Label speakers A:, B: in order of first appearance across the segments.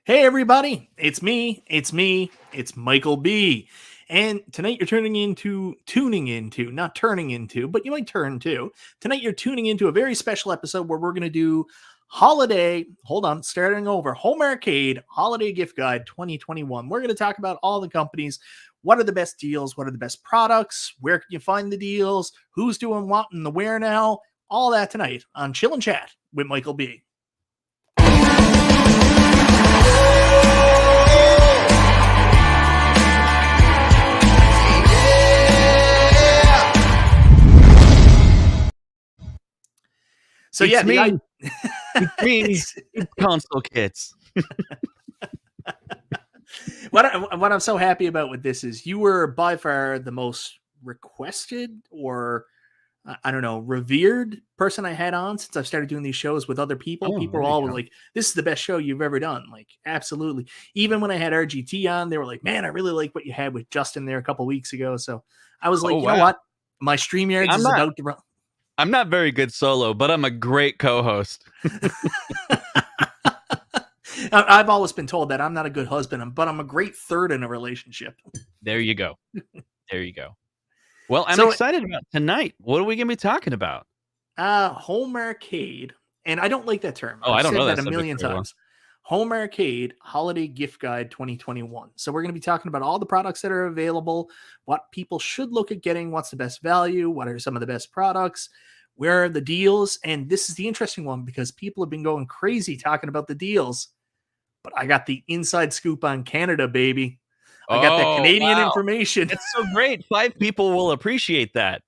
A: Hey everybody, it's me, it's Michael B. And tonight you're not turning into, but you might turn to. Tonight you're tuning into a very special episode where we're going to do Home Arcade Holiday Gift Guide 2021. We're going to talk about all the companies, what are the best deals, what are the best products, where can you find the deals, who's doing what and the where now, all that tonight on Chill and Chat with Michael B. So
B: it's me. It's console kits.
A: What I'm so happy about with this is you were by far the most requested or revered person I had on since I've started doing these shows with other people. People were all like, this is the best show you've ever done. Like, absolutely. Even when I had RGT on, they were like, man, I really like what you had with Justin there a couple weeks ago. So I was like, you know what? My StreamYards is about to run.
B: I'm not very good solo, but I'm a great co-host.
A: I've always been told that I'm not a good husband, but I'm a great third in a relationship.
B: There you go. There you go. Well, I'm excited about tonight. What are we going to be talking about?
A: Home Arcade. And I don't like that term.
B: I don't know
A: that a million times. Home Arcade Holiday Gift Guide 2021. So we're going to be talking about all the products that are available, what people should look at getting, what's the best value, what are some of the best products, where are the deals. And this is the interesting one because people have been going crazy talking about the deals. But I got the inside scoop on Canada, baby. I got that Canadian information.
B: It's so great. 5 people will appreciate that.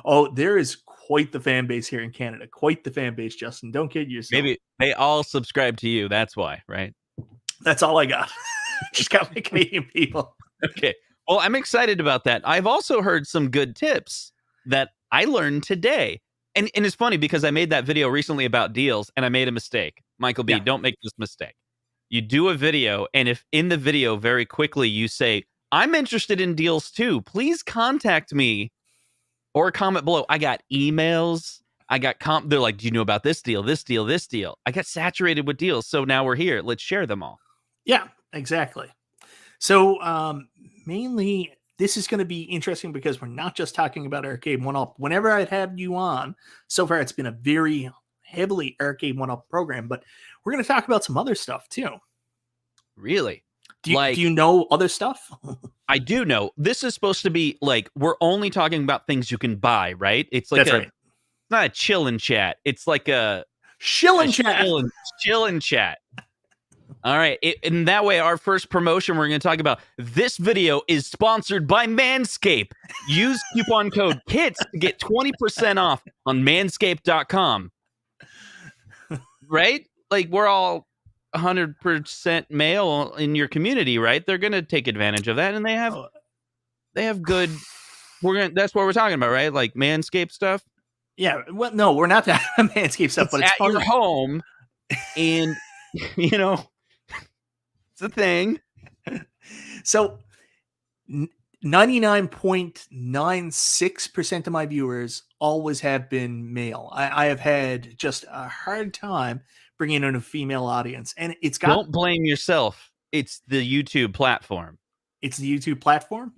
A: Oh, there is quite the fan base here in Canada. Quite the fan base, Justin. Don't kid yourself.
B: Maybe they all subscribe to you. That's why, right?
A: That's all I got. Just got my Canadian people.
B: Okay. Well, I'm excited about that. I've also heard some good tips that I learned today. And it's funny because I made that video recently about deals and I made a mistake. Michael B., don't make this mistake. You do a video, and if in the video very quickly you say, I'm interested in deals too, please contact me or comment below. I got emails. I got they're like, do you know about this deal, this deal, this deal? I got saturated with deals. So now we're here. Let's share them all.
A: Yeah, exactly. So mainly this is going to be interesting because we're not just talking about Arcade1Up. Whenever I've had you on, so far it's been a very heavily Arcade1Up program, but we're going to talk about some other stuff too.
B: Really?
A: Do you know other stuff?
B: I do know. This is supposed to be like, we're only talking about things you can buy, right? It's like
A: right.
B: It's not a chill and chat. It's like a
A: chill and chat.
B: Chill and chat. All right. In that way, our first promotion we're going to talk about, this video is sponsored by Manscaped. Use coupon code KITS to get 20% off on manscaped.com. Right? Like, we're all 100% male in your community, right? They're going to take advantage of that, and they have good. That's what we're talking about, right? Like Manscaped stuff.
A: Yeah. Well, no, we're not that Manscaped stuff, but it's
B: at your home, and it's a thing. So
A: 99.96% of my viewers always have been male. I have had just a hard time bringing in a female audience, and it's got.
B: Don't blame yourself. It's the YouTube platform.
A: It's the YouTube platform.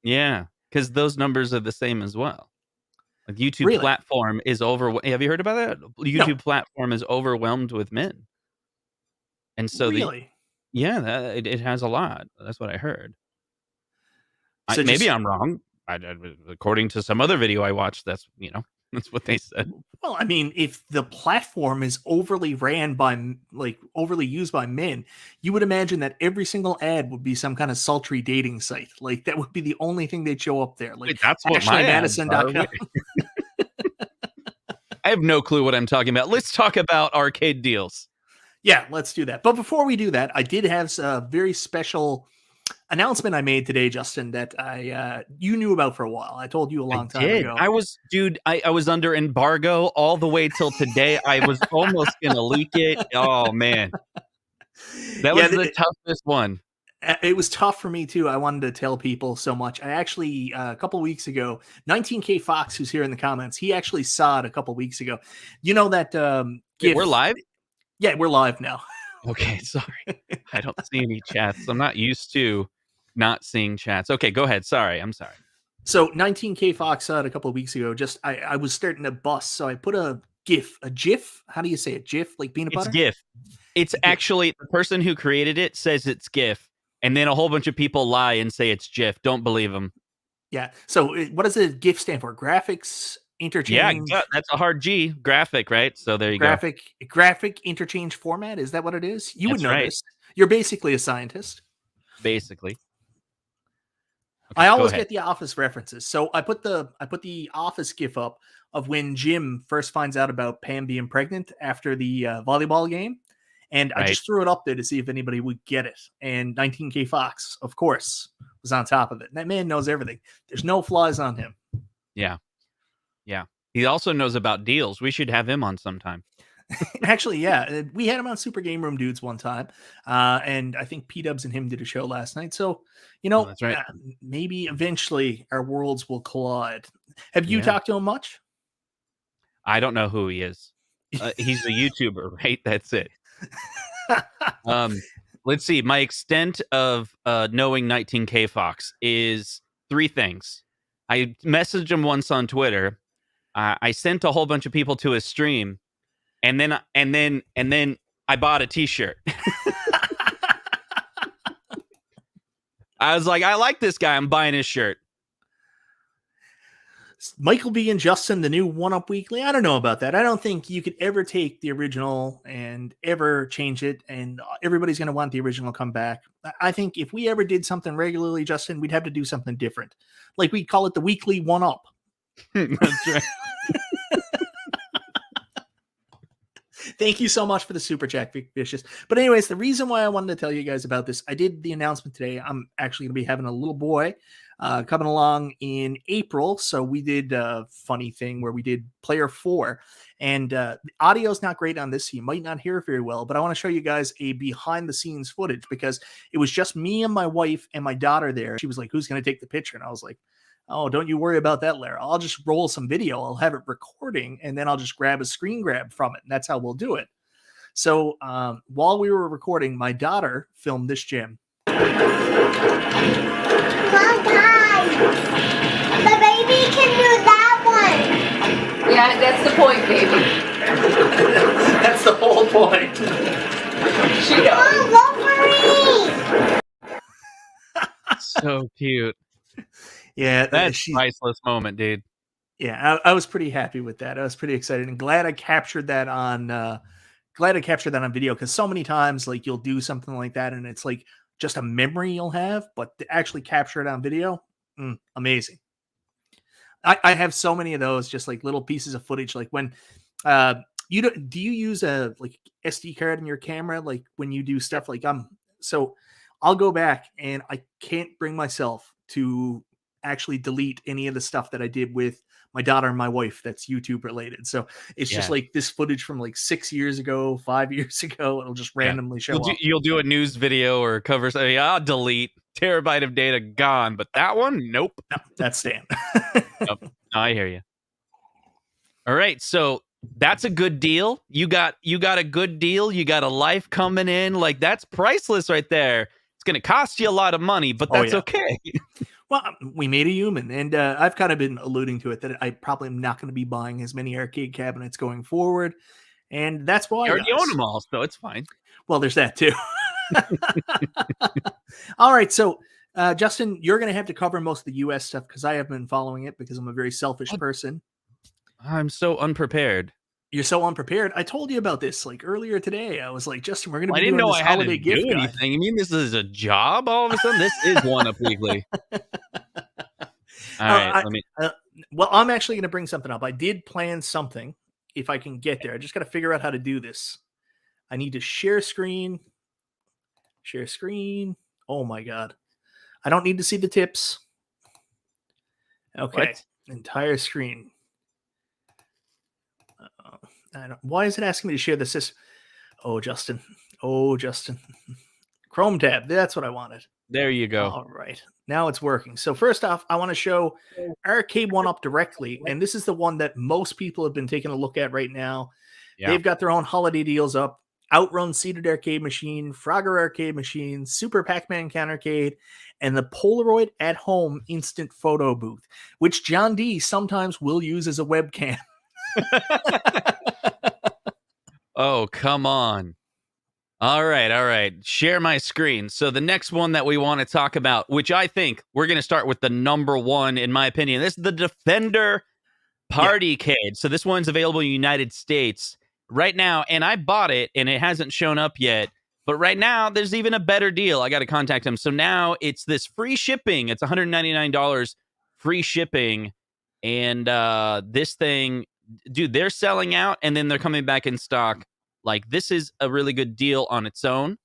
B: Yeah, because those numbers are the same as well. The YouTube platform is over. Have you heard about that? YouTube platform is overwhelmed with men, and so it has a lot. That's what I heard. So maybe I'm wrong. According to some other video I watched, that's what they said.
A: Well, I mean, if the platform is overly used by men, you would imagine that every single ad would be some kind of sultry dating site. Like, that would be the only thing they'd show up there. Like,
B: wait, that's what AshleyMadison.com. I have no clue what I'm talking about. Let's talk about arcade deals.
A: Yeah, let's do that. But before we do that, I did have a very special announcement I made today, Justin, that you knew about for a while. I told you a long time ago.
B: I was under embargo all the way till today. I was almost gonna leak it. Oh man, that was the toughest one.
A: It was tough for me too. I wanted to tell people so much. I actually a couple of weeks ago, 19K Fox, who's here in the comments, he actually saw it a couple of weeks ago. You know that
B: we're live?
A: Yeah, we're live now.
B: Okay, sorry. I don't see any chats. I'm not used to not seeing chats. Okay, go ahead. Sorry. I'm sorry.
A: So 19K Fox saw it a couple of weeks ago. Just I was starting to bust, so I put a GIF. How do you say it? GIF, like peanut
B: It's
A: butter?
B: GIF. It's
A: GIF.
B: actually the person who created it says it's GIF, and then a whole bunch of people lie and say it's GIF. Don't believe them.
A: Yeah. So what does a GIF stand for? Graphics interchange.
B: Yeah, that's a hard G. Graphic, right? So there you go.
A: Graphic interchange format. Is that what it is? You would
B: That's
A: know
B: right.
A: this. You're basically a scientist.
B: Basically. Okay,
A: I always get the Office references. So I put the Office GIF up of when Jim first finds out about Pam being pregnant after the volleyball game. And I just threw it up there to see if anybody would get it. And 19K Fox, of course, was on top of it. And that man knows everything. There's no flaws on him.
B: Yeah. Yeah. He also knows about deals. We should have him on sometime.
A: Actually, yeah. We had him on Super Game Room Dudes one time. And I think P-Dubs and him did a show last night. So,
B: that's right.
A: Maybe eventually our worlds will collide. Have you talked to him much?
B: I don't know who he is. He's a YouTuber, right? That's it. Let's see. My extent of knowing 19K Fox is 3 things. I messaged him once on Twitter. I sent a whole bunch of people to his stream, and then I bought a T-shirt. I was like, I like this guy. I'm buying his shirt.
A: Michael B and Justin, the new OneUp Weekly. I don't know about that. I don't think you could ever take the original and ever change it, and everybody's going to want the original come back. I think if we ever did something regularly, Justin, we'd have to do something different. Like we'd call it the Weekly OneUp.
B: That's right.
A: Thank you so much for the super chat, Vic Vicious. But anyways, the reason why I wanted to tell you guys about this, I did the announcement today. I'm actually going to be having a little boy coming along in April. So we did a funny thing where we did player 4, and the audio is not great on this. So you might not hear it very well, but I want to show you guys a behind the scenes footage because it was just me and my wife and my daughter there. She was like, who's going to take the picture? And I was like, oh, don't you worry about that, Lara. I'll just roll some video. I'll have it recording, and then I'll just grab a screen grab from it. And that's how we'll do it. So while we were recording, my daughter filmed this gym.
C: Mom, guys, the baby can do that one.
D: Yeah, that's the point, baby.
A: That's the whole point.
D: She knows.
C: Mom, go for me.
B: So cute.
A: Yeah,
B: that's a priceless moment, dude.
A: Yeah, I was pretty happy with that. I was pretty excited and glad I captured that on video, because so many times like you'll do something like that and it's like just a memory you'll have, but to actually capture it on video, amazing. I have so many of those, just like little pieces of footage, like when do you use a like SD card in your camera, like when you do stuff like so I'll go back and I can't bring myself to actually delete any of the stuff that I did with my daughter and my wife that's YouTube related. So it's just like this footage from like 6 years ago, 5 years ago. It'll just randomly show up.
B: You'll do a news video or cover something. I'll delete terabyte of data gone, but that one, nope.
A: No, that's staying.
B: Nope. I hear you. All right, so that's a good deal. You got a good deal. You got a life coming in. Like that's priceless right there. It's going to cost you a lot of money, but that's okay.
A: Well, we made a human, and I've kind of been alluding to it that I probably am not going to be buying as many arcade cabinets going forward, and that's why
B: you already own them all, so it's fine.
A: Well, there's that too. All right, so Justin, you're going to have to cover most of the U.S. stuff because I have been following it because I'm a very selfish person.
B: I'm so unprepared.
A: You're so unprepared. I told you about this like earlier today. I was like, Justin, we're going to be
B: I didn't
A: doing
B: know
A: this
B: I had
A: holiday
B: to
A: gift
B: do
A: guide.
B: anything. You mean this is a job all of a sudden? This is OneUp Weekly. All right, let me.
A: Well, I'm actually going to bring something up. I did plan something. If I can get there, I just got to figure out how to do this. I need to share screen. Share screen. Oh my god! I don't need to see the tips. Okay,
B: What?
A: Entire screen. Why is it asking me to share the system? Oh, Justin. Chrome tab. That's what I wanted.
B: There you go.
A: All right. Now it's working. So first off, I want to show Arcade1Up directly. And this is the one that most people have been taking a look at right now. Yeah. They've got their own holiday deals up. Outrun seated arcade machine, Frogger arcade machine, Super Pac-Man countercade, and the Polaroid at home instant photo booth, which John D sometimes will use as a webcam.
B: Oh, come on. All right. Share my screen. So the next one that we want to talk about, which I think we're going to start with the number one, in my opinion. This is the Defender PartyCade. So this one's available in the United States right now, and I bought it, and it hasn't shown up yet. But right now, there's even a better deal. I got to contact them. So now it's this free shipping. It's $199 free shipping. And this thing, dude, they're selling out, and then they're coming back in stock. Like, this is a really good deal on its own.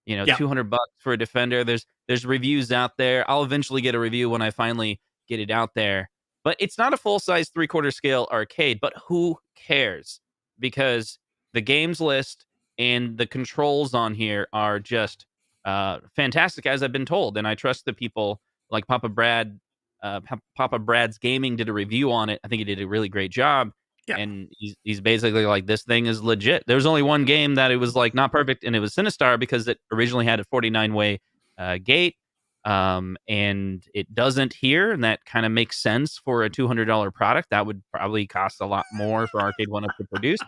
B: You know, $200 for a Defender. There's reviews out there. I'll eventually get a review when I finally get it out there. But it's not a full-size 3/4 scale arcade, but who cares? Because the games list and the controls on here are just fantastic, as I've been told. And I trust the people like Papa Brad. Papa Brad's Gaming did a review on it. I think he did a really great job.
A: Yeah.
B: And he's basically like, this thing is legit. There was only one game that it was like not perfect, and it was Sinistar because it originally had a 49-way gate. And it doesn't here, and that kind of makes sense for a $200 product. That would probably cost a lot more for Arcade1Up to produce,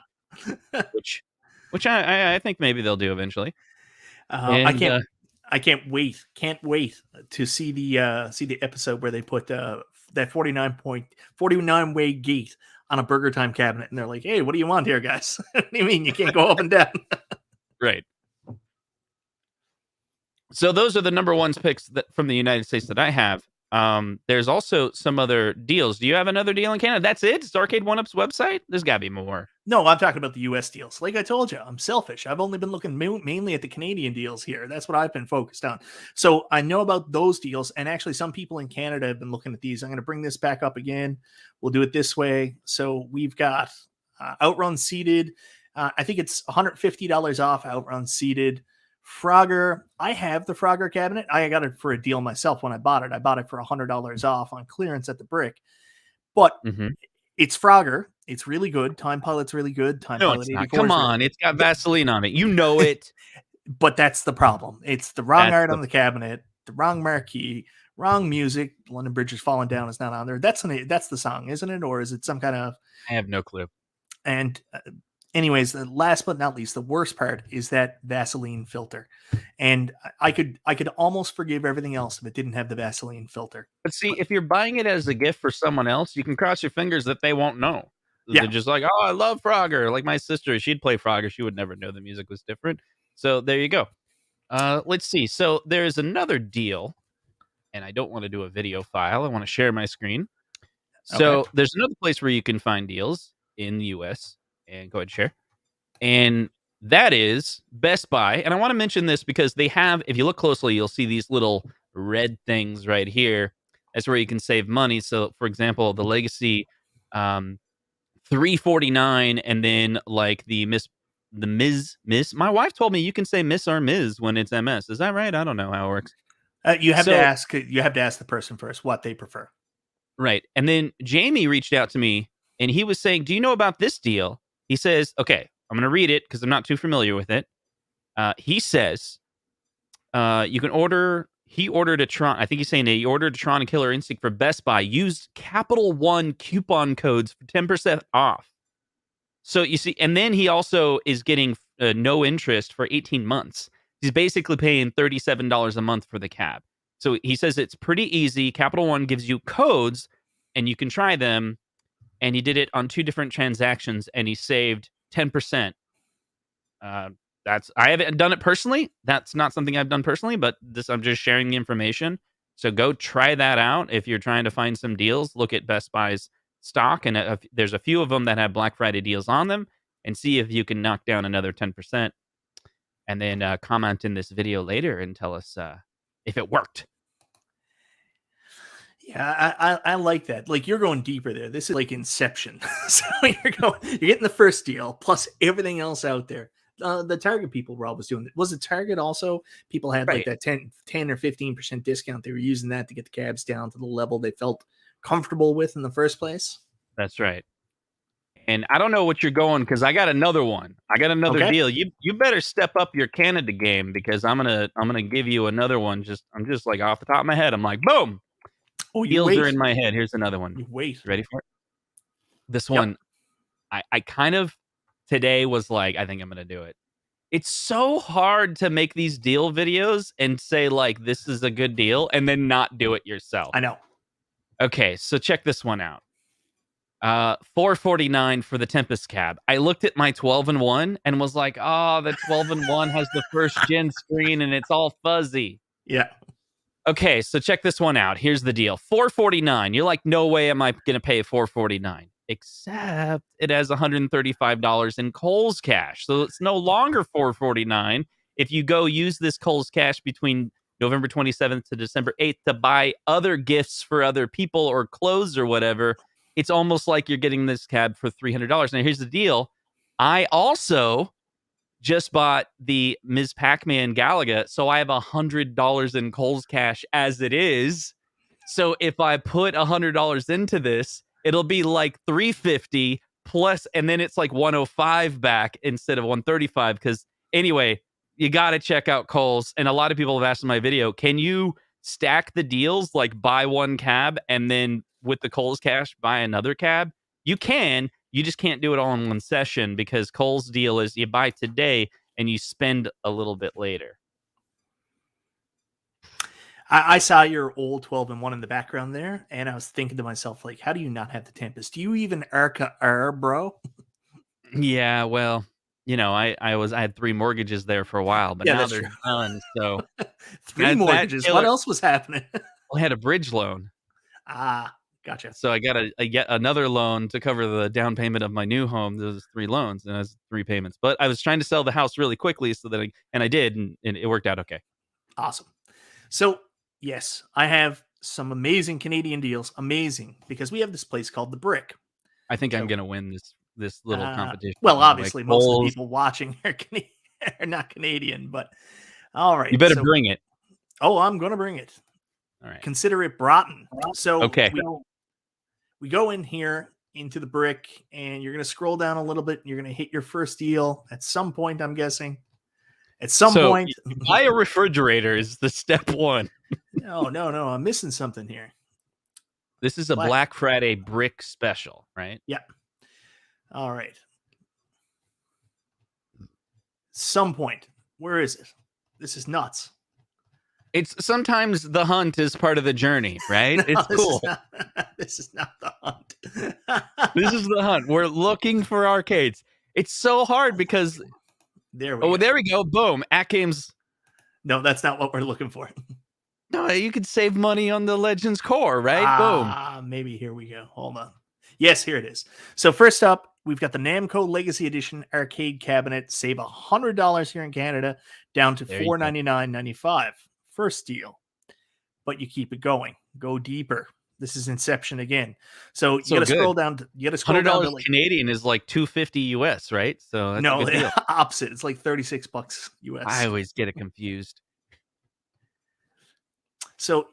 B: which I think maybe they'll do eventually.
A: I can't wait to see the episode where they put that 49-way gate on a Burger Time cabinet, and they're like, "Hey, what do you want here, guys? What do you mean you can't go up and down?"
B: Right. So those are the number ones picks from the United States that I have. There's also some other deals. Do you have another deal in Canada? That's it? It's Arcade1Up's website? There's got to be more.
A: No, I'm talking about the U.S. deals. Like I told you, I'm selfish. I've only been looking mainly at the Canadian deals here. That's what I've been focused on. So I know about those deals, and actually some people in Canada have been looking at these. I'm going to bring this back up again. We'll do it this way. So we've got Outrun seated. I think it's $150 off Outrun seated. Frogger. I have the Frogger cabinet. I got it for a deal myself when I bought it. I bought it for $100 off on clearance at the Brick. But it's Frogger. It's really good. Time Pilot's really good. Pilot 84.
B: Come on. It's got Vaseline on it. You know it.
A: But that's the problem. It's the wrong art on the cabinet, the wrong marquee, wrong music. London Bridge is Falling Down is not on there. That's the song, isn't it? Or is it some kind of...
B: I have no clue.
A: And anyways, the last but not least, the worst part is that Vaseline filter. And I could almost forgive everything else if it didn't have the Vaseline filter.
B: But see, if you're buying it as a gift for someone else, you can cross your fingers that they won't know. Yeah. They're just like, oh, I love Frogger. Like my sister, she'd play Frogger. She would never know the music was different. So there you go. Let's see. So there's another deal, and I don't want to do a video file. I want to share my screen. So there's another place where you can find deals in the U.S. And go ahead and share. And that is Best Buy. And I want to mention this because they have, if you look closely, you'll see these little red things right here. That's where you can save money. So, for example, the Legacy $349, and then like the Miss. My wife told me you can say Miss or Ms when it's MS. Is that right? I don't know how it works.
A: You have to ask the person first what they prefer. Right.
B: And then Jamie reached out to me, and he was saying, "Do you know about this deal?" He says, "Okay, I'm going to read it because I'm not too familiar with it." He says, "You can order." He ordered a Tron. I think he's saying he ordered a Tron and Killer Instinct for Best Buy. Used Capital One coupon codes for 10% off. So you see, and then he also is getting no interest for 18 months. He's basically paying $37 a month for the cab. So he says it's pretty easy. Capital One gives you codes, and you can try them. And he did it on 2 different transactions, and he saved 10%. I haven't done it personally. That's not something I've done personally, but I'm just sharing the information. So go try that out. If you're trying to find some deals, look at Best Buy's stock, and there's a few of them that have Black Friday deals on them, and see if you can knock down another 10%. And then comment in this video later and tell us if it worked.
A: Yeah, I like that. Like, you're going deeper there. This is like Inception. So you're getting the first deal plus everything else out there. The Target people were always doing it. Was it Target also? People had like that 10 or 15% discount. They were using that to get the cabs down to the level they felt comfortable with in the first place.
B: That's right. And I don't know what you're going because I got another one. I got another deal. You better step up your Canada game because I'm gonna give you another one. I'm just like off the top of my head. I'm like, boom.
A: Oh, you
B: Deals
A: wait.
B: are in my head. Here's another one.
A: You wait.
B: You ready for it? This one, I kind of today was like, I think I'm gonna do it. It's so hard to make these deal videos and say like this is a good deal and then not do it yourself.
A: I know.
B: Okay, so check this one out. $4.49 for the Tempest cab. I looked at my 12-in-1 and was like, oh, the 12-in-1 has the first gen screen and it's all fuzzy.
A: Yeah.
B: Okay, so check this one out. Here's the deal. $4.49. You're like, no way am I going to pay $4.49. Except it has $135 in Kohl's cash. So it's no longer $4.49. If you go use this Kohl's cash between November 27th to December 8th to buy other gifts for other people or clothes or whatever, it's almost like you're getting this cab for $300. Now, here's the deal. I also just bought the Ms. Pac-Man Galaga, so I have $100 in Kohl's cash as it is. So if I put $100 into this, it'll be like $350 plus, and then it's like $105 back instead of $135. Because anyway, you got to check out Kohl's. And a lot of people have asked in my video, can you stack the deals, like buy one cab and then with the Kohl's cash buy another cab? You can. You just can't do it all in one session because Kohl's deal is you buy today and you spend a little bit later.
A: I saw your old 12-in-1 in the background there, and I was thinking to myself, like, how do you not have the Tempest? Do you even ARCA, bro?
B: Yeah, well, you know, I had 3 mortgages there for a while, but now they're done. So
A: 3 mortgages. What else was happening?
B: I had a bridge loan.
A: Ah, gotcha.
B: So I got yet another loan to cover the down payment of my new home. There was 3 loans and it was 3 payments. But I was trying to sell the house really quickly so that I did, and it worked out okay.
A: Awesome. So yes, I have some amazing Canadian deals. Amazing, because we have this place called The Brick.
B: I think I'm going to win this little competition.
A: Well, obviously, like most of the people watching are not Canadian, but all right.
B: You better bring it.
A: Oh, I'm going to bring it.
B: All right.
A: Consider it Broughton. So
B: okay.
A: We go in here into The Brick, and you're going to scroll down a little bit, and you're going to hit your first deal at some point, I'm guessing. At some point.
B: Buy a refrigerator is the step 1.
A: No. I'm missing something here.
B: This is a Black Friday brick special, right?
A: Yeah. All right. Some point. Where is it? This is nuts.
B: It's sometimes the hunt is part of the journey, right?
A: No,
B: it's cool.
A: This is not the hunt.
B: This is the hunt. We're looking for arcades. It's so hard because
A: there we
B: go. Boom. AtGames.
A: No, that's not what we're looking for.
B: No, you could save money on the Legends core, right? Boom.
A: Maybe here we go. Hold on. Yes, here it is. So first up, we've got the Namco Legacy Edition arcade cabinet. Save $100 here in Canada, down to $499.95. First deal. But you keep it going. Go deeper. This is Inception again. So you got to scroll down. You got to scroll down.
B: $100 Canadian is like $250 US, right? So that's
A: no,
B: a good deal.
A: Opposite. It's like $36 US.
B: I always get it confused.
A: So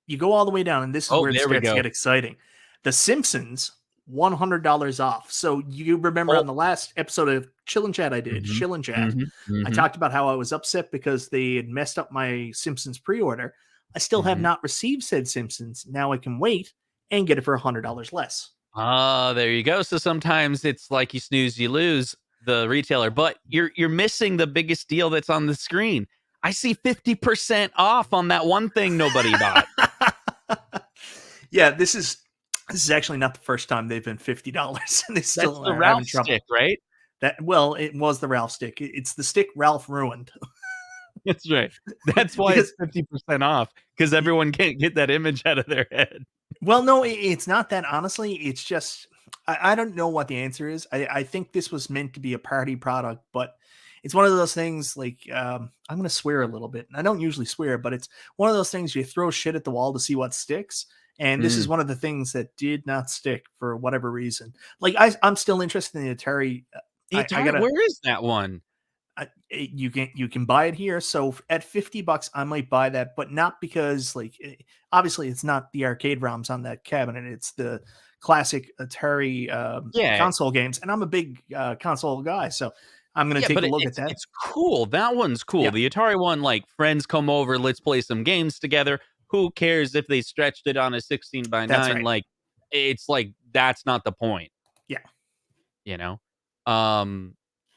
A: you go all the way down, and this is where it starts to get exciting. The Simpsons, $100 off. So you remember on the last episode of Chill and Chat I did, Chill and Chat, I talked about how I was upset because they had messed up my Simpsons pre-order. I still have not received said Simpsons. Now I can wait and get it for $100 less.
B: There you go. So sometimes it's like you snooze, you lose, the retailer, but you're missing the biggest deal that's on the screen. I see 50% off on that one thing nobody bought.
A: Yeah, this is actually not the first time they've been $50, and they still
B: That's the Ralph stick, right?
A: It was the Ralph stick. It's the stick Ralph ruined.
B: That's right. That's why it's 50% off, because everyone can't get that image out of their head.
A: Well, no, it's not that. Honestly, it's just I don't know what the answer is. I think this was meant to be a party product, but it's one of those things like I'm going to swear a little bit. And I don't usually swear, but it's one of those things you throw shit at the wall to see what sticks. And this is one of the things that did not stick for whatever reason. Like I'm still interested in the Atari.
B: Where is that one?
A: You can buy it here. So at $50, I might buy that, but not because obviously it's not the arcade ROMs on that cabinet. It's the classic Atari
B: Yeah.
A: console games, and I'm a big console guy, so I'm going to take a look at that.
B: It's cool. That one's cool.
A: Yeah.
B: The Atari one, like friends come over, let's play some games together. Who cares if they stretched it on a 16 by 9?
A: That's right.
B: Like, it's like, that's not the point.
A: Yeah.
B: You know?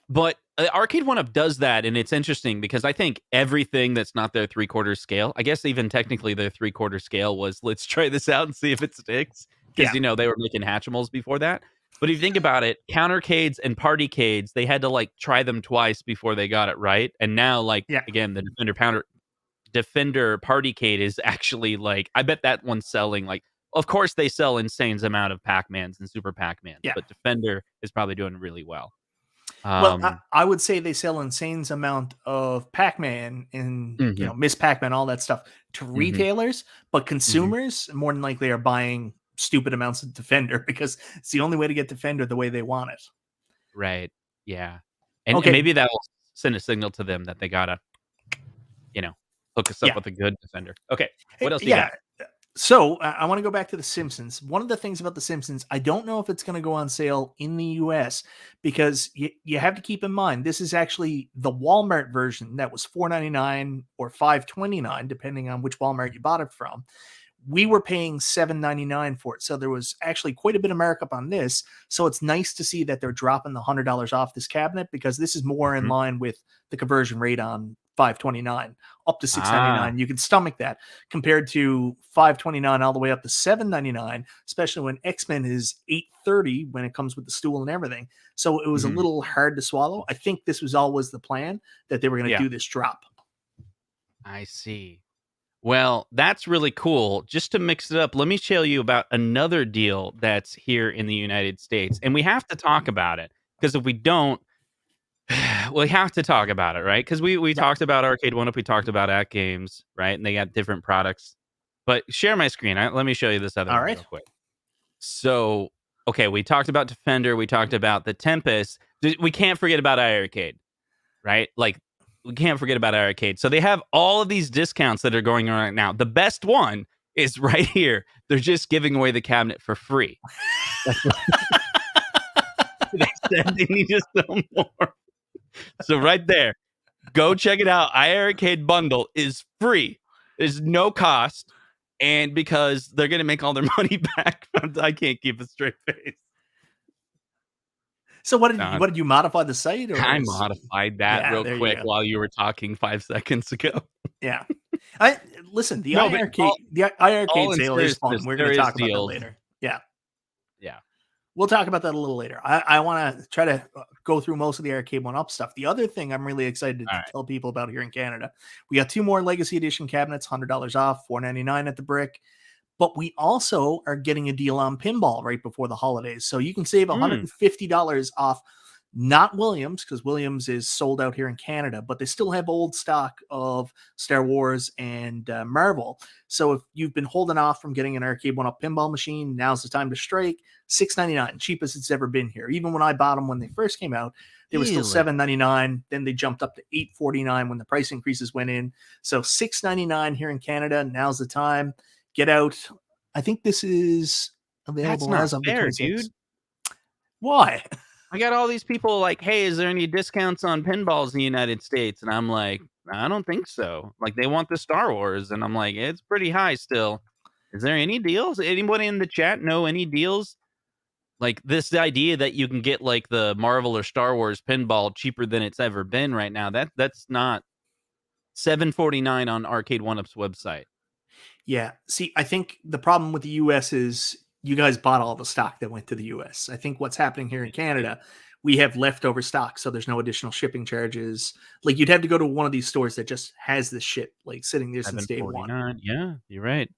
B: But Arcade1Up does that, and it's interesting because I think everything that's not their 3/4 scale, I guess even technically their 3/4 scale was, let's try this out and see if it sticks. Because,
A: Yeah.
B: they were making Hatchimals before that. But if you think about it, Countercades and PartyCades, they had to like try them twice before they got it right. And now, like, again, the Defender PartyCade is actually like, I bet that one's selling like, of course they sell insane amount of Pac-Mans and Super Pac-Mans, but Defender is probably doing really well.
A: Well, I would say they sell insane amount of Pac-Man and Miss Pac-Man, all that stuff to retailers, but consumers more than likely are buying stupid amounts of Defender because it's the only way to get Defender the way they want it.
B: Right. Yeah. And maybe that will send a signal to them that they gotta, hook us up with a good Defender. Okay. What else do you got?
A: So I want to go back to The Simpsons. One of the things about The Simpsons, I don't know if it's going to go on sale in the US because you have to keep in mind, this is actually the Walmart version that was $4.99 or $5.29, depending on which Walmart you bought it from. We were paying $7.99 for it. So there was actually quite a bit of markup on this. So it's nice to see that they're dropping the $100 off this cabinet because this is more in line with the conversion rate on $5.29 up to $6.99. You can stomach that compared to $5.29 all the way up to $7.99, especially when X-Men is $8.30 when it comes with the stool and everything. So it was a little hard to swallow. I think this was always the plan that they were going to do this drop.
B: I see. Well, that's really cool. Just to mix it up, let me tell you about another deal that's here in the United States. And we have to talk about it because if we don't, we have to talk about it, right? Because we talked about Arcade1Up, we talked about AtGames, right? And they got different products. But share my screen. Let me show you this other one real quick. So, okay, we talked about Defender. We talked about the Tempest. We can't forget about iiRcade, right? Like, we can't forget about iiRcade. So they have all of these discounts that are going on right now. The best one is right here. They're just giving away the cabinet for free. They said they need to sell more. So right there, go check it out. iiRcade bundle is free. There's no cost. And because they're going to make all their money back, I can't keep a straight face.
A: So what did you modify the site? Or
B: I modified that real quick while you were talking 5 seconds ago.
A: Yeah. Listen, the iiRcade sale is fun. We're going to talk about that later. Yeah.
B: Yeah.
A: We'll talk about that a little later. I want to try to go through most of the Arcade1Up stuff. The other thing I'm really excited to tell people about here in Canada, we got 2 more Legacy Edition cabinets, $100 off, $4.99 at the brick. But we also are getting a deal on Pinball right before the holidays. So you can save $150 off, not Williams, because Williams is sold out here in Canada, but they still have old stock of Star Wars and Marvel. So if you've been holding off from getting an Arcade1Up pinball machine, now's the time to strike. $6.99, cheapest it's ever been here. Even when I bought them when they first came out, they were still $7.99. Then they jumped up to $8.49 when the price increases went in. So $6.99 here in Canada. Now's the time. Get out. I think this is available as of
B: fair, dude.
A: Why?
B: I got all these people like, hey, is there any discounts on pinballs in the United States? And I'm like, I don't think so. Like, they want the Star Wars. And I'm like, it's pretty high still. Is there any deals? Anybody in the chat know any deals? Like, this idea that you can get like the Marvel or Star Wars pinball cheaper than it's ever been right now. That's not $7.49 on Arcade1Up's website.
A: Yeah. See, I think the problem with the US is you guys bought all the stock that went to the US. I think what's happening here in Canada, we have leftover stock, so there's no additional shipping charges. Like, you'd have to go to one of these stores that just has the shit like sitting there since day one.
B: Yeah, you're right.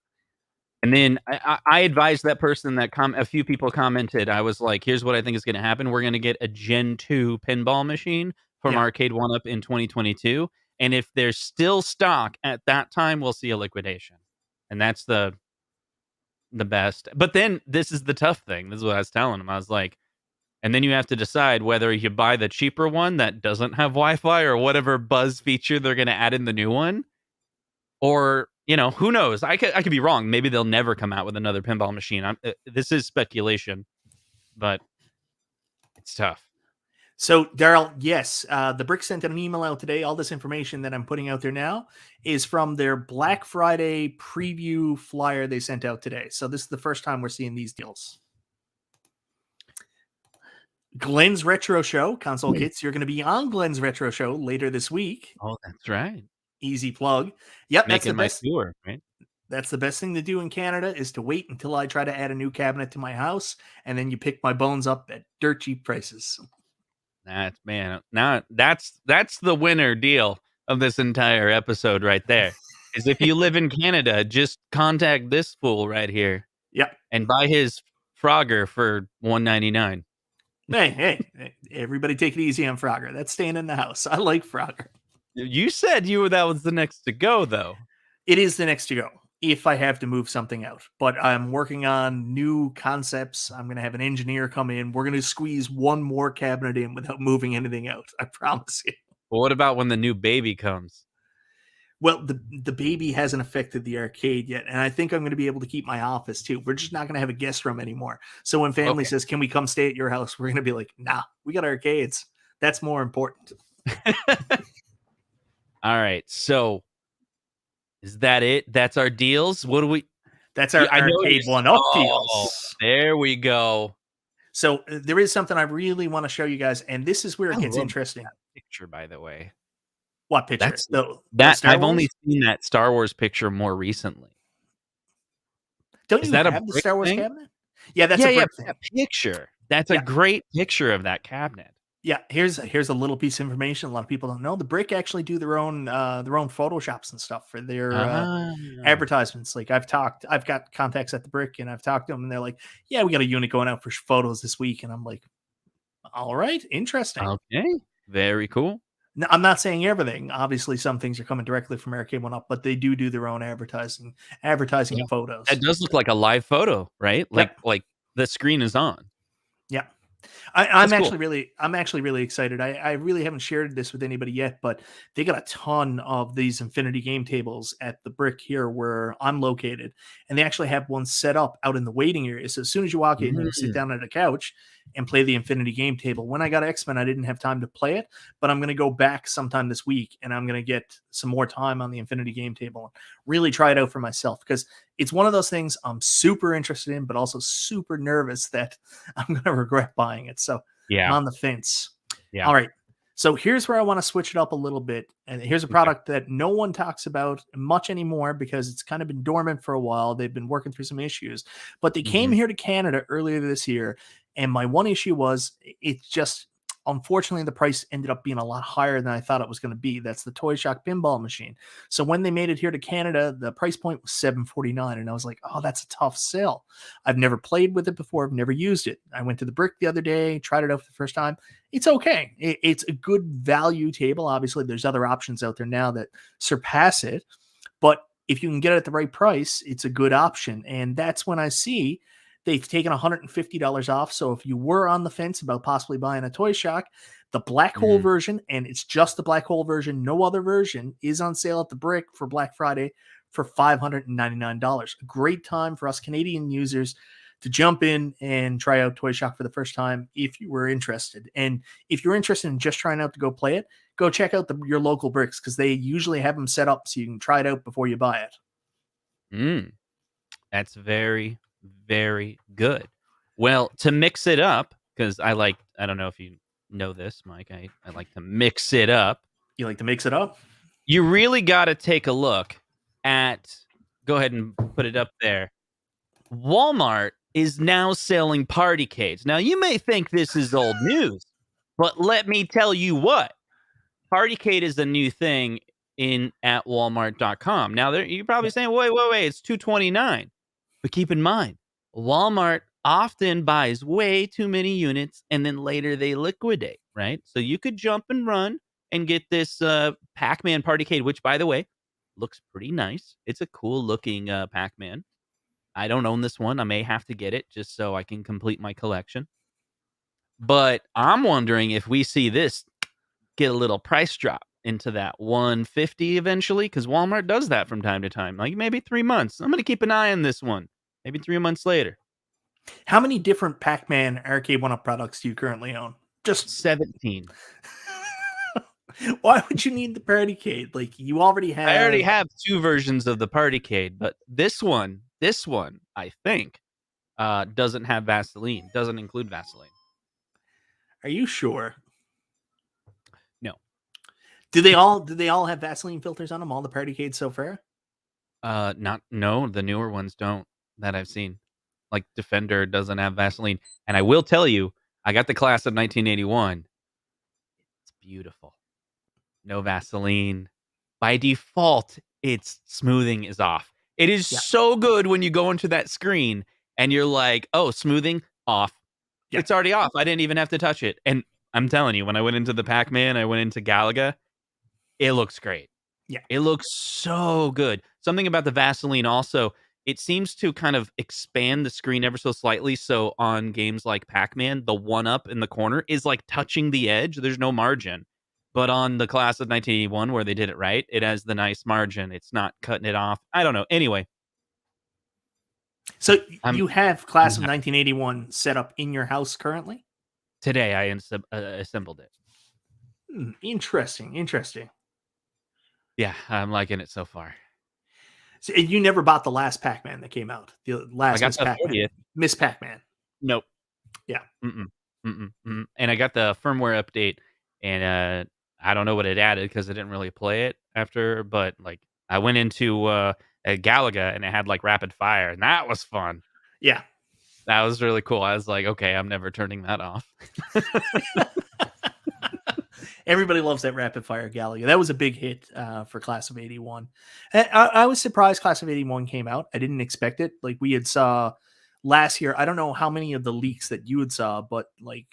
B: And then I advised that person that a few people commented. I was like, here's what I think is going to happen. We're going to get a Gen 2 pinball machine from Arcade1Up in 2022. And if there's still stock at that time, we'll see a liquidation. And that's the best. But then this is the tough thing. This is what I was telling him. I was like, and then you have to decide whether you buy the cheaper one that doesn't have Wi-Fi or whatever buzz feature they're going to add in the new one, or who knows? I could be wrong. Maybe they'll never come out with another pinball machine. This is speculation, but it's tough.
A: So, Daryl, yes, the Brick sent an email out today. All this information that I'm putting out there now is from their Black Friday preview flyer they sent out today. So this is the first time we're seeing these deals. Glenn's Retro Show, Console Kits, you're going to be on Glenn's Retro Show later this week.
B: Oh, that's right.
A: Easy plug. Yep,
B: Making my tour, right?
A: That's the best thing to do in Canada is to wait until I try to add a new cabinet to my house, and then you pick my bones up at dirt cheap prices.
B: That's the winner deal of this entire episode right there. Is if you live in Canada, just contact this fool right here.
A: Yep.
B: And buy his Frogger for $1.99.
A: Hey, everybody take it easy on Frogger. That's staying in the house. I like Frogger.
B: You said that was the next to go, though.
A: It is the next to go if I have to move something out. But I'm working on new concepts. I'm going to have an engineer come in. We're going to squeeze one more cabinet in without moving anything out. I promise you.
B: Well, what about when the new baby comes?
A: Well, the baby hasn't affected the arcade yet, and I think I'm going to be able to keep my office too. We're just not going to have a guest room anymore. So when family says, "Can we come stay at your house?" we're going to be like, "Nah, we got arcades. That's more important."
B: All right, so is that it? That's our deals. What do we?
A: That's our Arcade1Up deals.
B: There we go.
A: So there is something I really want to show you guys, and this is where it gets interesting.
B: Picture, by the way.
A: What picture?
B: I've only seen that Star Wars picture more recently.
A: Don't you have the Star Wars cabinet? Yeah, that's
B: a picture. That's a great picture of that cabinet.
A: Yeah, here's a little piece of information a lot of people don't know. The Brick actually do their own photoshops and stuff for their advertisements. Like I've got contacts at the Brick, and I've talked to them, and they're like, "Yeah, we got a unit going out for photos this week," and I'm like, "All right, interesting.
B: Okay, very cool."
A: Now, I'm not saying everything. Obviously, some things are coming directly from Arcade1Up, but they do their own advertising photos.
B: That does look like a live photo, right? Like the screen is on.
A: Yeah. I'm actually really excited. I really haven't shared this with anybody yet, but they got a ton of these infinity game tables at the Brick here where I'm located, and they actually have one set up out in the waiting area. So as soon as you walk in, you sit down at a couch and play the infinity game table. When I got X-Men, I didn't have time to play it, but I'm going to go back sometime this week, and I'm going to get some more time on the infinity game table and really try it out for myself, because it's one of those things I'm super interested in, but also super nervous that I'm going to regret buying it. So I'm on the fence. Yeah. All right. So here's where I want to switch it up a little bit. And here's a product that no one talks about much anymore because it's kind of been dormant for a while. They've been working through some issues, but they came here to Canada earlier this year. And my one issue was it's just, unfortunately, the price ended up being a lot higher than I thought it was going to be. That's the Toyshock pinball machine. So when they made it here to Canada, the price point was $749, and I was like, "Oh, that's a tough sell." I've never played with it before. I've never used it. I went to the Brick the other day, tried it out for the first time. It's okay. It's a good value table. Obviously, there's other options out there now that surpass it, but if you can get it at the right price, it's a good option. And that's when I see they've taken $150 off. So if you were on the fence about possibly buying a Toyshock, the black hole version, and it's just the black hole version, no other version, is on sale at the Brick for Black Friday for $599. A great time for us Canadian users to jump in and try out Toyshock for the first time if you were interested. And if you're interested in just trying out to go play it, go check out your local Bricks, because they usually have them set up so you can try it out before you buy it.
B: That's very, very good. Well, to mix it up, because I don't know if you know this, Mike, I like to mix it up.
A: You like to mix it up?
B: You really got to take a look at, go ahead and put it up there. Walmart is now selling PartyCades. Now, you may think this is old news, but let me tell you what. PartyCade is a new thing at Walmart.com. Now, you're probably saying, wait, it's $229. But keep in mind, Walmart often buys way too many units, and then later they liquidate, right? So you could jump and run and get this Pac-Man PartyCade, which, by the way, looks pretty nice. It's a cool-looking Pac-Man. I don't own this one. I may have to get it just so I can complete my collection. But I'm wondering if we see this get a little price drop into that 150 eventually, because Walmart does that from time to time. Like maybe 3 months. I'm gonna keep an eye on this one. Maybe 3 months later.
A: How many different Pac-Man Arcade1Up products do you currently own? Just
B: 17.
A: why would you need the PartyCade? Like you already have.
B: I already have 2 versions of the PartyCade, but this one, I think, doesn't have Vaseline. Doesn't include Vaseline.
A: Are you sure?
B: No.
A: Do they all have Vaseline filters on them? All the PartyCades so far?
B: No, the newer ones don't that I've seen. Like Defender doesn't have Vaseline. And I will tell you, I got the class of 1981. It's beautiful. No Vaseline. By default, its smoothing is off. It is so good when you go into that screen and you're like, oh, smoothing off. Yeah. It's already off. I didn't even have to touch it. And I'm telling you, when I went into the Pac-Man, I went into Galaga, it looks great.
A: Yeah.
B: It looks so good. Something about the Vaseline also, it seems to kind of expand the screen ever so slightly. So on games like Pac-Man, the OneUp in the corner is like touching the edge. There's no margin. But on the class of 1981, where they did it right, it has the nice margin. It's not cutting it off. I don't know. Anyway.
A: So you have class of 1981 set up in your house currently?
B: Today I assembled it.
A: Interesting.
B: Yeah, I'm liking it so far.
A: So you never bought the last Pac-Man that came out? The last Miss Pac-Man? Miss Pac-Man.
B: Nope.
A: Yeah.
B: And I got the firmware update, and I don't know what it added because I didn't really play it after, but like I went into a Galaga and it had like rapid fire, and that was fun.
A: Yeah.
B: That was really cool. I was like, okay, I'm never turning that off.
A: Everybody loves that rapid fire Galaga. That was a big hit for Class of 81. I was surprised Class of 81 came out. I didn't expect it. Like we had saw last year, I don't know how many of the leaks that you had saw, but like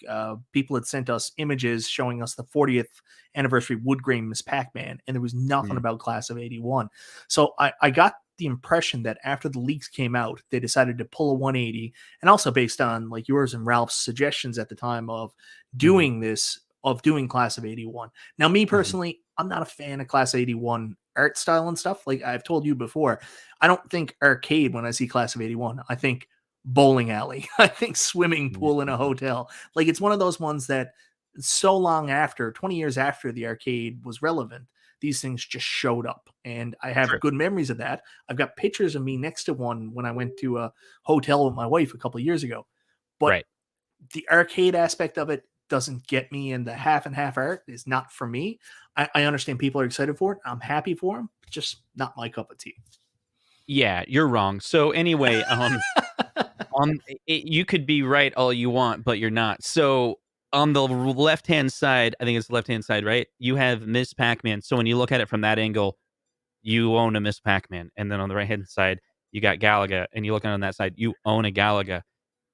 A: people had sent us images showing us the 40th anniversary wood grain Miss Pac-Man, and there was nothing about Class of 81. So I got the impression that after the leaks came out, they decided to pull a 180, and also based on like yours and Ralph's suggestions at the time of doing this, of doing Class of 81. Now, me personally, I'm not a fan of Class of 81 art style and stuff. Like I've told you before, I don't think arcade when I see Class of 81. I think bowling alley. I think swimming pool in a hotel. Like it's one of those ones that so long after, 20 years after the arcade was relevant, these things just showed up. And I have good memories of that. I've got pictures of me next to one when I went to a hotel with my wife a couple of years ago. But the arcade aspect of it doesn't get me, and the half and half art is not for me. I understand people are excited for it. I'm happy for them. Just not my cup of tea.
B: Yeah, you're wrong. So anyway, you could be right all you want, but you're not. So on the left-hand side, I think it's the left-hand side, right? You have Miss Pac-Man. So when you look at it from that angle, you own a Miss Pac-Man. And then on the right-hand side, you got Galaga. And you look on that side, you own a Galaga.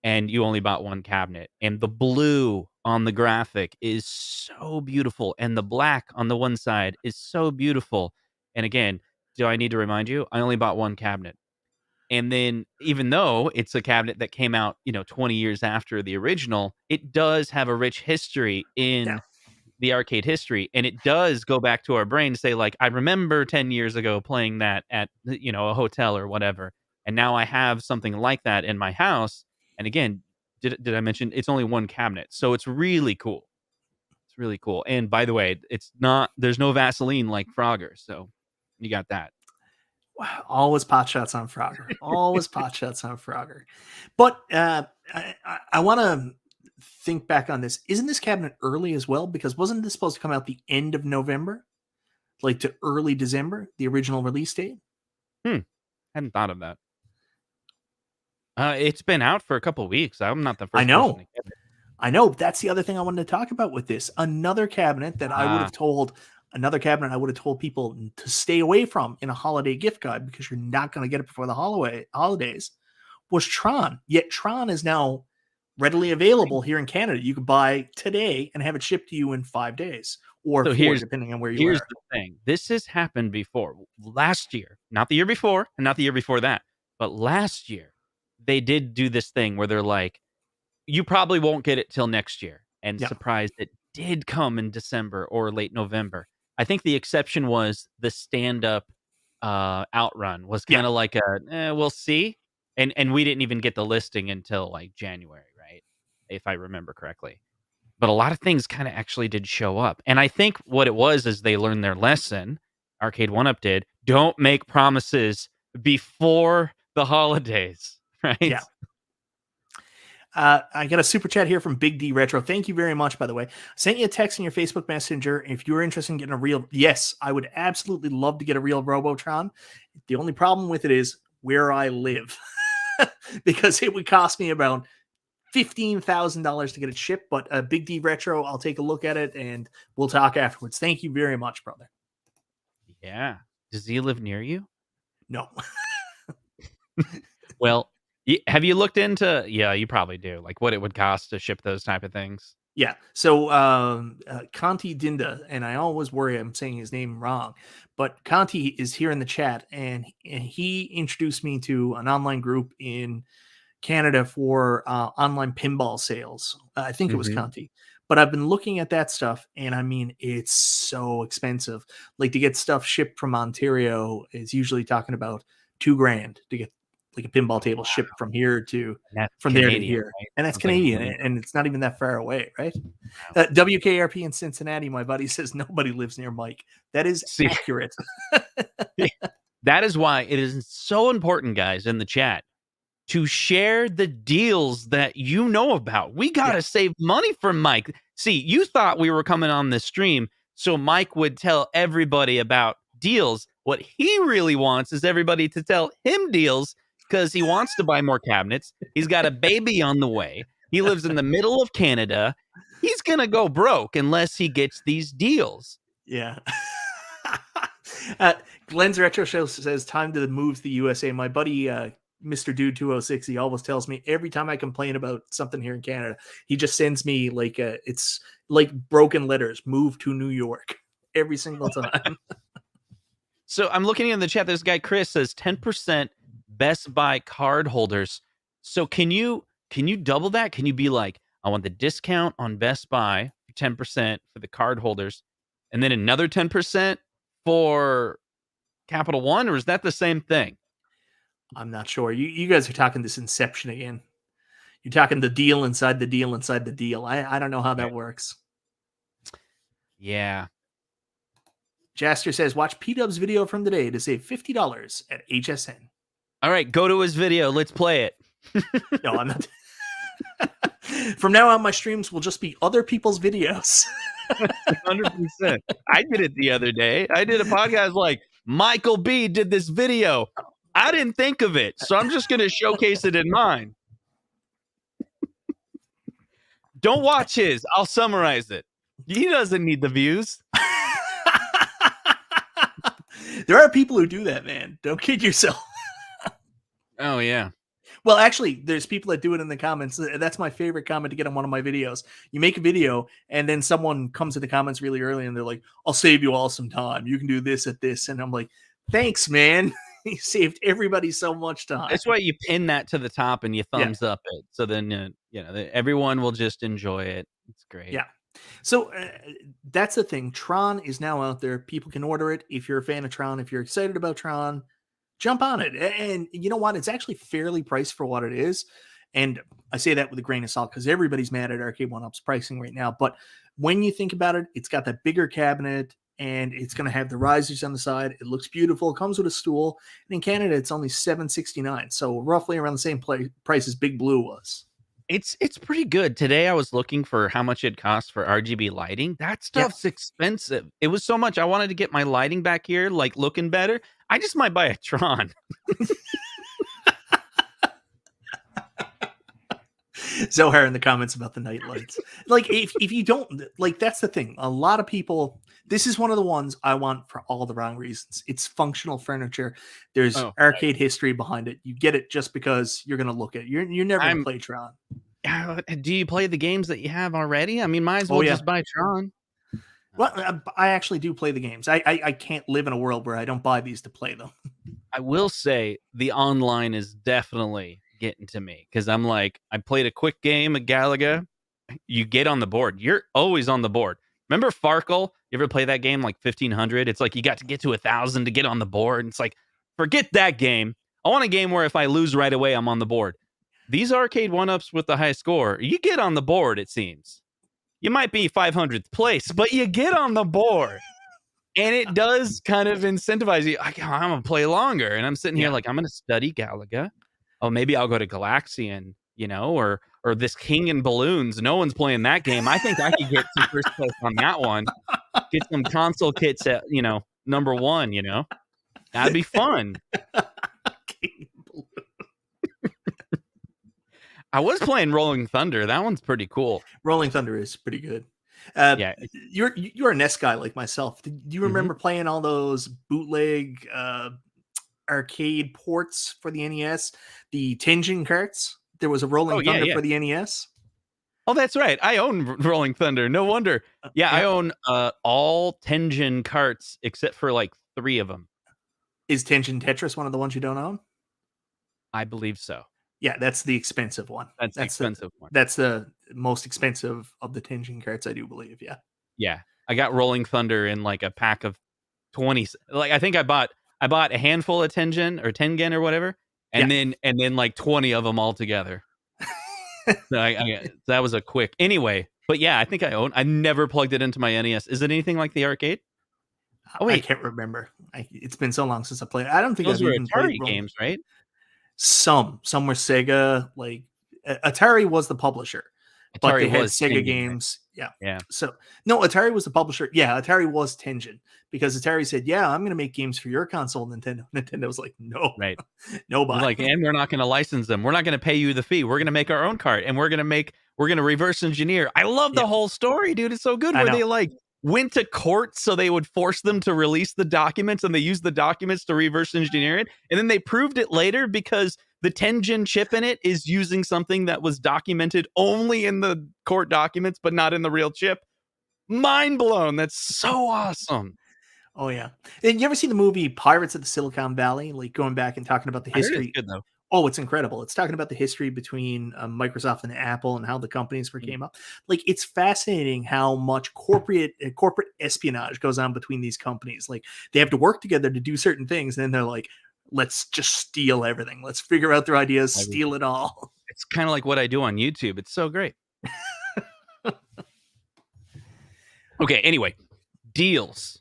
B: And you only bought one cabinet. And the blue on the graphic is so beautiful. And the black on the one side is so beautiful. And again, do I need to remind you? I only bought one cabinet. And then even though it's a cabinet that came out, 20 years after the original, it does have a rich history in the arcade history. And it does go back to our brain to say, like, I remember 10 years ago playing that at, a hotel or whatever. And now I have something like that in my house. And again, did I mention it's only one cabinet? So it's really cool. It's really cool. And by the way, there's no Vaseline like Frogger. So you got that.
A: Wow, always pot shots on Frogger. Always pot shots on Frogger. But I want to think back on this. Isn't this cabinet early as well? Because wasn't this supposed to come out the end of November? Like to early December, the original release date?
B: Hadn't thought of that. It's been out for a couple weeks. I'm not the first.
A: I know. That's the other thing I wanted to talk about with this. Another cabinet that I would have told people to stay away from in a holiday gift guide because you're not going to get it before the holidays was Tron. Yet Tron is now readily available here in Canada. You could buy today and have it shipped to you in 5 days or 4, depending on where you are.
B: Here's the thing. This has happened before. Last year, not the year before, and not the year before that, but last year, they did do this thing where they're like, you probably won't get it till next year. And surprised, it did come in December or late November. I think the exception was the stand-up outrun was kind of like we'll see. And we didn't even get the listing until like January, right? If I remember correctly. But a lot of things kind of actually did show up. And I think what it was is they learned their lesson. Arcade1Up did. Don't make promises before the holidays, right?
A: Yeah. I got a super chat here from Big D Retro. Thank you very much, by the way. Sent you a text in your Facebook Messenger. If you're interested in getting a real, yes, I would absolutely love to get a real Robotron. The only problem with it is where I live, because it would cost me about $15,000 to get it shipped. But Big D Retro, I'll take a look at it and we'll talk afterwards. Thank you very much, brother.
B: Yeah. Does he live near you?
A: No.
B: Well, have you looked into? Yeah, you probably do. Like what it would cost to ship those type of things.
A: Yeah. So Conti Dinda, and I always worry I'm saying his name wrong, but Conti is here in the chat, and he introduced me to an online group in Canada for online pinball sales. I think it was Conti. But I've been looking at that stuff, and I mean, it's so expensive. Like to get stuff shipped from Ontario is usually talking about $2,000 to get like a pinball table shipped from here to from there to here, right? And that's Canadian, and it's not even that far away, right? WKRP in Cincinnati, my buddy says nobody lives near Mike. That is accurate.
B: That is why it is so important, guys, in the chat to share the deals that you know about. We got to save money for Mike. See, you thought we were coming on this stream so Mike would tell everybody about deals. What he really wants is everybody to tell him deals because he wants to buy more cabinets. He's got a baby on the way. He lives in the middle of Canada. He's going to go broke unless he gets these deals.
A: Yeah. Glenn's Retro Show says, time to move to the USA. My buddy, Mr. Dude 206, he always tells me every time I complain about something here in Canada, he just sends me like it's like broken letters, move to New York every single time.
B: So I'm looking in the chat. This guy Chris says 10% Best Buy card holders. So can you double that? Can you be like, I want the discount on Best Buy for 10% for the card holders, and then another 10% for Capital One, or is that the same thing?
A: I'm not sure. You guys are talking this Inception again. You're talking the deal inside the deal inside the deal. I don't know how that works.
B: Yeah.
A: Jaster says, watch P-Dub's video from today to save $50 at HSN.
B: All right, go to his video. Let's play it.
A: No, I'm not. From now on, my streams will just be other people's videos.
B: 100%. I did it the other day. I did a podcast like, Michael B did this video. I didn't think of it, so I'm just going to showcase it in mine. Don't watch his. I'll summarize it. He doesn't need the views.
A: There are people who do that, man. Don't kid yourself.
B: Oh, yeah.
A: Well, actually, there's people that do it in the comments. That's my favorite comment to get on one of my videos. You make a video, and then someone comes in the comments really early, and they're like, I'll save you all some time. You can do this at this. And I'm like, thanks, man. You saved everybody so much time.
B: That's why you pin that to the top and you thumbs up it. So then, everyone will just enjoy it. It's great.
A: Yeah. So that's the thing. Tron is now out there. People can order it. If you're a fan of Tron, if you're excited about Tron, jump on it. And you know what? It's actually fairly priced for what it is. And I say that with a grain of salt because everybody's mad at Arcade1Up's pricing right now. But when you think about it, it's got that bigger cabinet and it's going to have the risers on the side. It looks beautiful. It comes with a stool. And in Canada, it's only $769. So roughly around the same price as Big Blue was.
B: It's pretty good. Today I was looking for how much it costs for RGB lighting. That stuff's expensive. It was so much. I wanted to get my lighting back here, like looking better. I just might buy a Tron.
A: Zohar in the comments about the night lights. Like if you don't like, that's the thing. A lot of people, this is one of the ones I want for all the wrong reasons. It's functional furniture. There's arcade history behind it. You get it just because you're going to look at it. You're never going to play Tron.
B: Do you play the games that you have already? I mean, might as well just buy Tron.
A: Well, I actually do play the games. I can't live in a world where I don't buy these to play them.
B: I will say the online is definitely getting to me because I'm like, I played a quick game at Galaga. You get on the board. You're always on the board. Remember Farkle? You ever play that game like 1500? It's like you got to get to 1000 to get on the board. And it's like, forget that game. I want a game where if I lose right away, I'm on the board. These arcade 1-ups with the high score, you get on the board, it seems. You might be 500th place, but you get on the board. And it does kind of incentivize you. I'm going to play longer. And I'm sitting here like, I'm going to study Galaga. Oh, maybe I'll go to Galaxian, or this King and Balloons. No one's playing that game. I think I could get to first place on that one. Get some console kits at, number 1, That'd be fun. I was playing Rolling Thunder. That one's pretty cool.
A: Rolling Thunder is pretty good.
B: Yeah.
A: You're a NES guy like myself. Do you remember playing all those bootleg arcade ports for the NES? The Tenjin carts? There was a Rolling Thunder for the NES.
B: Oh, that's right. I own Rolling Thunder. No wonder. Yeah, I own all Tenjin carts except for like 3 of them.
A: Is Tenjin Tetris one of the ones you don't own?
B: I believe so.
A: Yeah, that's the expensive one.
B: That's the expensive one.
A: That's the most expensive of the Tenjin carts, I do believe. Yeah.
B: Yeah. I got Rolling Thunder in like a pack of 20. Like I think I bought a handful of Tengen or whatever, and then like 20 of them all together. So that was a quick. Anyway, but yeah, I think I never plugged it into my NES. Is it anything like the arcade?
A: Oh, wait. I can't remember. It's been so long since I played. I don't think
B: those were Atari games, right?
A: Some were Sega. Like Atari was the publisher, but they had Sega Tengen games. Right? Yeah. So no, Atari was the publisher. Yeah, Atari was Tenjin because Atari said, "Yeah, I'm going to make games for your console." Nintendo. Nintendo was like, "No,
B: right,
A: nobody."
B: Like, and we're not going to license them. We're not going to pay you the fee. We're going to make our own cart, and we're going to reverse engineer. I love the whole story, dude. It's so good. Where they like went to court so they would force them to release the documents, and they used the documents to reverse engineer it, and then they proved it later because the Tenjin chip in it is using something that was documented only in the court documents, but not in the real chip. Mind blown. That's so awesome.
A: Oh, yeah. And you ever see the movie Pirates of the Silicon Valley? Like going back and talking about the history.
B: It's good, though.
A: Oh, it's incredible. It's talking about the history between Microsoft and Apple and how the companies came up. Like, it's fascinating how much corporate espionage goes on between these companies. Like, they have to work together to do certain things. And then they're like, let's just steal everything. Let's figure out their ideas, steal it all.
B: It's kind of like what I do on YouTube. It's so great. Okay, anyway, deals.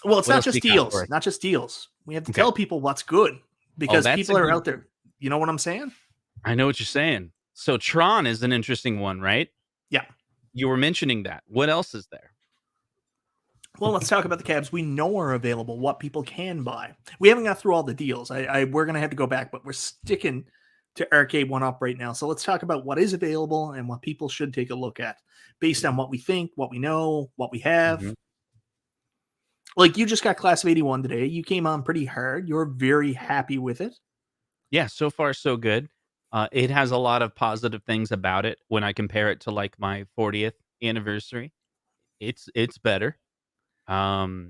A: Well, it's not just deals. Not just deals. We have to tell people what's good because people are out there. You know what I'm saying?
B: I know what you're saying. So Tron is an interesting one, right?
A: Yeah.
B: You were mentioning that. What else is there?
A: Well, let's talk about the cabs we know are available, what people can buy. We haven't got through all the deals. We're going to have to go back, but we're sticking to Arcade1Up right now. So let's talk about what is available and what people should take a look at based on what we think, what we know, what we have. Mm-hmm. Like you just got Class of 81 today. You came on pretty hard. You're very happy with it.
B: Yeah, so far so good. It has a lot of positive things about it when I compare it to like my 40th anniversary. It's better. I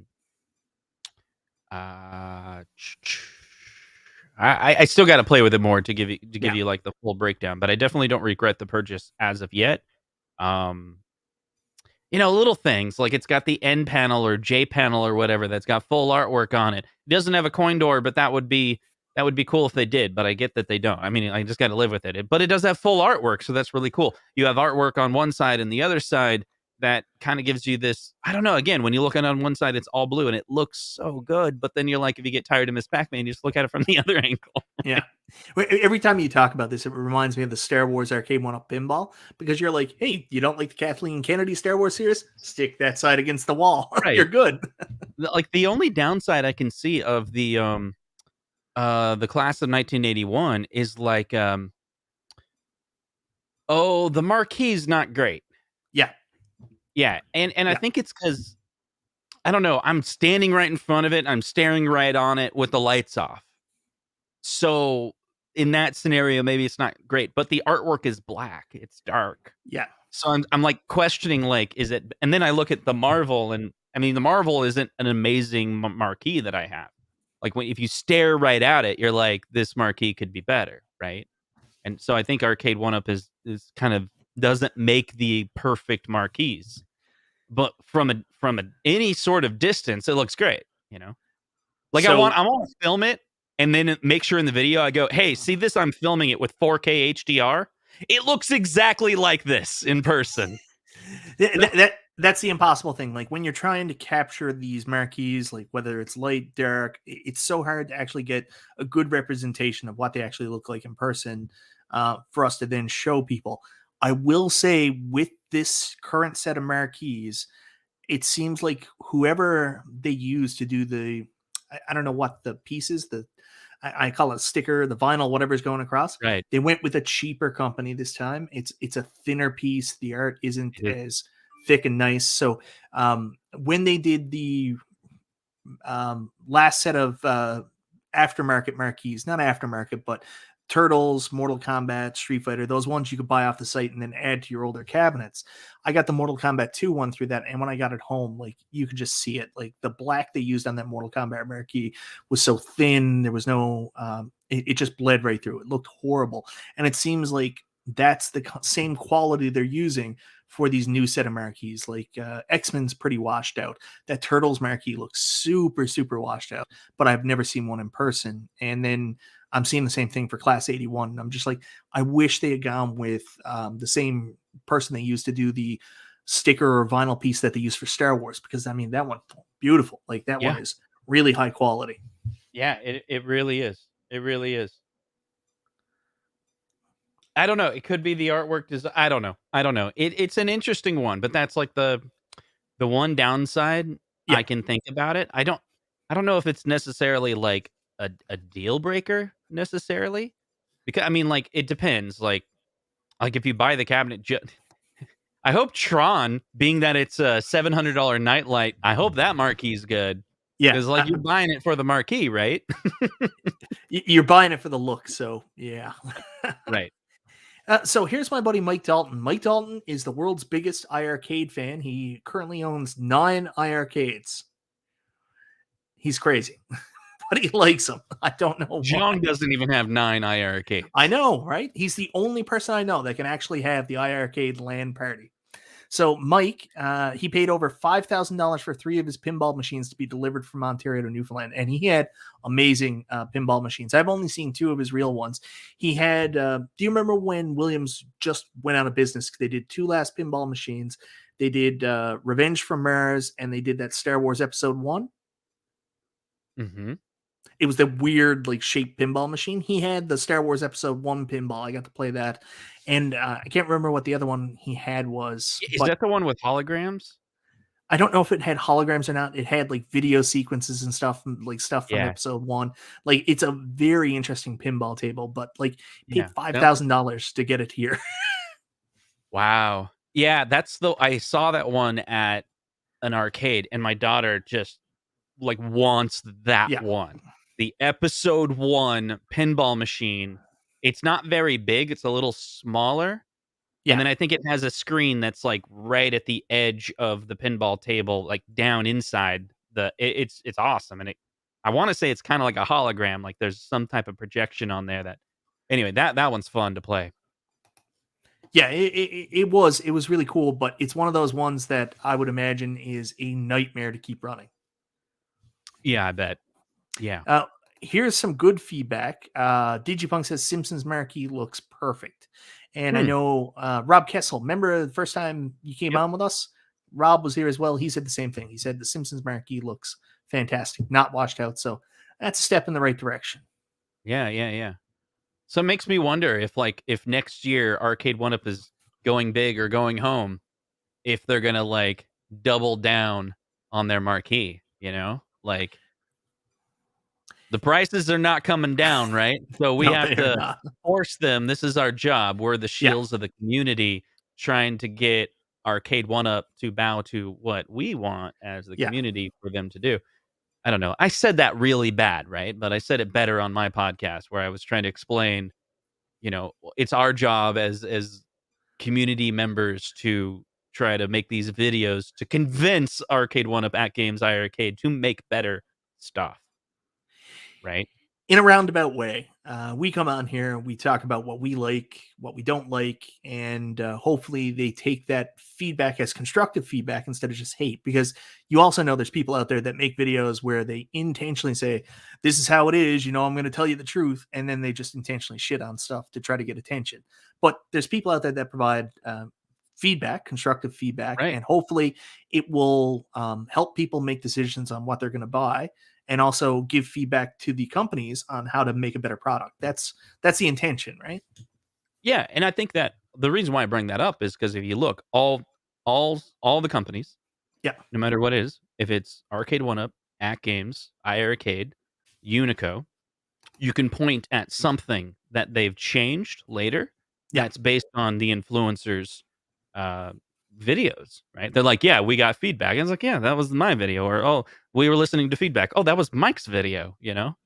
B: still got to play with it more to give you like the full breakdown, but I definitely don't regret the purchase as of yet. Little things like it's got the N panel or J panel or whatever that's got full artwork on it. It doesn't have a coin door, but that would be cool if they did, but I get that they don't. I mean, I just got to live with it. But it does have full artwork, so that's really cool. You have artwork on one side and the other side that kind of gives you this, I don't know, again, when you look at it on one side, it's all blue and it looks so good. But then you're like, if you get tired of Miss Pac-Man, you just look at it from the other angle.
A: Yeah. Every time you talk about this, it reminds me of the Star Wars Arcade1Up Pinball, because you're like, hey, you don't like the Kathleen Kennedy Star Wars series? Stick that side against the wall. Right. You're good.
B: Like the only downside I can see of the class of 1981 is like, the marquees not great.
A: Yeah.
B: Yeah, and I think it's because, I don't know, I'm standing right in front of it, I'm staring right on it with the lights off. So in that scenario, maybe it's not great, but the artwork is black, it's dark.
A: Yeah.
B: So I'm like questioning, like, is it, and then I look at the Marvel, and I mean, the Marvel isn't an amazing marquee that I have. Like, if you stare right at it, you're like, this marquee could be better, right? And so I think Arcade1Up is kind of, doesn't make the perfect marquees. but from any sort of distance, it looks great. Like
A: So-
B: I want to film it and then make sure in the video I go, hey, see this? I'm filming it with 4K HDR. It looks exactly like this in person.
A: That's the impossible thing. Like when you're trying to capture these marquees, like whether it's light, dark, it's so hard to actually get a good representation of what they actually look like in person for us to then show people. I will say with this current set of marquees, it seems like whoever they use to do I don't know what the piece is, I call it sticker, the vinyl, whatever's going across.
B: Right.
A: They went with a cheaper company this time. It's a thinner piece. The art isn't as thick and nice. So when they did the last set of aftermarket marquees, not aftermarket, but Turtles, Mortal Kombat, Street Fighter, those ones you could buy off the site and then add to your older cabinets. I got the Mortal Kombat 2 one through that, and when I got it home, like you could just see it. Like the black they used on that Mortal Kombat marquee was so thin, there was no it just bled right through. It looked horrible. And it seems like that's the same quality they're using for these new set of marquees. Like X-Men's pretty washed out. That Turtles marquee looks super, super washed out, but I've never seen one in person. And then I'm seeing the same thing for Class 81. And I'm just like, I wish they had gone with the same person they used to do the sticker or vinyl piece that they use for Star Wars, because I mean, that one, beautiful. Like that one is really high quality.
B: Yeah, it really is. It really is. I don't know. It could be the artwork design. I don't know. It's an interesting one, but that's like the one downside I can think about it. I don't know if it's necessarily like a deal breaker necessarily, because I mean, like it depends. Like if you buy the cabinet, I hope Tron, being that it's a $700 nightlight, I hope that marquee's good.
A: Yeah,
B: because like you're buying it for the marquee, right?
A: You're buying it for the look, so yeah.
B: Right.
A: So here's my buddy Mike Dalton. Mike Dalton is the world's biggest iArcade fan. He currently owns 9 iArcades. He's crazy, but he likes them. I don't know why.
B: John doesn't even have 9 iArcades.
A: I know, right? He's the only person I know that can actually have the iArcade LAN party. So Mike, he paid over $5,000 for 3 of his pinball machines to be delivered from Ontario to Newfoundland, and he had amazing pinball machines. I've only seen 2 of his real ones. He had. Do you remember when Williams just went out of business? They did 2 last pinball machines. They did Revenge from Mars, and they did that Star Wars Episode 1.
B: Mm-hmm.
A: It was the weird, like, shaped pinball machine. He had the Star Wars Episode 1 pinball. I got to play that. And I can't remember what the other one he had was.
B: Is that the one with holograms?
A: I don't know if it had holograms or not. It had, like, video sequences and stuff, like, stuff from Episode 1. Like, it's a very interesting pinball table, but, like, paid $5,000 to get it here.
B: Wow. Yeah, I saw that one at an arcade, and my daughter just, like, wants that one. The Episode 1 pinball machine. It's not very big. It's a little smaller. Yeah. And then I think it has a screen that's like right at the edge of the pinball table, like down inside it's awesome. And I want to say it's kind of like a hologram. Like there's some type of projection on there anyway, that one's fun to play.
A: Yeah, it was really cool, but it's one of those ones that I would imagine is a nightmare to keep running.
B: Yeah, I bet. Yeah.
A: Here's some good feedback. Digipunk says Simpsons marquee looks perfect. And I know Rob Kessel, remember the first time you came on with us? Rob was here as well. He said the same thing. He said the Simpsons marquee looks fantastic, not washed out. So that's a step in the right direction.
B: Yeah. So it makes me wonder if next year Arcade1Up is going big or going home, if they're going to like double down on their marquee, like the prices are not coming down, right? So we have to force them. This is our job. We're the shields of the community, trying to get Arcade1Up to bow to what we want as the community for them to do. I don't know. I said that really bad, right? But I said it better on my podcast, where I was trying to explain, it's our job as community members to try to make these videos to convince Arcade1Up, AtGames, iiRcade to make better stuff. Right.
A: in a roundabout way, we come on here, we talk about what we like, what we don't like, and hopefully they take that feedback as constructive feedback instead of just hate. Because you also know there's people out there that make videos where they intentionally say, this is how it is, you know, I'm going to tell you the truth. And then they just intentionally shit on stuff to try to get attention. But there's people out there that provide feedback, constructive feedback,
B: Right.
A: and hopefully it will help people make decisions on what they're going to buy, and also give feedback to the companies on how to make a better product. That's the intention, right?
B: Yeah, and I think that the reason why I bring that up is because if you look, all the companies,
A: Yeah.
B: no matter what it is, if it's Arcade1Up, AtGames, iiRcade, Unico, you can point at something that they've changed later
A: Yeah.
B: that's based on the influencers' uh, videos, right? They're like, "Yeah, we got feedback." And it's like, "Yeah, that was my video," or "Oh, we were listening to feedback." "Oh, that was Mike's video," you know?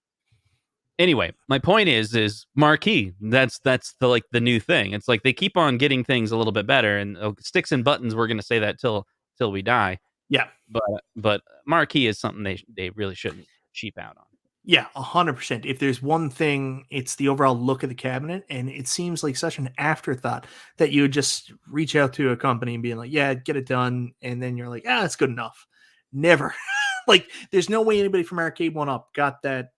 B: Anyway, my point is marquee. That's the new thing. It's like they keep on getting things a little bit better, and sticks and buttons. We're gonna say that till we die.
A: Yeah.
B: But marquee is something they really shouldn't cheap out on.
A: Yeah, 100%. If there's one thing, it's the overall look of the cabinet, and it seems like such an afterthought that you would just reach out to a company and be like, "Yeah, get it done," and then you're like, "Ah, it's good enough." Never. Like, there's no way anybody from Arcade1Up got that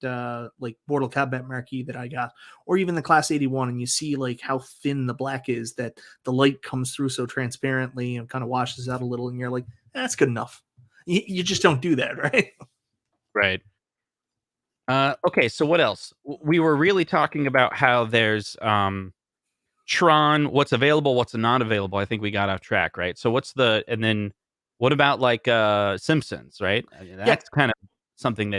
A: like Mortal Kombat marquee that I got, or even the Class 81, and you see like how thin the black is, that the light comes through so transparently and kind of washes out a little, and you're like, "That's good enough." You just don't do that, right?
B: Right. Okay, so what else? We were really talking about how there's Tron, what's available, what's not available. I think we got off track, right? So and then what about like Simpsons, right? I mean,
A: Yeah.
B: that's kind of something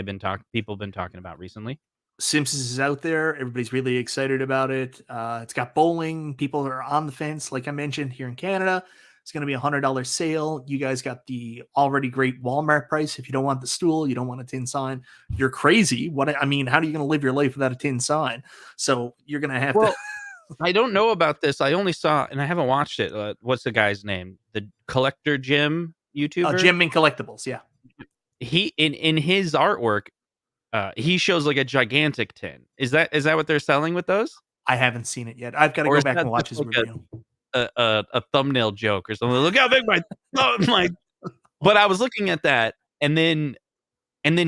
B: people have been talking about recently.
A: Simpsons is out there. Everybody's really excited about it. It's got bowling. People are on the fence. Like I mentioned, here in Canada, it's going to be $100 sale. You guys got the already great Walmart price. If you don't want the stool, you don't want a tin sign, you're crazy. I mean, how are you going to live your life without a tin sign? So you're going to have to.
B: I don't know about this. I only saw, and I haven't watched it. What's the guy's name? The Collector Jim YouTuber?
A: Jim and Collectibles. Yeah.
B: He in his artwork, he shows like a gigantic tin. Is that what they're selling with those?
A: I haven't seen it yet. I've got to go back and watch his review.
B: A thumbnail joke or something. Look how big my. But I was looking at that, and then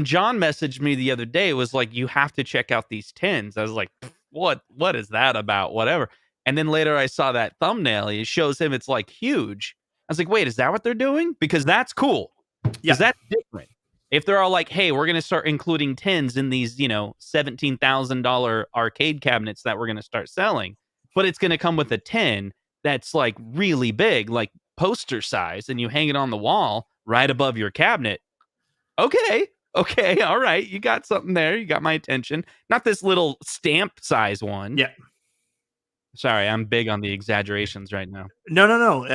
B: John messaged me the other day. It was like, you have to check out these tins. I was like, what is that about? Whatever. And then later I saw that thumbnail. It shows him. It's like huge. I was like, wait, is that what they're doing? Because that's cool. Because that's different. If they're all like, hey, we're going to start including tins in these, $17,000 arcade cabinets that we're going to start selling, but it's going to come with a tin that's like really big, like poster size, and you hang it on the wall right above your cabinet. Okay, all right. You got something there. You got my attention. Not this little stamp size one.
A: Yeah.
B: Sorry, I'm big on the exaggerations right now.
A: No.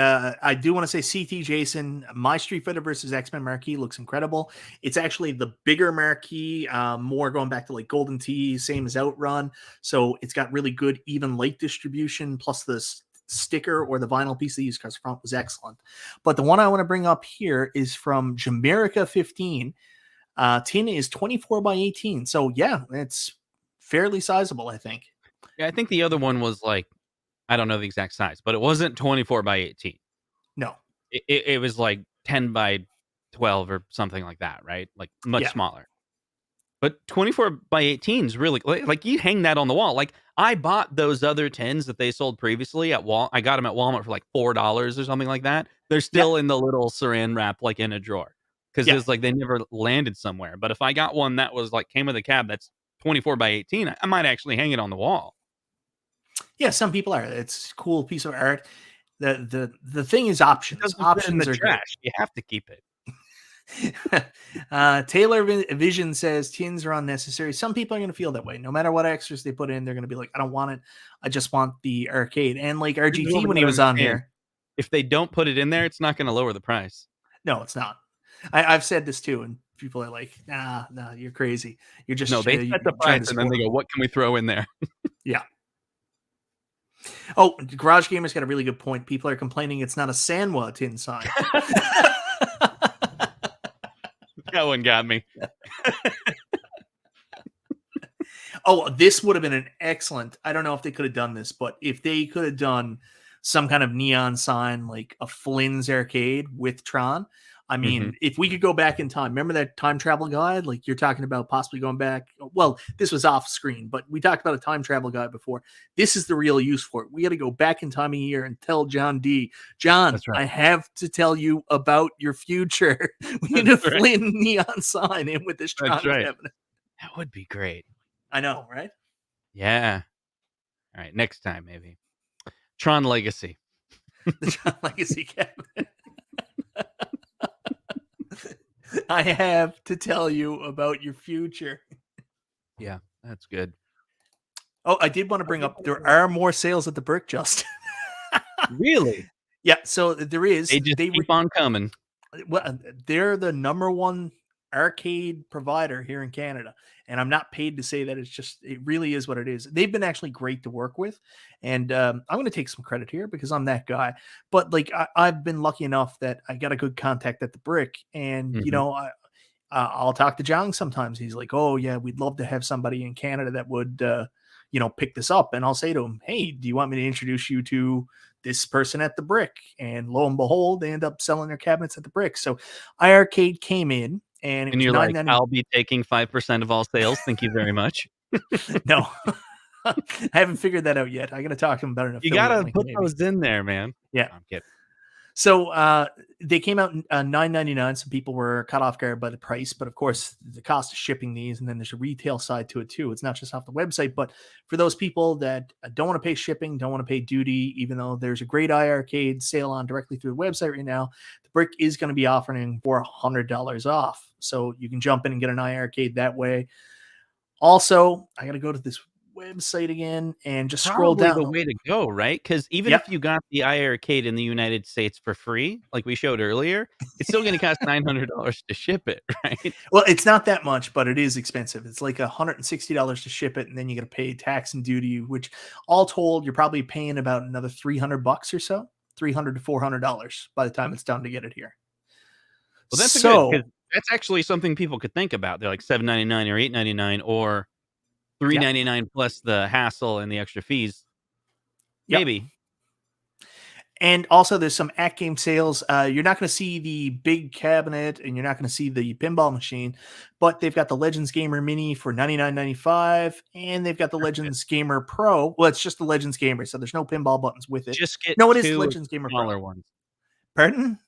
A: I do want to say, CT Jason, my Street Fighter versus X-Men marquee looks incredible. It's actually the bigger marquee, more going back to like Golden Tee, same as Outrun. So it's got really good even light distribution, plus the sticker or the vinyl piece they used across the front was excellent. But the one I want to bring up here is from Jamaica 15. Tin is 24 by 18. So yeah, it's fairly sizable, I think.
B: Yeah, I think the other one was like, I don't know the exact size, but it wasn't 24 by 18.
A: No.
B: It was like 10 by 12 or something like that, right? Like much smaller. But 24 by 18 is really, like you hang that on the wall. Like I bought those other tins that they sold previously at I got them at Walmart for like $4 or something like that. They're still in the little saran wrap, like in a drawer. Because it's like they never landed somewhere. But if I got one that was like came with a cab that's 24 by 18, I might actually hang it on the wall.
A: Yeah, some people are. It's a cool piece of art. The thing is options. Options are
B: trash.
A: great.
B: You have to keep it.
A: Taylor Vision says tins are unnecessary. Some people are going to feel that way. No matter what extras they put in, they're going to be like, I don't want it. I just want the arcade. And like RGT when he was on here.
B: If they don't put it in there, it's not going to lower the price.
A: No, it's not. I've said this too, and people are like, nah, you're crazy. You're just
B: they set the price and then they go, what can we throw in there?
A: Yeah. Oh, Garage Gamer's got a really good point. People are complaining it's not a Sanwa tin sign.
B: That one got me.
A: Oh, this would have been an excellent. I don't know if they could have done this, but if they could have done some kind of neon sign like a Flynn's arcade with Tron. I mean, if we could go back in time, remember that time travel guide? Like you're talking about possibly going back. Well, this was off screen, but we talked about a time travel guide before. This is the real use for it. We got to go back in time a year and tell John D. John, I have to tell you about your future. We need a Flynn neon sign in with this Tron cabinet.
B: That would be great.
A: I know, right?
B: Yeah. All right, next time maybe. Tron Legacy.
A: The Tron Legacy cabinet. I have to tell you about your future.
B: Yeah, that's good.
A: Oh, I did want to bring up, there are more sales at the Brick, Justin.
B: Really?
A: Yeah, so there is.
B: They just keep on coming.
A: Well, they're the number 1 arcade provider here in Canada. And I'm not paid to say that. It really is what it is. They've been actually great to work with. And I'm going to take some credit here because I'm that guy. But like, I've been lucky enough that I got a good contact at the Brick. And, you know, I'll talk to John sometimes. He's like, oh, yeah, we'd love to have somebody in Canada that would, you know, pick this up. And I'll say to him, hey, do you want me to introduce you to this person at the Brick? And lo and behold, they end up selling their cabinets at the Brick. So iiRcade came in. And
B: you're like, I'll be taking 5% of all sales. Thank you very much.
A: No, I haven't figured that out yet. I got to talk to him about it.
B: You got to put those in there, man.
A: Yeah.
B: I'm kidding.
A: So they came out $9.99. So people were caught off guard by the price. But of course, the cost of shipping these, and then there's a retail side to it too. It's not just off the website. But for those people that don't want to pay shipping, don't want to pay duty, even though there's a great iiRcade sale on directly through the website right now, the Brick is going to be offering for $100 off. So you can jump in and get an iiRcade that way. Also, I got to go to this website again and just scroll down.
B: The way to go, right? Because even if you got the iiRcade in the United States for free, like we showed earlier, it's still going to cost $900 to ship it, right?
A: Well, it's not that much, but it is expensive. It's like $160 to ship it, and then you got to pay tax and duty, which all told, you're probably paying about another $300 or so, $300 to $400 by the time it's done to get it here.
B: Well, that's good. That's actually something people could think about. They're like $7.99 or $8.99 or $3.99 plus the hassle and the extra fees. Maybe.
A: And also there's some AtGames sales. You're not going to see the big cabinet and you're not going to see the pinball machine, but they've got the Legends Gamer Mini for $99.95 and they've got the Legends Gamer Pro. Well, it's just the Legends Gamer, so there's no pinball buttons with it.
B: Just get
A: it is Legends Gamer
B: smaller
A: Pro.
B: Ones.
A: Pardon?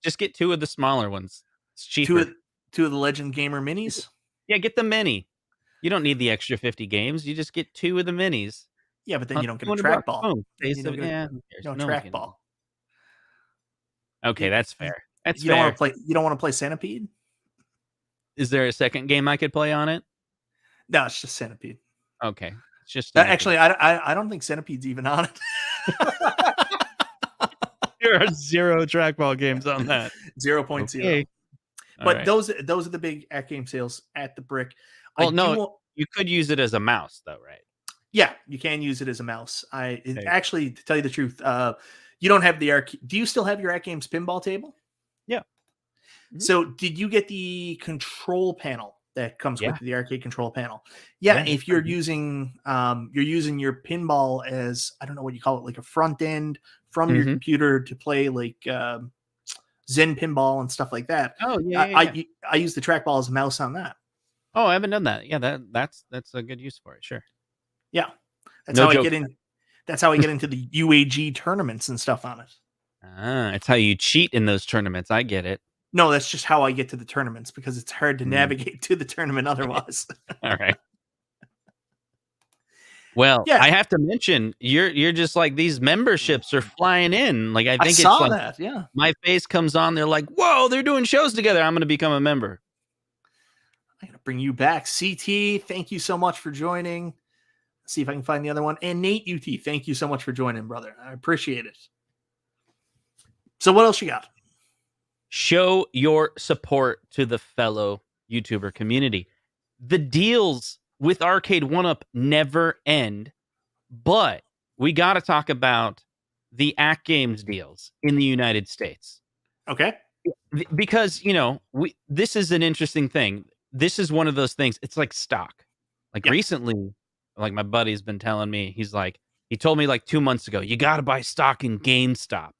B: Just get 2 of the smaller ones. It's cheaper.
A: Two of the Legend Gamer Minis?
B: Yeah, get the mini. You don't need the extra 50 games. You just get 2 of the minis.
A: Yeah, but then you don't get a trackball.
B: No
A: trackball.
B: Okay, that's fair. That's
A: you
B: fair.
A: You don't want to play Centipede?
B: Is there a second game I could play on it?
A: No, it's just Centipede.
B: Okay, it's just
A: actually, I don't think Centipede's even on it.
B: There are 0 trackball games on that.
A: 0.0.
B: Okay.
A: But those are the big AtGames sales at the Brick.
B: Well, no, you could use it as a mouse, though, right?
A: Yeah, you can use it as a mouse. Actually, to tell you the truth, you don't have the arcade. Do you still have your AtGames pinball table?
B: Yeah.
A: Mm-hmm. So, did you get the control panel that comes with the arcade control panel? Yeah, if you're using your pinball as, I don't know what you call it, like a front end from your computer to play like Zen pinball and stuff like that.
B: Oh
A: I use the trackball as a mouse on that.
B: Oh, I haven't done that. Yeah, that's a good use for it. Sure.
A: Yeah, that's how I get in. That's how I get into the UAG tournaments and stuff on it.
B: It's how you cheat in those tournaments. I get it.
A: No, that's just how I get to the tournaments because it's hard to navigate to the tournament otherwise.
B: All right. Well, I have to mention, you're just like, these memberships are flying in. Like I think
A: saw
B: it's like,
A: that. Yeah,
B: my face comes on. They're like, "Whoa, they're doing shows together. I'm going to become a member."
A: I'm going to bring you back, CT. Thank you so much for joining. Let's see if I can find the other one. And Nate UT, thank you so much for joining, brother. I appreciate it. So, what else you got?
B: Show your support to the fellow YouTuber community. The deals with Arcade1Up never end, but we got to talk about the AtGames deals in the United States.
A: Okay.
B: Because, this is an interesting thing. This is one of those things. It's like stock. Like recently, like my buddy's been telling me, he's like, he told me like 2 months ago, you got to buy stock in GameStop.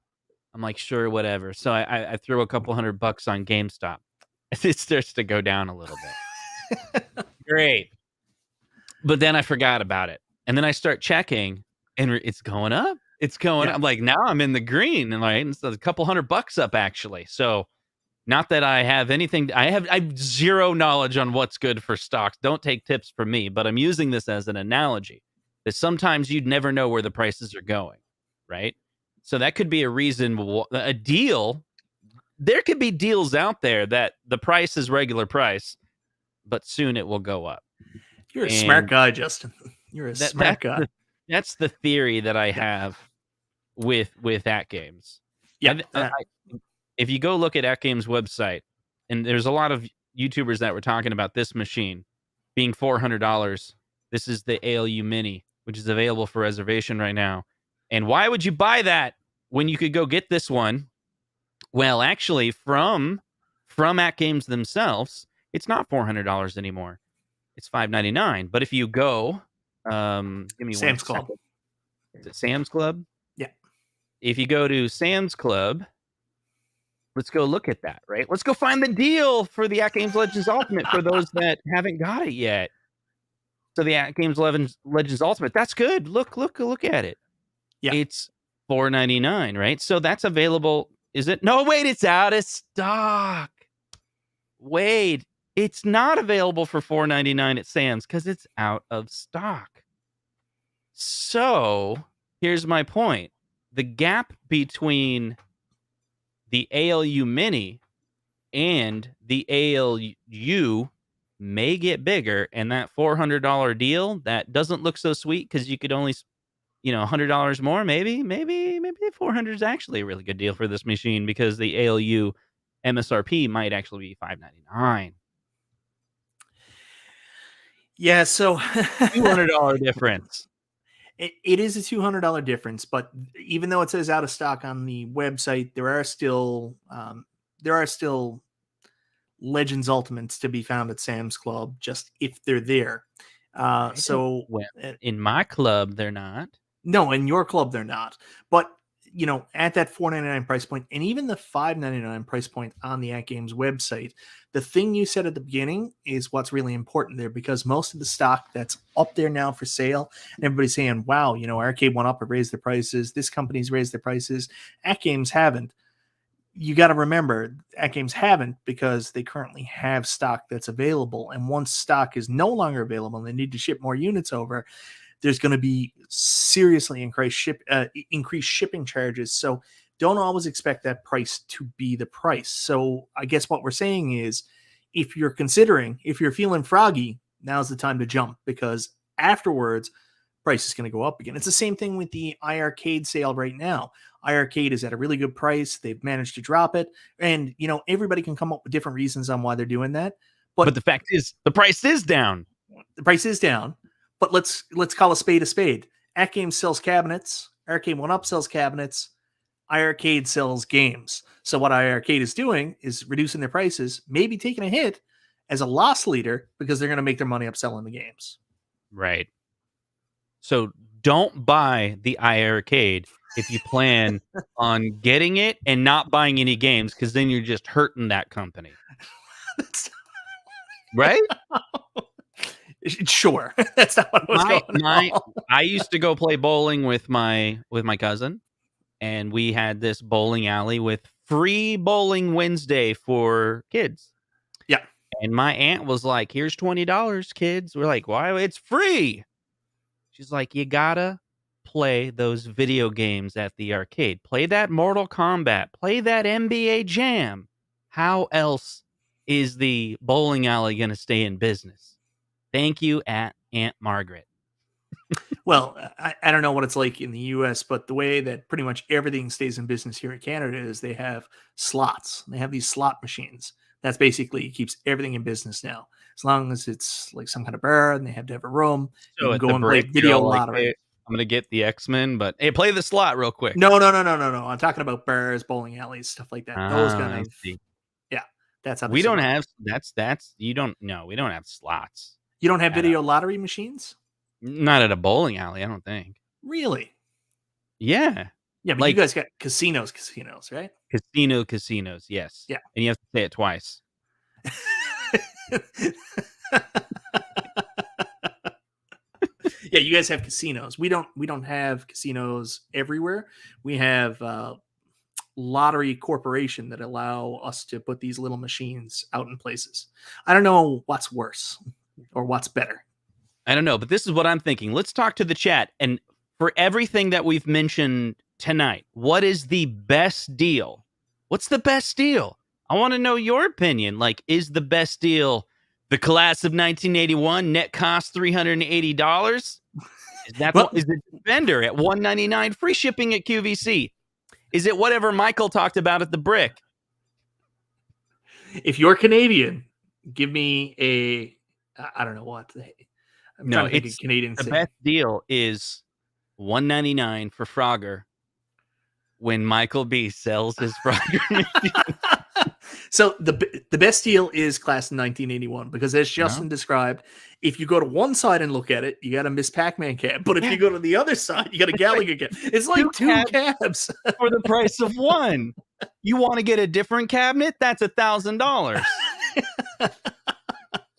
B: I'm like, sure, whatever. So I threw a couple $100 on GameStop. It starts to go down a little bit. Great. But then I forgot about it. And then I start checking and it's going up. It's going up. I'm like, now I'm in the green, and like it's a couple $100 up actually. So not that I have anything. I have zero knowledge on what's good for stocks. Don't take tips from me, but I'm using this as an analogy that sometimes you'd never know where the prices are going, right? So that could be a reason, a deal. There could be deals out there that the price is regular price, but soon it will go up.
A: You're a smart guy, Justin. You're a smart guy.
B: That's the theory that I have with AtGames.
A: Yeah.
B: If you go look at AtGames' website, and there's a lot of YouTubers that were talking about this machine being $400. This is the ALU Mini, which is available for reservation right now. And why would you buy that when you could go get this one? Well, actually, from AtGames themselves, it's not $400 anymore. It's $599. But if you go, give me
A: Sam's Club.
B: Is it Sam's Club?
A: Yeah.
B: If you go to Sam's Club, let's go look at that, right? Let's go find the deal for the AtGames Legends Ultimate for those that haven't got it yet. So the AtGames Legends Ultimate, that's good. Look at it.
A: Yeah.
B: It's $499, right? So that's available. Is it? No, wait, it's out of stock. Wait, it's not available for $499 at Sam's because it's out of stock. So here's my point. The gap between the ALU Mini and the ALU may get bigger, and that $400 deal that doesn't look so sweet because you could only, $100 more. Maybe 400 is actually a really good deal for this machine because the ALU MSRP might actually be $599.
A: Yeah, so
B: $200 difference.
A: It is a $200 difference, but even though it says out of stock on the website, there are still Legends Ultimates to be found at Sam's Club, just if they're there. So
B: in my club, they're not.
A: No, in your club, they're not. But at that $499 price point, and even the $599 price point on the AtGames website, the thing you said at the beginning is what's really important there, because most of the stock that's up there now for sale, and everybody's saying, wow, Arcade1Up have raised their prices, this company's raised their prices, AtGames haven't. You got to remember, AtGames haven't because they currently have stock that's available, and once stock is no longer available and they need to ship more units over, there's going to be seriously increased shipping charges. So don't always expect that price to be the price. So I guess what we're saying is, if you're feeling froggy, now's the time to jump, because afterwards, price is going to go up again. It's the same thing with the iArcade sale right now. iArcade is at a really good price. They've managed to drop it. And, everybody can come up with different reasons on why they're doing that.
B: But the fact is, the price is down.
A: The price is down. But let's call a spade a spade. AtGames sells cabinets. Arcade1Up sells cabinets. iArcade sells games. So what iArcade is doing is reducing their prices, maybe taking a hit as a loss leader, because they're going to make their money up selling the games.
B: Right. So don't buy the iArcade if you plan on getting it and not buying any games, because then you're just hurting that company. Right?
A: Sure. That's not what was going on.
B: I used to go play bowling with my cousin, and we had this bowling alley with free bowling Wednesday for kids.
A: Yeah.
B: And my aunt was like, here's $20, kids. We're like, why? It's free. She's like, you gotta play those video games at the arcade. Play that Mortal Kombat. Play that NBA Jam. How else is the bowling alley going to stay in business? Thank you, Aunt Margaret.
A: Well, I don't know what it's like in the U.S., but the way that pretty much everything stays in business here in Canada is they have slots. They have these slot machines. That's basically keeps everything in business now. As long as it's like some kind of bar and they have to have a room,
B: so
A: you can go and play video lottery.
B: Hey, I'm going to get the X-Men, but hey, play the slot real quick.
A: No. I'm talking about bars, bowling alleys, stuff like that. Those kind of, yeah, that's how
B: we don't have, we don't have slots.
A: You don't have video lottery machines?
B: Not at a bowling alley, I don't think.
A: Really?
B: Yeah.
A: Yeah, but
B: Like-
A: you guys got casinos, right?
B: Casinos, yes.
A: Yeah.
B: And you have to say it twice.
A: Yeah, you guys have casinos. We don't have casinos everywhere. We have lottery corporation that allow us to put these little machines out in places. I don't know what's worse or what's better.
B: I don't know, but this is what I'm thinking. Let's talk to the chat. And for everything that we've mentioned tonight, what is the best deal? What's the best deal? I want to know your opinion. Like, is the best deal the class of 1981, net cost $380? Is that
A: Well-
B: is it Defender at $199, free shipping at QVC? Is it whatever Michael talked about at the Brick?
A: If you're Canadian, give me I don't know what. I'm
B: No,
A: trying to think
B: it's
A: of Canadian.
B: The
A: thing.
B: best deal is $199 for Frogger when Michael B sells his Frogger.
A: So the best deal is class of 1981 because as Justin described, if you go to one side and look at it, you got a Miss Pac-Man cab. But if you go to the other side, you got a Gallagher cab. It's like two cabs.
B: For the price of one. You want to get a different cabinet? That's $1,000.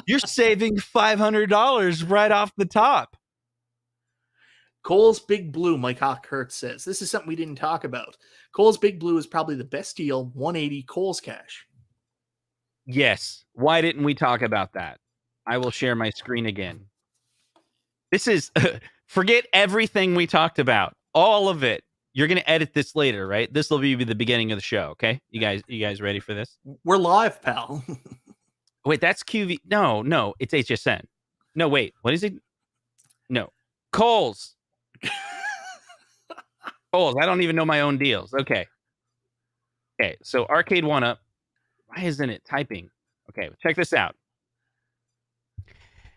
B: You're saving $500 right off the top.
A: Kohl's Big Blue, Mike Hawkhurst says. This is something we didn't talk about. Kohl's Big Blue is probably the best deal, $180 Kohl's cash.
B: Yes. Why didn't we talk about that? I will share my screen again. This is forget everything we talked about. All of it. You're going to edit this later, right? This will be the beginning of the show, okay? You guys ready for this?
A: We're live, pal.
B: Wait, that's QV. No, it's HSN. No, wait. What is it? No. Kohl's. Kohl's. I don't even know my own deals. Okay, so Arcade1Up. Why isn't it typing? Okay, check this out.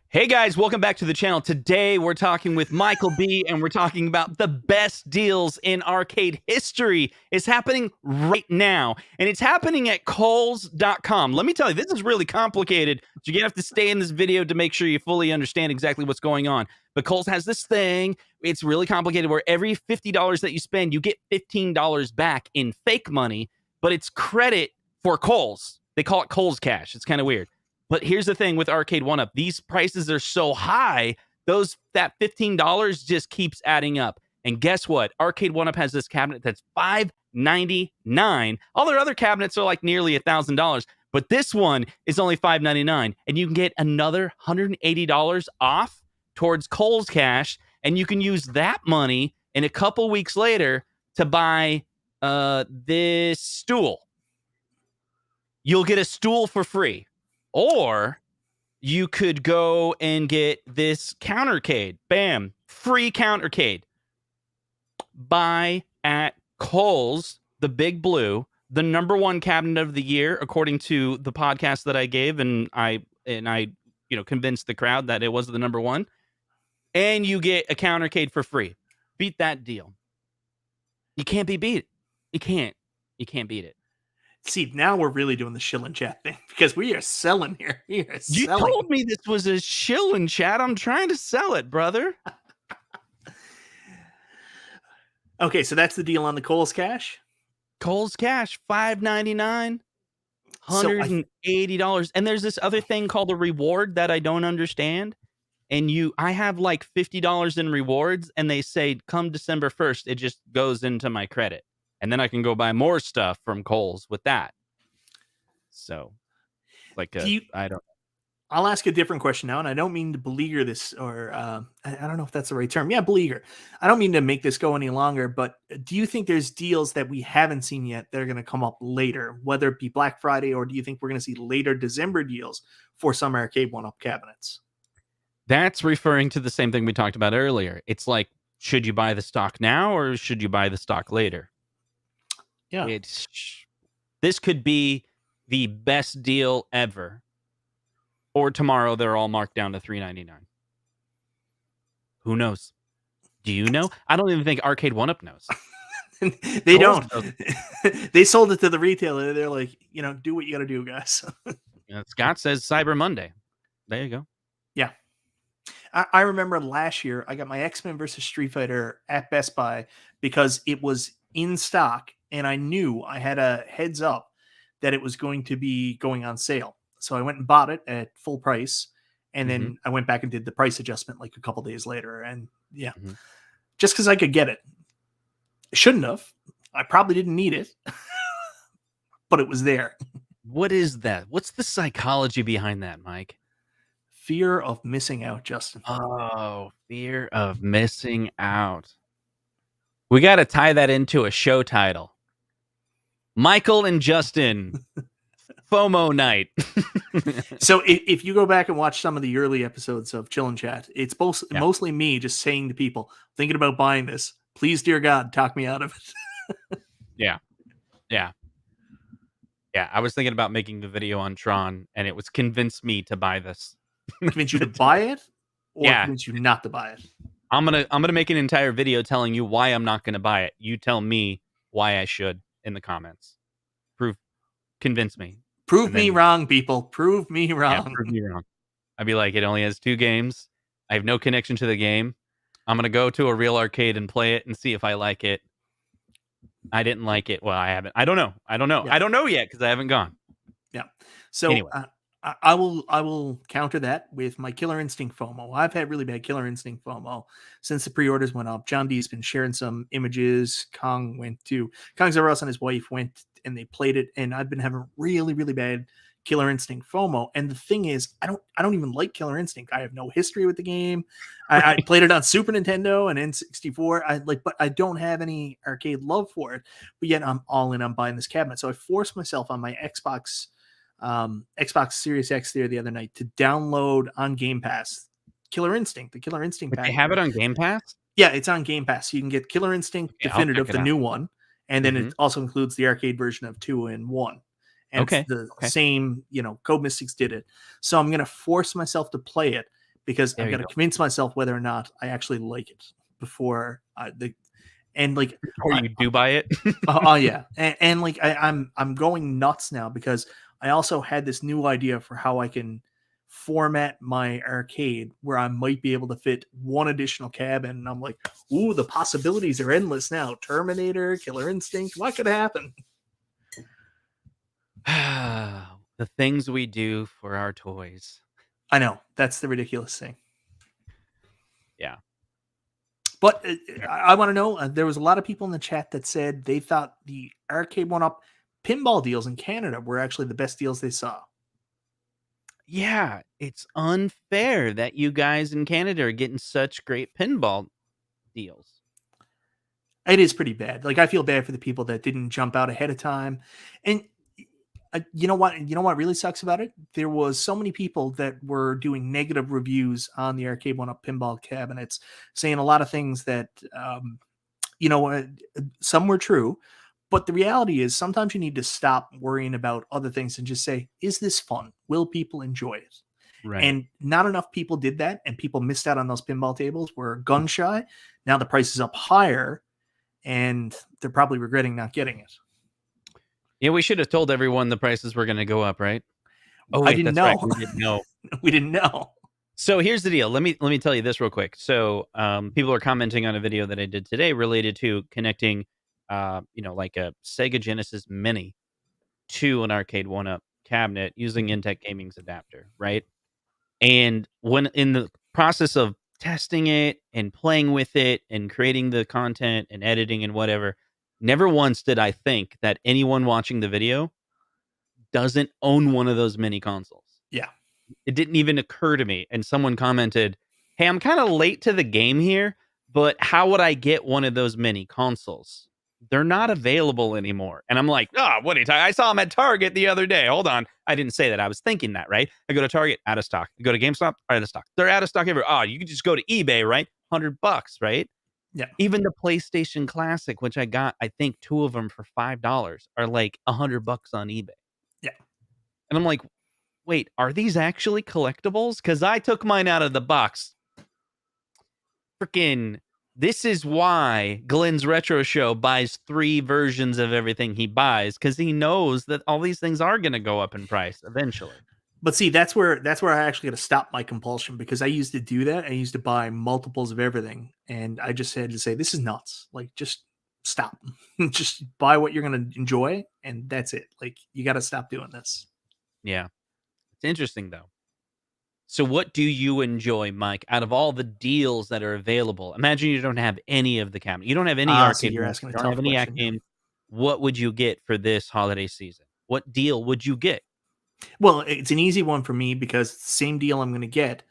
B: Hey guys, welcome back to the channel. Today we're talking with Michael B, and we're talking about the best deals in arcade history. It's happening right now, and it's happening at Kohls.com. Let me tell you, this is really complicated. So you have to stay in this video to make sure you fully understand exactly what's going on. But Kohl's has this thing. It's really complicated where every $50 that you spend, you get $15 back in fake money, but it's credit for Kohl's. They call it Kohl's cash. It's kind of weird. But here's the thing with Arcade1Up. These prices are so high, that $15 just keeps adding up. And guess what? Arcade1Up has this cabinet that's $599. All their other cabinets are like nearly $1,000, but this one is only $599, and you can get another $180 off towards Kohl's cash, and you can use that money in a couple weeks later to buy this stool. You'll get a stool for free. Or you could go and get this countercade. Bam. Free countercade. Buy at Kohl's, the Big Blue, the #1 cabinet of the year, according to the podcast that I gave, and I convinced the crowd that it was the #1. And you get a countercade for free. Beat that deal. You can't be beat. You can't beat it.
A: See, now we're really doing the shill and chat thing because we are selling here. We are
B: You
A: selling.
B: told me this was a shill and chat. I'm trying to sell it, brother.
A: Okay, so that's the deal on the Kohl's cash.
B: Kohl's cash, $599, $180. And there's this other thing called a reward that I don't understand. And I have like $50 in rewards, and they say come December 1st, it just goes into my credit. And then I can go buy more stuff from Kohl's with that. So, like, I don't.
A: I'll ask a different question now, and I don't mean to beleaguer this, or I don't know if that's the right term. Yeah, beleaguer. I don't mean to make this go any longer, but do you think there's deals that we haven't seen yet that are going to come up later, whether it be Black Friday, or do you think we're going to see later December deals for some Arcade1Up cabinets?
B: That's referring to the same thing we talked about earlier. It's like, should you buy the stock now or should you buy the stock later?
A: Yeah.
B: This could be the best deal ever. Or tomorrow they're all marked down to $399. Who knows? Do you know? I don't even think Arcade1Up knows.
A: They don't. They sold it to the retailer. They're like, do what you got to do, guys.
B: Scott says Cyber Monday. There you go.
A: Yeah. I remember last year I got my X-Men versus Street Fighter at Best Buy because it was in stock and I knew I had a heads up that it was going to be going on sale. So I went and bought it at full price, and then I went back and did the price adjustment like a couple days later. And yeah, just because I could get it. I shouldn't have. I probably didn't need it, but it was there.
B: What is that? What's the psychology behind that, Mike?
A: Fear of missing out, Justin.
B: Oh, fear of missing out. We got to tie that into a show title. Michael and Justin, FOMO night.
A: So if you go back and watch some of the early episodes of Chill and Chat, it's mostly me just saying to people, thinking about buying this, please, dear God, talk me out of it.
B: Yeah. I was thinking about making the video on Tron, and it was convince me to buy this.
A: Convince you to buy it, or
B: Yeah.
A: convince you not to buy it?
B: I'm gonna make an entire video telling you why I'm not gonna buy it. You tell me why I should in the comments. Convince me.
A: Prove me wrong, people. Prove me wrong.
B: Yeah, prove me wrong. I'd be like, it only has 2 games. I have no connection to the game. I'm gonna go to a real arcade and play it and see if I like it. I didn't like it. Well, I haven't. I don't know. Yeah. I don't know yet because I haven't gone.
A: Yeah. So
B: anyway.
A: I will counter that with my Killer Instinct FOMO. I've had really bad Killer Instinct FOMO since the pre-orders went up. John D's been sharing some images. Kong Zaros and his wife went and they played it, and I've been having really, really bad Killer Instinct FOMO. And the thing is, I don't even like Killer Instinct. I have no history with the game. I played it on Super Nintendo and N64. But I don't have any arcade love for it. But yet I'm all in on buying this cabinet. So I forced myself on my Xbox Series X there the other night to download on Game Pass Killer Instinct, the Killer Instinct pack.
B: They have it on Game Pass?
A: Yeah, it's on Game Pass. You can get Killer Instinct Definitive, the new one, and then it also includes the arcade version of 2 and 1. And it's the same, Code Mystics did it. So I'm going to force myself to play it because I've got to convince myself whether or not I actually like it before you
B: do buy it.
A: Oh yeah. And I'm going nuts now because I also had this new idea for how I can format my arcade where I might be able to fit one additional cabin. And I'm like, ooh, the possibilities are endless now. Terminator, Killer Instinct, what could happen?
B: The things we do for our toys.
A: I know. That's the ridiculous thing.
B: Yeah.
A: But I want to know, there was a lot of people in the chat that said they thought the Arcade1Up pinball deals in Canada were actually the best deals they saw.
B: Yeah, it's unfair that you guys in Canada are getting such great pinball deals.
A: It is pretty bad. I feel bad for the people that didn't jump out ahead of time. And you know what really sucks about it? There was so many people that were doing negative reviews on the Arcade1Up pinball cabinets, saying a lot of things that, some were true. But the reality is sometimes you need to stop worrying about other things and just say, is this fun? Will people enjoy it?
B: Right.
A: And not enough people did that. And people missed out on those pinball tables, were gun shy. Now the price is up higher and they're probably regretting not getting it.
B: Yeah, we should have told everyone the prices were going to go up, right?
A: Oh, wait, I didn't know.
B: Right. We didn't know.
A: We didn't know.
B: So here's the deal. Let me tell you this real quick. So people are commenting on a video that I did today related to connecting like a Sega Genesis Mini to an Arcade1Up cabinet using Intech Gaming's adapter, right? And when in the process of testing it and playing with it and creating the content and editing and whatever, never once did I think that anyone watching the video doesn't own one of those mini consoles.
A: Yeah.
B: It didn't even occur to me. And someone commented, hey, I'm kind of late to the game here, but how would I get one of those mini consoles? They're not available anymore. And I'm like, what are you talking? I saw them at Target the other day. Hold on. I didn't say that. I was thinking that, right? I go to Target, out of stock. I go to GameStop, out of stock. They're out of stock everywhere. Oh, you can just go to eBay, right? $100, right?
A: Yeah.
B: Even the PlayStation Classic, which I got, I think 2 of them for $5, are like $100 on eBay.
A: Yeah.
B: And I'm like, wait, are these actually collectibles? Because I took mine out of the box. Freaking, this is why Glenn's Retro Show buys 3 versions of everything he buys, because he knows that all these things are going to go up in price eventually.
A: But see, that's where I actually got to stop my compulsion, because I used to do that. I used to buy multiples of everything, and I just had to say, this is nuts. Like, just stop. Just buy what you're going to enjoy, and that's it. Like, you got to stop doing this.
B: Yeah. It's interesting, though. So what do you enjoy, Mike, out of all the deals that are available? Imagine you don't have any of the cabinet. You don't have any
A: So
B: arcade.
A: you're
B: You
A: asking a
B: don't
A: tough
B: have any
A: question.
B: AtGames. What would you get for this holiday season? What deal would you get?
A: Well, it's an easy one for me, because it's the same deal I'm going to get,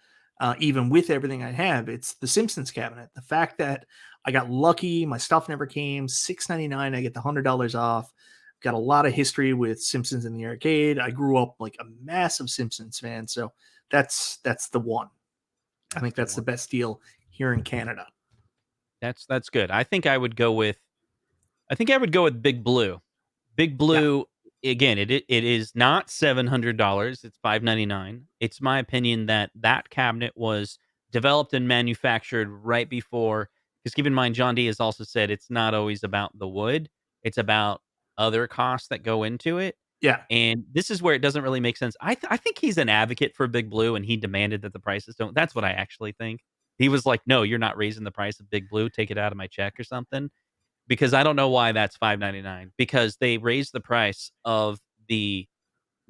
A: even with everything I have. It's the Simpsons cabinet. The fact that I got lucky, my stuff never came. $6.99, I get the $100 off. Got a lot of history with Simpsons in the arcade. I grew up like a massive Simpsons fan, so that's the one. I think that's the best deal here in Canada.
B: That's good. I think I would go with Big Blue. Big Blue, again, it is not $700. It's $599. It's my opinion that cabinet was developed and manufactured right before, because keep in mind, John D has also said it's not always about the wood. It's about other costs that go into it.
A: Yeah.
B: And this is where it doesn't really make sense. I think he's an advocate for Big Blue, and he demanded that the prices don't. That's what I actually think. He was like, no, you're not raising the price of Big Blue. Take it out of my check or something. Because I don't know why that's $599. Because they raised the price of the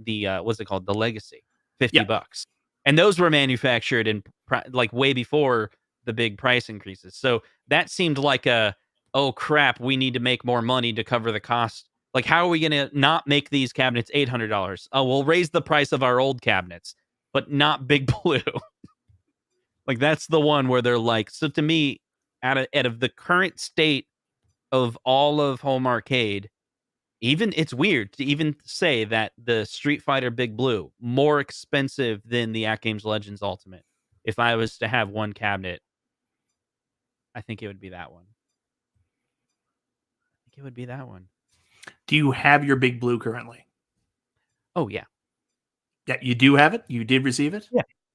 B: what's it called? The Legacy, $50. And those were manufactured in like way before the big price increases. So that seemed like oh crap, we need to make more money to cover the cost. Like, how are we going to not make these cabinets $800? Oh, we'll raise the price of our old cabinets, but not Big Blue. Like, that's the one where they're like, so to me, out of the current state of all of home arcade, even it's weird to even say that the Street Fighter Big Blue more expensive than the AtGames Legends Ultimate. If I was to have one cabinet, I think it would be that one.
A: Do you have your Big Blue currently?
B: Oh yeah.
A: Yeah, you do have it? You did receive it?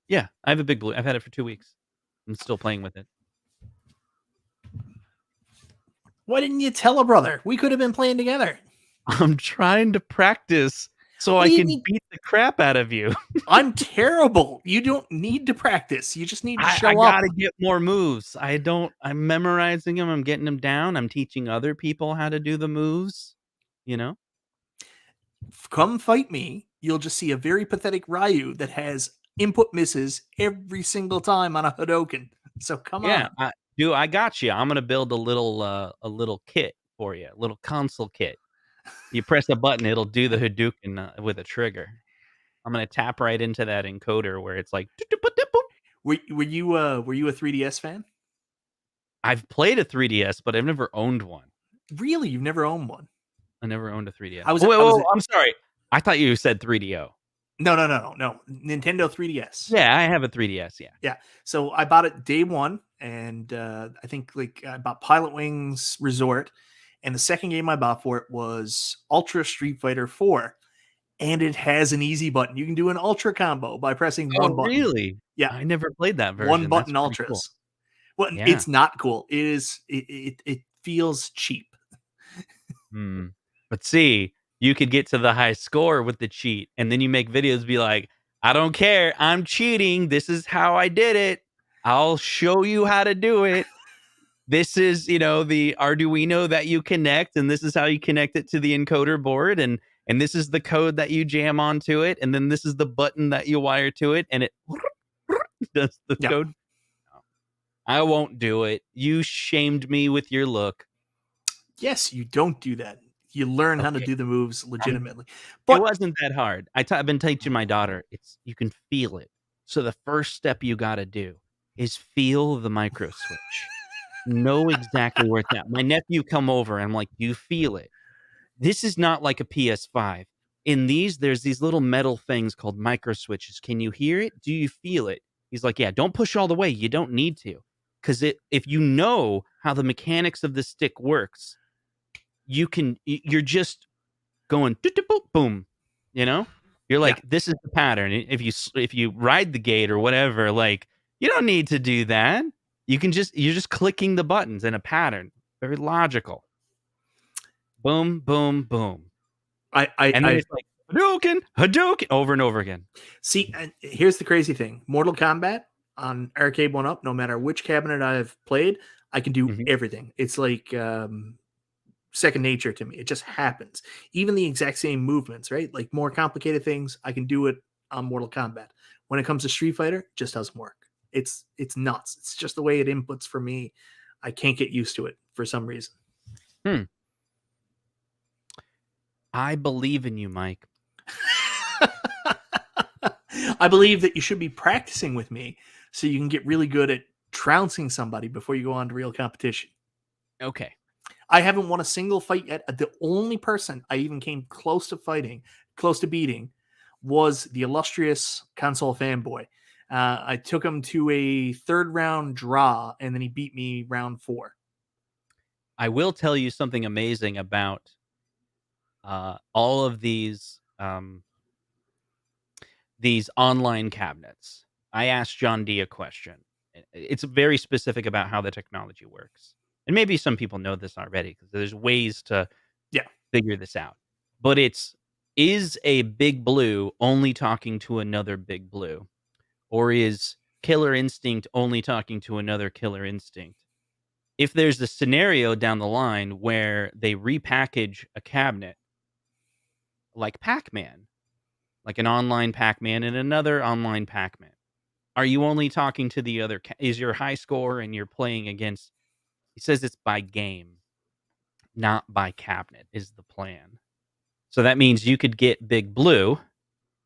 B: Yeah, I have a Big Blue. I've had it for 2 weeks. I'm still playing with it.
A: Why didn't you tell a brother? We could have been playing together.
B: I'm trying to practice so I can beat the crap out of you.
A: I'm terrible. You don't need to practice. You just need to show
B: I
A: up.
B: gotta get more moves. I'm memorizing them. I'm getting them down. I'm teaching other people how to do the moves. You know?
A: Come fight me. You'll just see a very pathetic Ryu that has input misses every single time on a Hadoken. So come on.
B: I got you. I'm gonna build a little kit for you, a little console kit. You press a button, it'll do the Hadouken with a trigger. I'm gonna tap right into that encoder where it's like.
A: Were you a 3DS fan?
B: I've played a 3DS, but I've never owned one.
A: Really, you've never owned one?
B: I never owned a 3DS.
A: I'm
B: sorry. I thought you said 3DO.
A: No. Nintendo 3DS.
B: Yeah, I have a 3DS.
A: Yeah. So I bought it day one, and I think I bought Pilot Wings Resort, and the second game I bought for it was Ultra Street Fighter 4, and it has an easy button. You can do an Ultra combo by pressing one button.
B: Really?
A: Yeah.
B: I never played that version.
A: One button Ultras.
B: Cool.
A: Well, it's not cool. It is. It feels cheap.
B: But see, you could get to the high score with the cheat, and then you make videos be like, I don't care, I'm cheating. This is how I did it. I'll show you how to do it. This is, the Arduino that you connect, and this is how you connect it to the encoder board, and this is the code that you jam onto it, and then this is the button that you wire to it, and it does the code. No, I won't do it. You shamed me with your look.
A: Yes, you don't do that. You learn how to do the moves legitimately. But
B: it wasn't that hard. I've been teaching my daughter. You can feel it. So the first step you got to do is feel the micro switch. Know exactly where it's at. My nephew come over, and I'm like, do you feel it? This is not like a PS5. In these, there's these little metal things called micro switches. Can you hear it? Do you feel it? He's like, yeah, don't push all the way. You don't need to. Because if you know how the mechanics of the stick works, you're just going boom, you're like, this is the pattern. If you ride the gate or whatever, like, you don't need to do that. You're just clicking the buttons in a pattern. Very logical. Boom, boom, boom.
A: And then it's like,
B: Hadouken, over and over again.
A: See, and here's the crazy thing: Mortal Kombat on Arcade1Up, no matter which cabinet I've played, I can do everything. It's like second nature to me. It just happens. Even the exact same movements, right? Like more complicated things, I can do it on Mortal Kombat. When it comes to Street Fighter, it just doesn't work. It's nuts. It's just the way it inputs for me. I can't get used to it for some reason.
B: I believe in you, Mike.
A: I believe that you should be practicing with me so you can get really good at trouncing somebody before you go on to real competition.
B: Okay.
A: I haven't won a single fight yet. The only person I even came close to beating, was the illustrious console fanboy. I took him to a 3rd round draw, and then he beat me round 4.
B: I will tell you something amazing about all of these online cabinets. I asked John D a question. It's very specific about how the technology works. And maybe some people know this already because there's ways to figure this out. But is a Big Blue only talking to another Big Blue? Or is Killer Instinct only talking to another Killer Instinct? If there's a scenario down the line where they repackage a cabinet like Pac-Man, like an online Pac-Man and another online Pac-Man, are you only talking to the other? Is your high score and you're playing against? He says it's by game, not by cabinet, is the plan. So that means you could get Big Blue,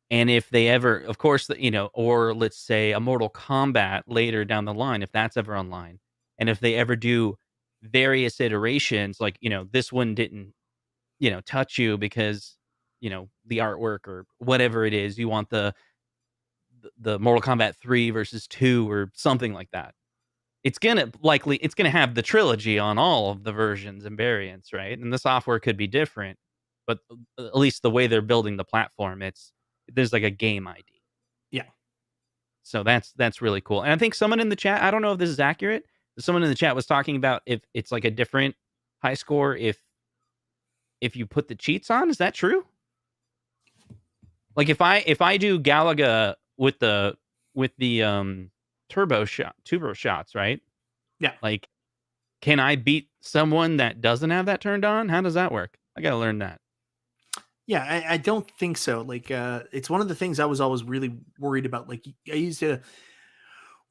B: and if they ever, of course, or let's say a Mortal Kombat later down the line, if that's ever online, and if they ever do various iterations, like, this one didn't, touch you because, the artwork or whatever it is, you want the Mortal Kombat 3 versus 2 or something like that. It's gonna have the trilogy on all of the versions and variants, right? And the software could be different, but at least the way they're building the platform, there's like a game ID.
A: Yeah.
B: So that's really cool. And I think someone in the chat, I don't know if this is accurate, but someone in the chat was talking about if it's like a different high score if you put the cheats on. Is that true? Like if I do Galaga with the turbo shots, right?
A: Yeah.
B: Like, can I beat someone that doesn't have that turned on? How does that work? I got to learn that.
A: Yeah, I don't think so. Like, it's one of the things I was always really worried about. Like, we used to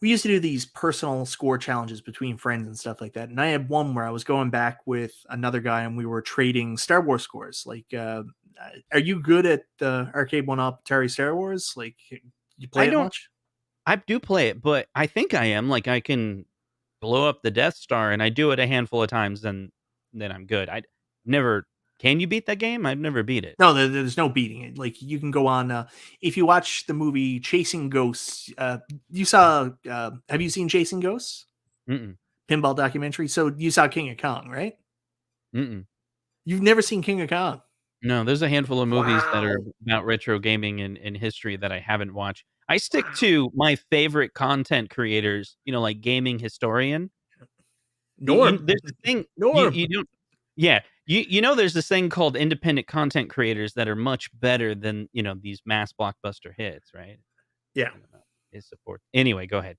A: do these personal score challenges between friends and stuff like that. And I had one where I was going back with another guy and we were trading Star Wars scores. Like, are you good at the Arcade1Up Atari Star Wars? Like, you play it much?
B: I do play it, but I think I am. Like, I can blow up the Death Star, and I do it a handful of times, and then I'm good. I never. Can you beat that game? I've never beat it.
A: No, there's no beating it. Like, you can go on. If you watch the movie Chasing Ghosts, you saw. Have you seen Chasing Ghosts? Pinball documentary. So you saw King of Kong, right? You've never seen King of Kong?
B: No, there's a handful of movies that are about retro gaming and history that I haven't watched. I stick to my favorite content creators, like Gaming Historian.
A: Norm.
B: There's a thing.
A: Norm.
B: You don't. Yeah, there's this thing called independent content creators that are much better than these mass blockbuster hits, right?
A: Yeah.
B: Is support. Anyway, go ahead.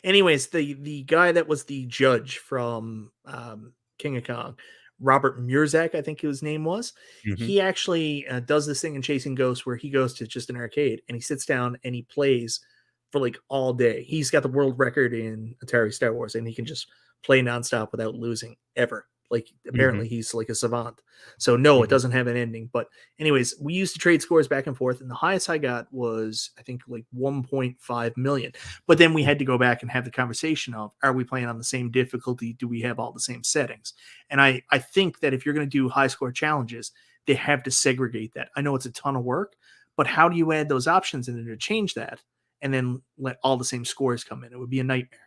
A: Anyways, the guy that was the judge from King of Kong, Robert Murzak, I think his name was. He actually does this thing in Chasing Ghosts where he goes to just an arcade and he sits down and he plays for like all day. He's got the world record in Atari Star Wars and he can just play nonstop without losing ever. Like, apparently he's like a savant. So no, it doesn't have an ending. But anyways, we used to trade scores back and forth, and the highest I got was, I think, like 1.5 million. But then we had to go back and have the conversation of, are we playing on the same difficulty? Do we have all the same settings? And I think that if you're going to do high score challenges, they have to segregate that. I know it's a ton of work, but how do you add those options in there to change that and then let all the same scores come in? It would be a nightmare.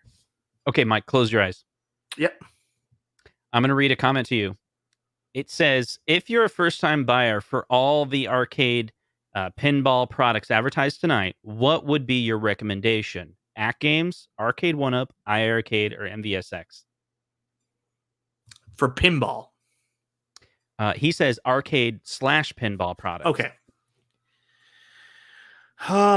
B: Okay, Mike, close your eyes.
A: Yep.
B: I'm going to read a comment to you. It says, if you're a first-time buyer for all the arcade pinball products advertised tonight, what would be your recommendation? AtGames, Arcade1Up, iiRcade, or MVSX?
A: For pinball?
B: He says arcade/pinball products.
A: Okay.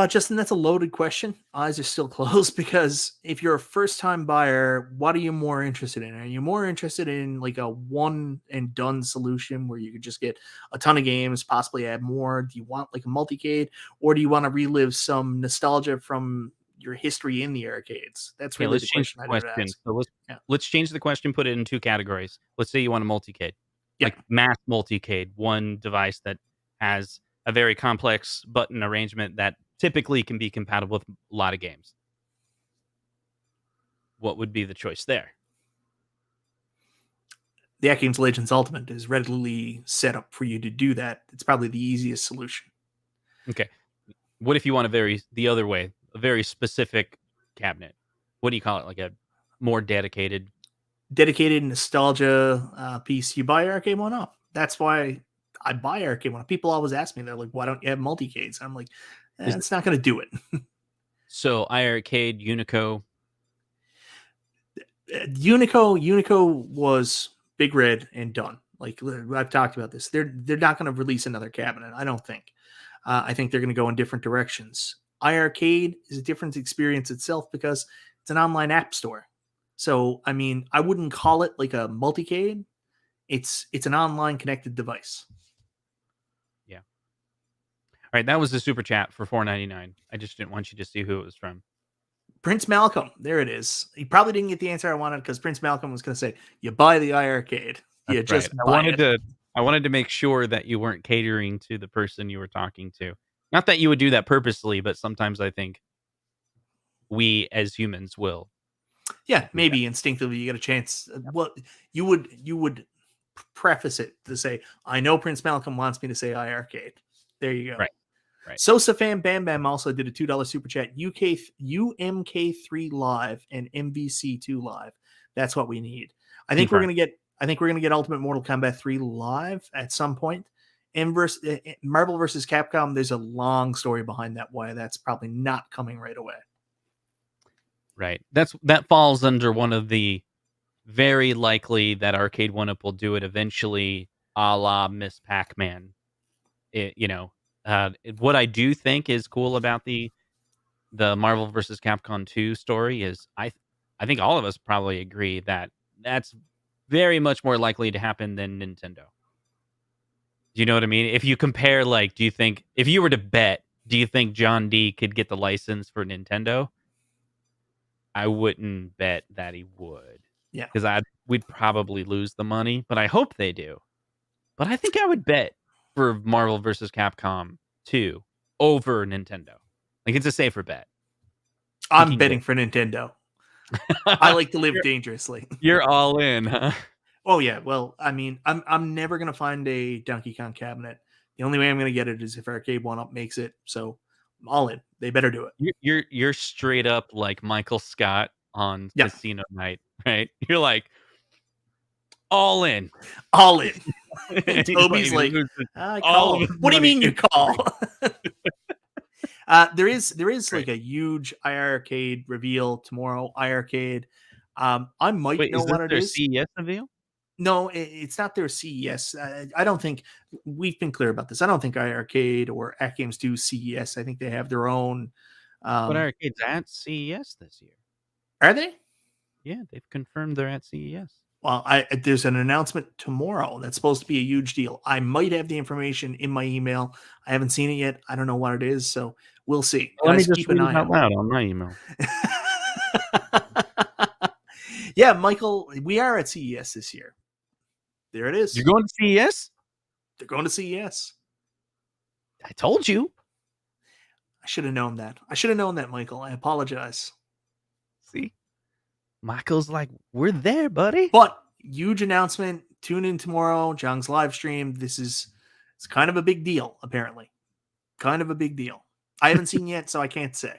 A: Justin, that's a loaded question. Eyes are still closed because if you're a first-time buyer, what are you more interested in? Are you more interested in like a one-and-done solution where you could just get a ton of games, possibly add more? Do you want like a multicade, or do you want to relive some nostalgia from your history in the arcades? That's really
B: let's
A: the
B: change
A: question
B: the
A: I would
B: question.
A: ask.
B: So let's change the question. Put it in 2 categories. Let's say you want a multicade,
A: Yeah.
B: like mass multicade, one device that has a very complex button arrangement that typically can be compatible with a lot of games. What would be the choice there?
A: The AtGames Legends Ultimate is readily set up for you to do that. It's probably the easiest solution.
B: Okay. What if you want the other way, a very specific cabinet? What do you call it? Like a more dedicated
A: Nostalgia piece. You buy Arcade1Up. That's why I buy Arcade1Up. People always ask me, they're like, why don't you have multicades? I'm like, it's not going to do it.
B: So iArcade, Unico.
A: Unico was Big Red and done. Like I've talked about this. They're not going to release another cabinet, I don't think. I think they're going to go in different directions. iArcade is a different experience itself because it's an online app store. So, I mean, I wouldn't call it like a multicade. It's an online connected device.
B: Yeah. All right, that was the super chat for $4.99. I just didn't want you to see who it was from.
A: Prince Malcolm, there it is. He probably didn't get the answer I wanted because Prince Malcolm was going to say, "You buy the iArcade. You just buy it."
B: I wanted to make sure that you weren't catering to the person you were talking to. Not that you would do that purposely, but sometimes I think we as humans will.
A: Yeah, maybe instinctively you get a chance. Well, you would preface it to say, "I know Prince Malcolm wants me to say iArcade." There you go.
B: Right.
A: Sosa Fan Bam Bam also did a $2 super chat. UMK3 Live and MVC2 Live. That's what we need. I think we're gonna get Ultimate Mortal Kombat 3 Live at some point. Marvel vs. Capcom. There's a long story behind that. Why that's probably not coming right away.
B: Right. That falls under one of the very likely that Arcade1Up will do it eventually, a la Miss Pac-Man. What I do think is cool about the Marvel vs. Capcom 2 story is I think all of us probably agree that that's very much more likely to happen than Nintendo. Do you know what I mean? If you compare, like, do you think if you were to bet, do you think John D could get the license for Nintendo? I wouldn't bet that he would.
A: Yeah.
B: Because we'd probably lose the money, but I hope they do. But I think I would bet for Marvel vs. Capcom 2 over Nintendo. Like, it's a safer bet.
A: I'm betting for Nintendo. I like to live dangerously.
B: You're all in, huh?
A: Oh yeah. Well, I mean, I'm never gonna find a Donkey Kong cabinet. The only way I'm gonna get it is if Arcade1Up makes it. So I'm all in. They better do it.
B: You're straight up like Michael Scott on Casino Night, right? You're like all in.
A: All in. Toby's like, I call. What do you mean you call? There is like a huge iArcade reveal tomorrow. iArcade. I might know what it is.
B: CES reveal?
A: No, it's not their CES. I don't think we've been clear about this. I don't think iArcade or AtGames do CES. I think they have their own.
B: But Arcade's at CES this year.
A: Are they?
B: Yeah, they've confirmed they're at CES.
A: Well, there's an announcement tomorrow that's supposed to be a huge deal. I might have the information in my email. I haven't seen it yet. I don't know what it is, so we'll see.
B: Let me just read it out loud on my email.
A: Yeah, Michael, we are at CES this year. There it is.
B: You're going to CES?
A: They're going to CES.
B: I told you.
A: I should have known that. Michael. I apologize.
B: See? Michael's like, we're there, buddy.
A: But huge announcement. Tune in tomorrow. Jong's live stream. It's kind of a big deal, apparently. Kind of a big deal. I haven't seen yet, so I can't say.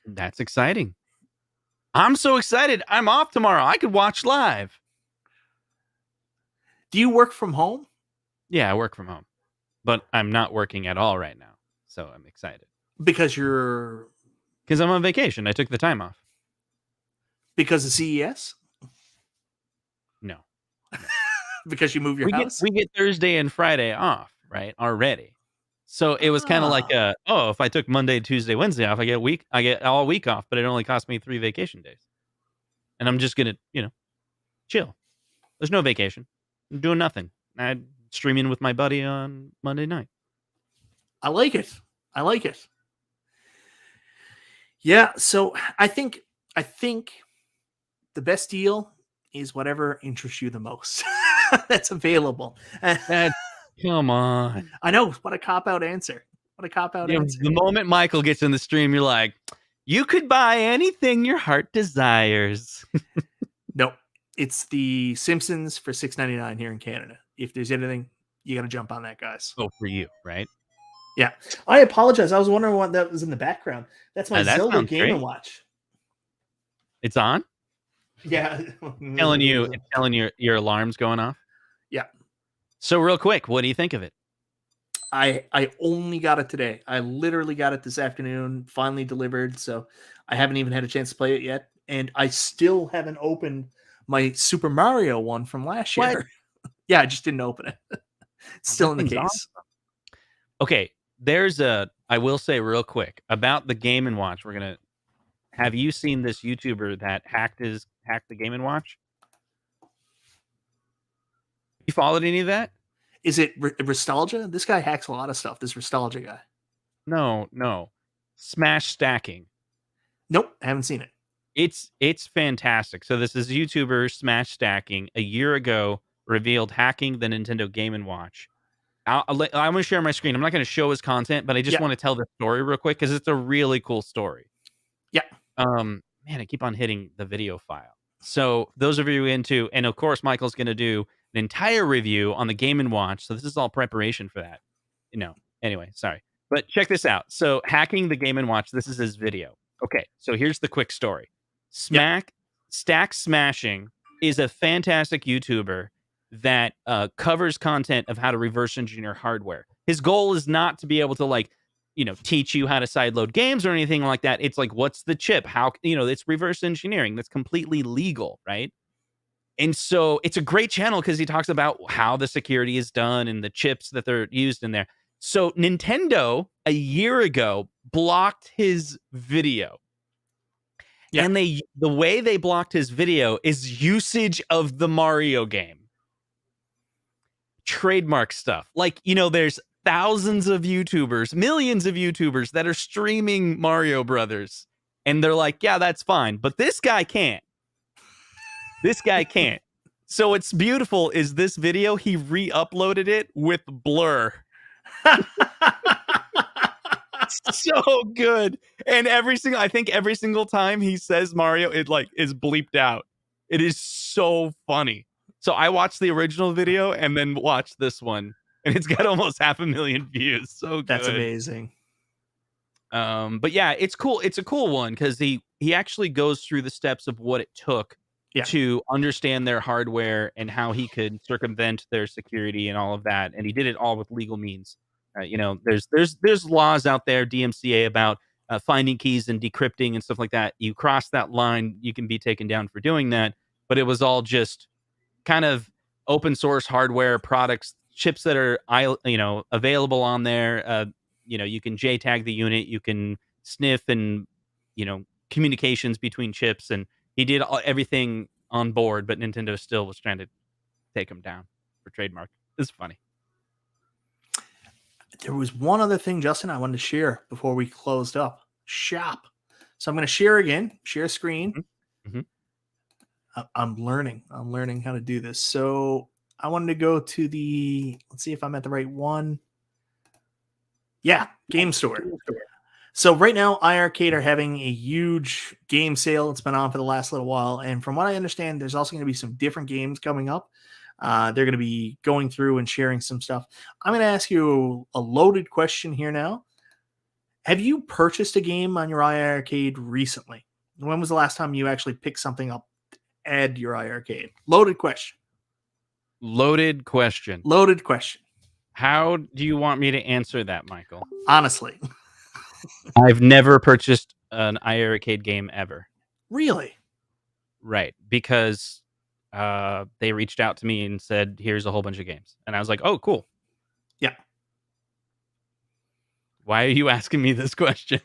B: That's exciting. I'm so excited. I'm off tomorrow. I could watch live.
A: Do you work from home?
B: Yeah, I work from home. But I'm not working at all right now. So I'm excited.
A: Because
B: I'm on vacation. I took the time off.
A: Because of CES?
B: No.
A: because you move your house.
B: We get Thursday and Friday off, right? Already. So it was kind of like if I took Monday, Tuesday, Wednesday off, I get all week off, but it only cost me 3 vacation days. And I'm just gonna, chill. There's no vacation. I'm doing nothing. I'm streaming with my buddy on Monday night.
A: I like it. Yeah, so I think the best deal is whatever interests you the most. That's available.
B: Come on.
A: I know. What a cop-out answer.
B: The moment Michael gets in the stream, you're like, you could buy anything your heart desires.
A: Nope. It's the Simpsons for $6.99 here in Canada. If there's anything, you got to jump on that, guys.
B: Oh, for you, right?
A: Yeah. I apologize. I was wondering what that was in the background. That's my Zelda Game & Watch.
B: It's on?
A: Yeah.
B: It's telling you your alarm's going off?
A: Yeah.
B: So real quick, what do you think of it?
A: I only got it today. I literally got it this afternoon, finally delivered. So I haven't even had a chance to play it yet. And I still haven't opened my Super Mario one from last year. Yeah, I just didn't open it. It's still in the case.
B: Awesome. Okay, I will say real quick about the Game & Watch. Have you seen this YouTuber that hacked the Game & Watch? You followed any of that?
A: Is it Nostalgia? This guy hacks a lot of stuff. This Nostalgia guy.
B: No. Smash stacking.
A: Nope, I haven't seen it.
B: It's fantastic. So this is YouTuber Smash Stacking a year ago revealed hacking the Nintendo Game & Watch. I'm going to share my screen. I'm not going to show his content, but I just want to tell the story real quick because it's a really cool story.
A: Yeah.
B: Man, I keep on hitting the video file. So those of you into, and of course, Michael's going to do an entire review on the Game & Watch. So this is all preparation for that. Anyway, sorry. But check this out. So hacking the Game & Watch, this is his video. Okay, so here's the quick story. Stack Smashing is a fantastic YouTuber that covers content of how to reverse engineer hardware. His goal is not to be able to teach you how to sideload games or anything like that. It's like, what's the chip? How, it's reverse engineering. That's completely legal, right? And so it's a great channel because he talks about how the security is done and the chips that they're used in there. So Nintendo a year ago blocked his video. Yeah. And the way they blocked his video is usage of the Mario game. Trademark stuff. There's thousands of YouTubers, millions of YouTubers that are streaming Mario Brothers. And they're like, yeah, that's fine. But this guy can't. So what's beautiful is this video, he re-uploaded it with blur. So good. And I think every single time he says Mario, it is bleeped out. It is so funny. So I watched the original video and then watched this one, and it's got almost 500,000 views. So good.
A: That's amazing.
B: But yeah, it's cool. It's a cool one because he actually goes through the steps of what it took to understand their hardware and how he could circumvent their security and all of that. And he did it all with legal means. There's laws out there, DMCA, about finding keys and decrypting and stuff like that. You cross that line, you can be taken down for doing that. But it was all just kind of open source hardware products, chips that are available on there. You can JTAG the unit, you can sniff and communications between chips, and he did everything on board. But Nintendo still was trying to take him down for trademark. It's funny.
A: There was one other thing, Justin, I wanted to share before we closed up. Shop. So I'm going to share again, share screen.
B: Mm-hmm.
A: I'm learning how to do this. So I wanted to go to let's see if I'm at the right one. Yeah, Game Store. So right now, iiRcade are having a huge game sale. It's been on for the last little while. And from what I understand, there's also going to be some different games coming up. They're going to be going through and sharing some stuff. I'm going to ask you a loaded question here now. Have you purchased a game on your iiRcade recently? When was the last time you actually picked something up to add to your iiRcade? Loaded question.
B: How do you want me to answer that, Michael?
A: Honestly.
B: I've never purchased an iiRcade game ever.
A: Really?
B: Right. Because they reached out to me and said, "Here's a whole bunch of games," and I was like, "Oh, cool."
A: Yeah.
B: Why are you asking me this question?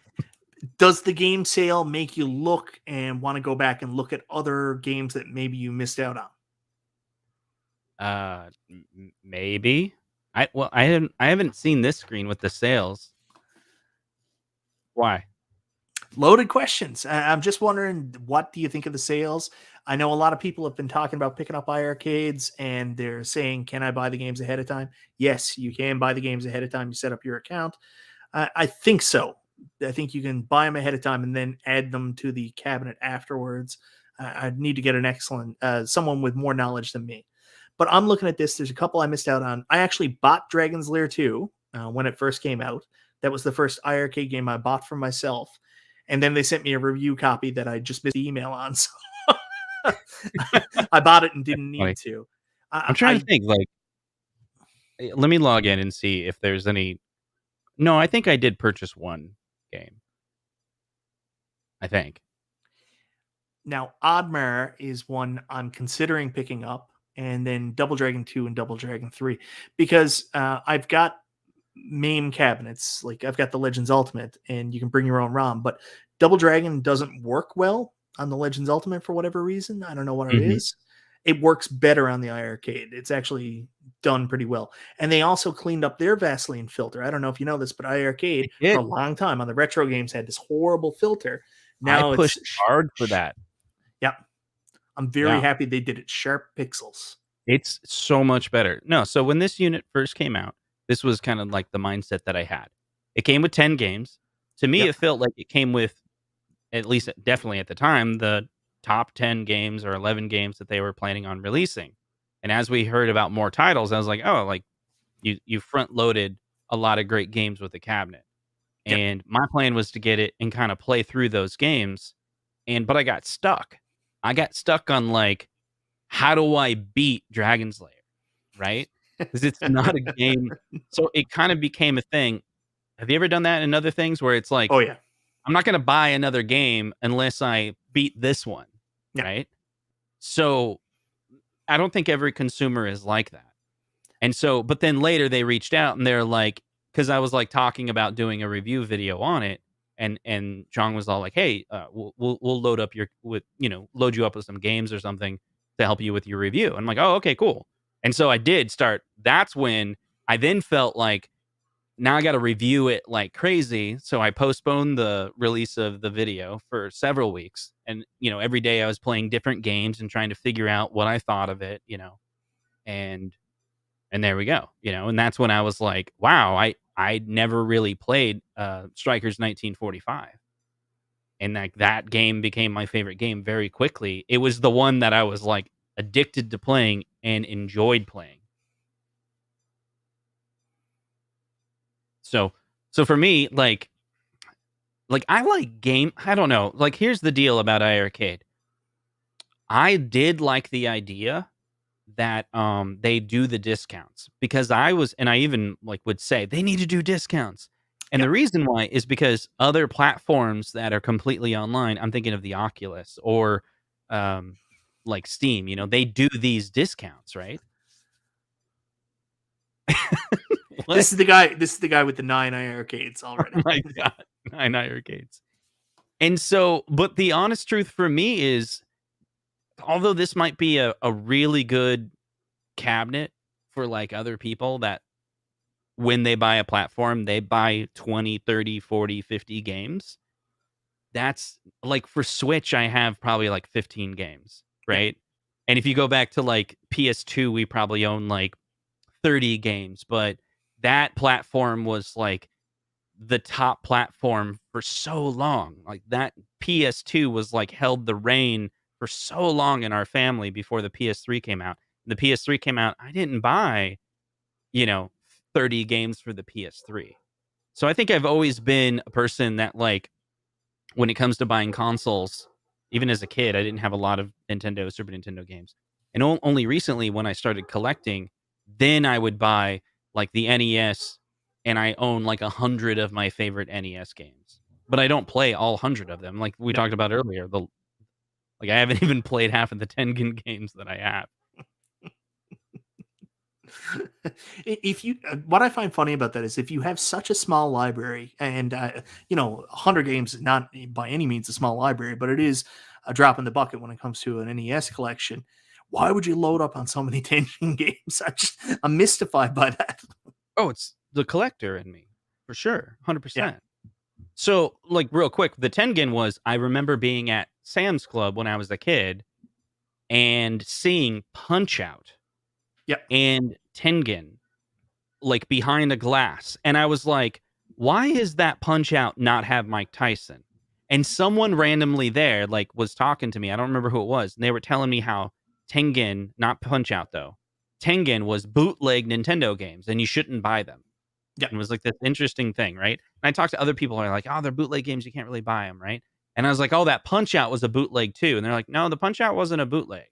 A: Does the game sale make you look and want to go back and look at other games that maybe you missed out on?
B: Maybe. I haven't seen this screen with the sales. Why?
A: Loaded questions. I'm just wondering, what do you think of the sales? I know a lot of people have been talking about picking up iArcades, and they're saying, "Can I buy the games ahead of time?" Yes, you can buy the games ahead of time. You set up your account. I think so. I think you can buy them ahead of time and then add them to the cabinet afterwards. I need to get an excellent someone with more knowledge than me. But I'm looking at this. There's a couple I missed out on. I actually bought Dragon's Lair 2 when it first came out. That was the first iArcade game I bought for myself. And then they sent me a review copy that I just missed the email on. So I bought it and didn't need to.
B: I'm trying to think. Like, let me log in and see if there's any. No, I think I did purchase one game. I think.
A: Now, Oddmare is one I'm considering picking up, and then Double Dragon 2 and Double Dragon 3, because I've got MAME cabinets. Like, I've got the Legends Ultimate, and you can bring your own ROM, but Double Dragon doesn't work well on the Legends Ultimate for whatever reason. I don't know what it is. It works better on the iArcade. It's actually done pretty well. And they also cleaned up their Vaseline filter. I don't know if you know this, but iArcade for a long time on the retro games had this horrible filter. Now
B: I pushed hard for that.
A: Yeah. I'm very happy they did it. Sharp pixels.
B: It's so much better. No, so when this unit first came out, this was kind of like the mindset that I had. It came with 10 games. To me, it felt like it came with, at least definitely at the time, the top 10 games or 11 games that they were planning on releasing. And as we heard about more titles, I was like, oh, like you front loaded a lot of great games with the cabinet. And my plan was to get it and kind of play through those games. But I got stuck. I got stuck on like, how do I beat Dragon's Lair? Right? Because it's not a game. So it kind of became a thing. Have you ever done that in other things where it's like,
A: oh yeah,
B: I'm not going to buy another game unless I beat this one, right? So I don't think every consumer is like that. And so, but then later they reached out and they're like, because I was like talking about doing a review video on it, and John was all like, "Hey, we'll load up load you up with some games or something to help you with your review." And I'm like, "Oh, okay, cool." And so I did start. That's when I then felt like, now I got to review it like crazy. So I postponed the release of the video for several weeks. And, every day I was playing different games and trying to figure out what I thought of it, and there we go, and that's when I was like, wow, I never really played Strikers 1945. And like that game became my favorite game very quickly. It was the one that I was like addicted to playing and enjoyed playing. So for me, like I like game. I don't know. Like, here's the deal about iArcade. I did like the idea that they do the discounts, because I even like would say they need to do discounts. And the reason why is because other platforms that are completely online, I'm thinking of the Oculus or like Steam, they do these discounts, right?
A: This is the guy with the 9 iArcades already.
B: Oh my God, 9 iArcades. And so, but the honest truth for me is, although this might be a really good cabinet for like other people that when they buy a platform, they buy 20, 30, 40, 50 games. That's like, for Switch, I have probably like 15 games, right? And if you go back to like PS2, we probably own like 30 games, but that platform was like the top platform for so long. Like that PS2 was like held the reign for so long in our family before the PS3 came out. The PS3 came out, I didn't buy, 30 games for the PS3. So I think I've always been a person that, like, when it comes to buying consoles, even as a kid, I didn't have a lot of Nintendo, Super Nintendo games. And only recently, when I started collecting, then I would buy like the NES, and I own like 100 of my favorite NES games. But I don't play all 100 of them. Like we talked about earlier, Like I haven't even played half of the Tengen games that I have.
A: If you, what I find funny about that is if you have such a small library, and 100 games is not by any means a small library, but it is a drop in the bucket when it comes to an NES collection. Why would you load up on so many Tengen games? I'm mystified by that.
B: Oh, it's the collector in me for sure, 100%. So, like, real quick, the Tengen was, I remember being at Sam's Club when I was a kid and seeing Punch Out and Tengen, like, behind a glass. And I was like, why is that Punch Out not have Mike Tyson? And someone randomly there, like, was talking to me. I don't remember who it was. And they were telling me how Tengen, not Punch Out, though, Tengen was bootleg Nintendo games and you shouldn't buy them. Yeah. It was like this interesting thing, right? And I talked to other people who are like, oh, they're bootleg games. You can't really buy them, right? And I was like, oh, that Punch Out was a bootleg too. And they're like, no, the Punch Out wasn't a bootleg.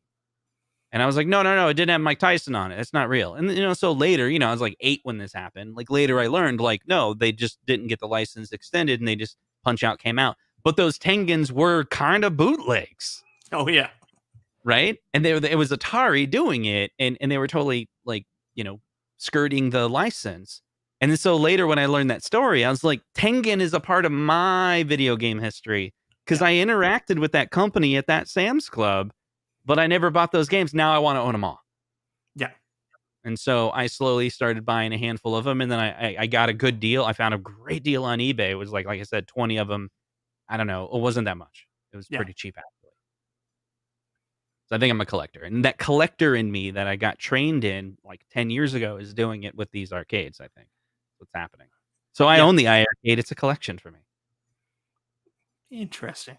B: And I was like, no, it didn't have Mike Tyson on it. It's not real. And, so later, I was like 8 when this happened. Like later I learned like, no, they just didn't get the license extended and they just Punch Out came out. But those Tengens were kind of bootlegs.
A: Oh, yeah.
B: Right? And it was Atari doing it. And they were totally like, skirting the license. And then so later when I learned that story, I was like, Tengen is a part of my video game history because I interacted with that company at that Sam's Club, but I never bought those games. Now I want to own them all. Yeah. And so I slowly started buying a handful of them. And then I got a good deal. I found a great deal on eBay. It was like I said, 20 of them. I don't know. It wasn't that much. It was pretty cheap, actually. So I think I'm a collector. And that collector in me that I got trained in like 10 years ago is doing it with these arcades, I think. What's happening. So I own the iArcade. It's a collection for me.
A: Interesting.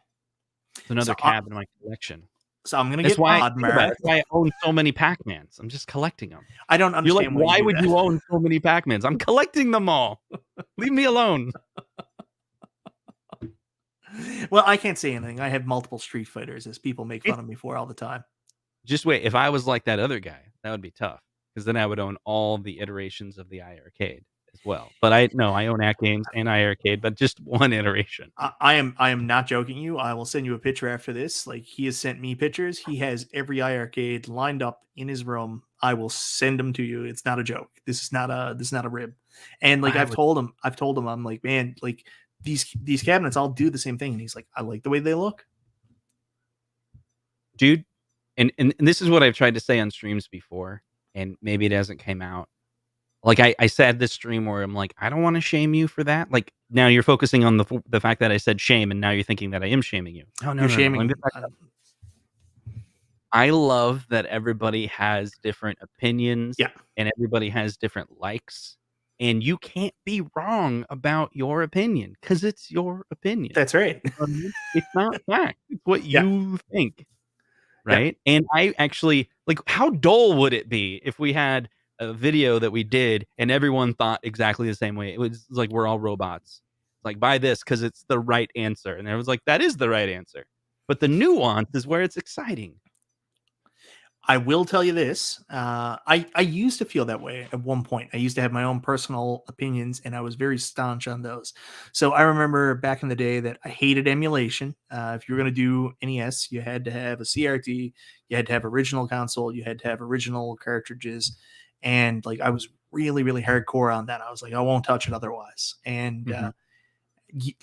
B: It's another cab in my collection.
A: So I'm going to get odd,
B: That's why I own so many Pac-Mans. I'm just collecting them.
A: I don't understand.
B: You're like, why would you own so many Pac-Mans? I'm collecting them all. Leave me alone.
A: Well, I can't say anything. I have multiple Street Fighters, as people make fun of me for all the time.
B: Just wait. If I was like that other guy, that would be tough. Because then I would own all the iterations of the iArcade as well. But I own AtGames and iArcade, but just one iteration.
A: I am not joking you. I will send you a picture after this. Like, he has sent me pictures. He has every iArcade lined up in his room. I will send them to you. It's not a joke. This is not a rib. And like I've told him, I'm like, man, like these cabinets all do the same thing. And he's like, I like the way they look.
B: Dude, and this is what I've tried to say on streams before, and maybe it hasn't came out. Like I said this stream where I'm like, I don't want to shame you for that. Like now you're focusing on the fact that I said shame, and now you're thinking that I am shaming you.
A: No, you're shaming.
B: I love that everybody has different opinions, and everybody has different likes, and you can't be wrong about your opinion because it's your opinion.
A: That's right.
B: It's not fact. It's what you think, right? And I actually like. How dull would it be if we had a video that we did and everyone thought exactly the same way? It was like we're all robots. Like, buy this because it's the right answer, and everyone's like, that is the right answer. But the nuance is where it's exciting.
A: I will tell you this. I used to feel that way at one point. I used to have my own personal opinions, and I was very staunch on those. So I remember back in the day that I hated emulation. If you were going to do NES, you had to have a CRT, you had to have original console, you had to have original cartridges. And like I was really, really hardcore on that. I was like, I won't touch it otherwise. And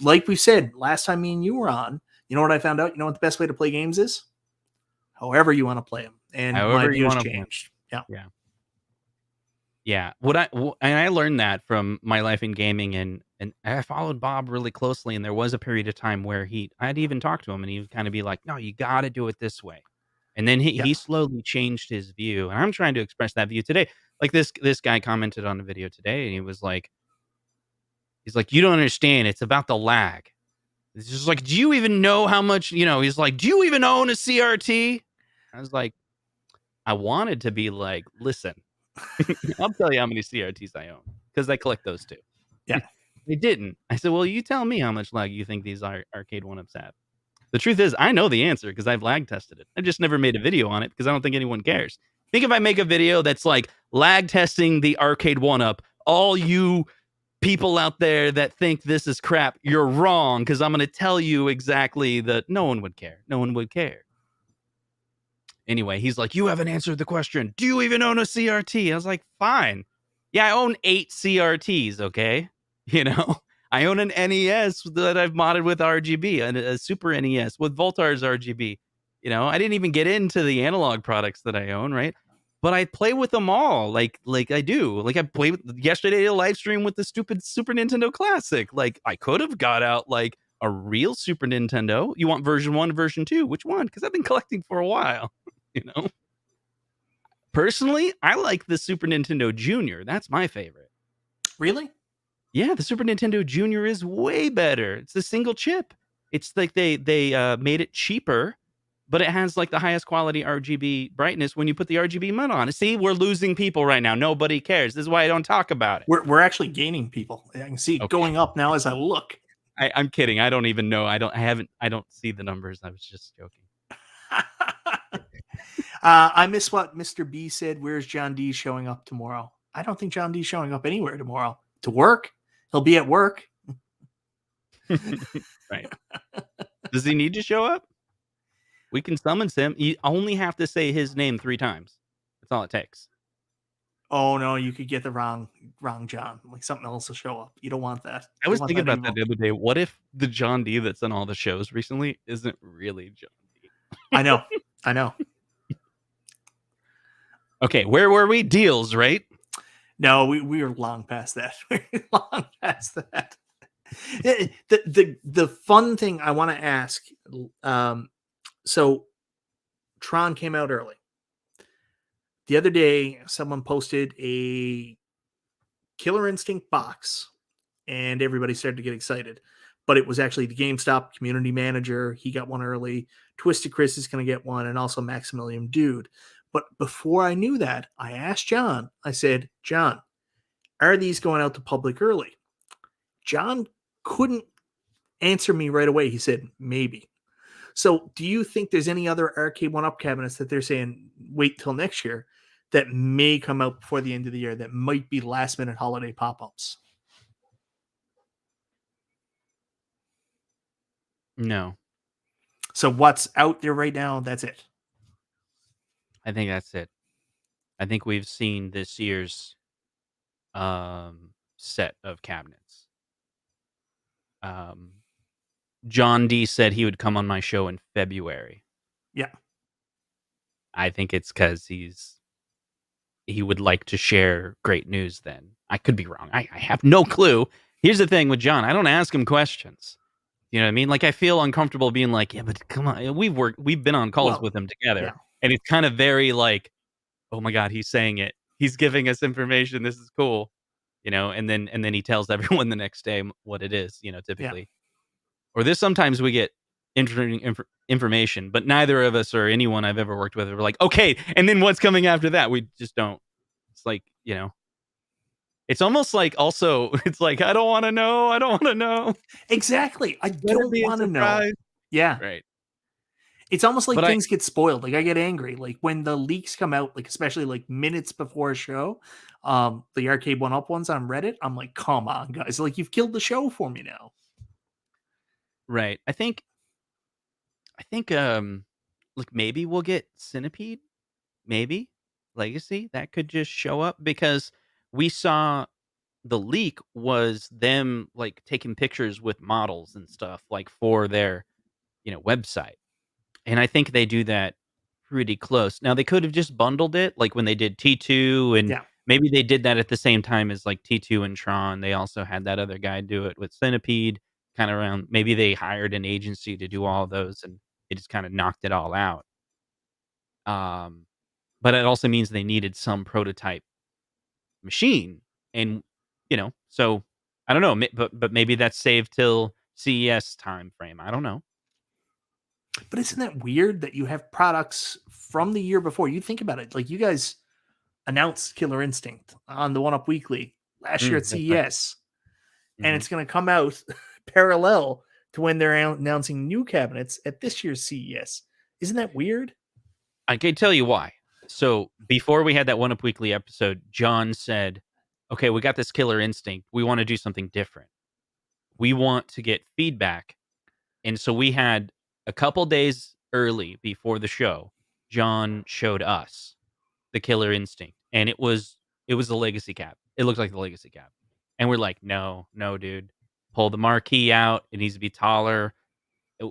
A: like we said last time me and you were on, you know what I found out? You know what the best way to play games is? However you want to play them. And
B: however
A: my views changed.
B: Yeah. I learned that from my life in gaming, and I followed Bob really closely. And there was a period of time where I'd even talk to him, and he would kind of be like, no, you got to do it this way. And then he slowly changed his view, and I'm trying to express that view today. Like this guy commented on a video today, and he was like, he's like, you don't understand. It's about the lag. It's just like, do you even know how much, he's like, do you even own a CRT? I was like, I wanted to be like, listen, I'll tell you how many CRTs I own because I collect those too.
A: Yeah.
B: They didn't. I said, well, you tell me how much lag you think these Arcade1Ups have. The truth is, I know the answer because I've lag tested it. I just never made a video on it because I don't think anyone cares. Think if I make a video that's like lag testing the Arcade1Up, all you people out there that think this is crap, you're wrong because I'm going to tell you exactly that no one would care. No one would care. Anyway, he's like, you haven't answered the question. Do you even own a CRT? I was like, fine. Yeah, I own 8 CRTs, okay? I own an NES that I've modded with RGB, and a Super NES with Voltar's RGB. I didn't even get into the analog products that I own, right? But I play with them all, like I do. Like I played yesterday a live stream with the stupid Super Nintendo Classic. Like I could have got out like a real Super Nintendo. You want version 1, version 2? Which one? Because I've been collecting for a while. Personally, I like the Super Nintendo Junior. That's my favorite.
A: Really?
B: Yeah, the Super Nintendo Junior is way better. It's a single chip. It's like they made it cheaper, but it has like the highest quality RGB brightness when you put the RGB mud on. See, we're losing people right now. Nobody cares. This is why I don't talk about it.
A: We're actually gaining people. I can see it going up now as I look.
B: I'm kidding. I don't even know. I don't see the numbers. I was just joking.
A: I miss what Mr. B said. Where's John D showing up tomorrow? I don't think John D's showing up anywhere tomorrow. To work? He'll be at work.
B: Right. Does he need to show up? We can summon him. You only have to say his name 3 times. That's all it takes.
A: Oh no, you could get the wrong John. Like something else will show up. You don't want that.
B: I was thinking about that the other day. What if the John D that's on all the shows recently isn't really John D?
A: I know.
B: Okay, where were we? Deals, right?
A: No, we are long past that. We're long past that. The fun thing I want to ask, so Tron came out early. The other day, someone posted a Killer Instinct box, and everybody started to get excited. But it was actually the GameStop community manager. He got one early. Twisted Chris is going to get one, and also Maximilian Dude. But before I knew that, I asked John. I said, John, are these going out to public early? John couldn't answer me right away. He said, maybe. So do you think there's any other Arcade1Up cabinets that they're saying wait till next year that may come out before the end of the year that might be last minute holiday pop-ups?
B: No.
A: So what's out there right now, that's it.
B: I think that's it. I think we've seen this year's set of cabinets. John D said he would come on my show in February.
A: Yeah.
B: I think it's because he would like to share great news then. I could be wrong. I have no clue. Here's the thing with John. I don't ask him questions. You know what I mean? Like I feel uncomfortable being like, yeah, but come on. We've been on calls with him together.
A: Yeah.
B: And it's kind of very like, oh my God, he's saying it. He's giving us information. This is cool. And then he tells everyone the next day what it is, typically. Yeah. Or this sometimes we get information, but neither of us or anyone I've ever worked with are like, okay, and then what's coming after that? We just don't. It's like, it's almost like also, it's like, I don't want to know.
A: Exactly. I don't want to know. Yeah.
B: Right.
A: It's almost like things get spoiled. Like I get angry. Like when the leaks come out, like especially like minutes before a show, the Arcade1Up ones on Reddit, I'm like, come on, guys. Like you've killed the show for me now.
B: Right. I think like maybe we'll get Centipede, maybe Legacy that could just show up because we saw the leak was them like taking pictures with models and stuff like for their website. And I think they do that pretty close. Now they could have just bundled it like when they did T2 and maybe they did that at the same time as like T2 and Tron. They also had that other guy do it with Centipede kind of around. Maybe they hired an agency to do all of those and it just kind of knocked it all out. But it also means they needed some prototype machine. And, so I don't know, but maybe that's saved till CES time frame. I don't know.
A: But isn't that weird that you have products from the year before? You think about it. Like you guys announced Killer Instinct on the OneUp Weekly last year at CES. Right. And it's going to come out parallel to when they're announcing new cabinets at this year's CES. Isn't that weird?
B: I can tell you why. So before we had that OneUp Weekly episode, John said, okay, we got this Killer Instinct. We want to do something different. We want to get feedback. And so we had a couple days early before the show, John showed us the Killer Instinct, and it was a legacy cap. It looked like the legacy cap, and we're like, no, dude, pull the marquee out. It needs to be taller.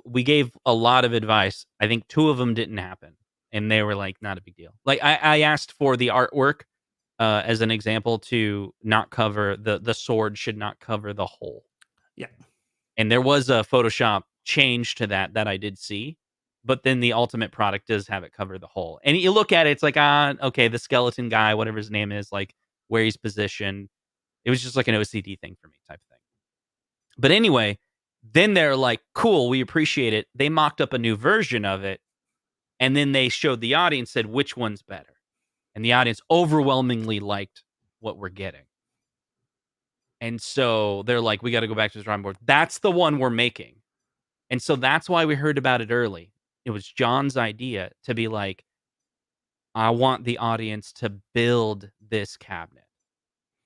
B: We gave a lot of advice. I think 2 of them didn't happen, and they were like, not a big deal. Like I asked for the artwork as an example to not cover the sword should not cover the hole.
A: Yeah.
B: And there was a Photoshop change to that I did see, but then the ultimate product does have it cover the hole. And you look at it, it's like, okay, the skeleton guy, whatever his name is, like where he's positioned. It was just like an OCD thing for me type of thing. But anyway, then they're like, cool, we appreciate it. They mocked up a new version of it, and then they showed the audience, said, which one's better? And the audience overwhelmingly liked what we're getting. And so they're like, we got to go back to the drawing board. That's the one we're making. And so that's why we heard about it early. It was John's idea to be like, I want the audience to build this cabinet.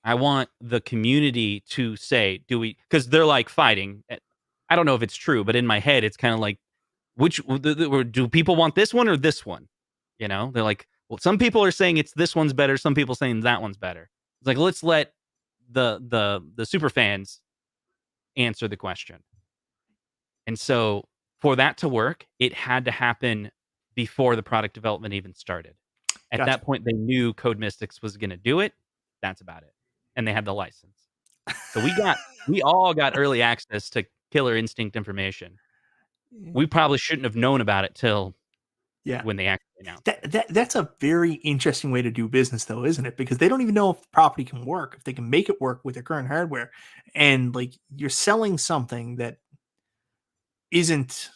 B: I want the community to say, because they're like fighting. I don't know if it's true, but in my head, it's kind of like, do people want this one or this one? You know, they're like, well, some people are saying it's this one's better. Some people saying that one's better. It's like, let's let the super fans answer the question. And so for that to work, it had to happen before the product development even started. At that point, they knew Code Mystics was going to do it. That's about it. And they had the license. So we all got early access to Killer Instinct information. We probably shouldn't have known about it till when they actually announced.
A: That's a very interesting way to do business, though, isn't it? Because they don't even know if the property can work, if they can make it work with their current hardware, and like you're selling something that isn't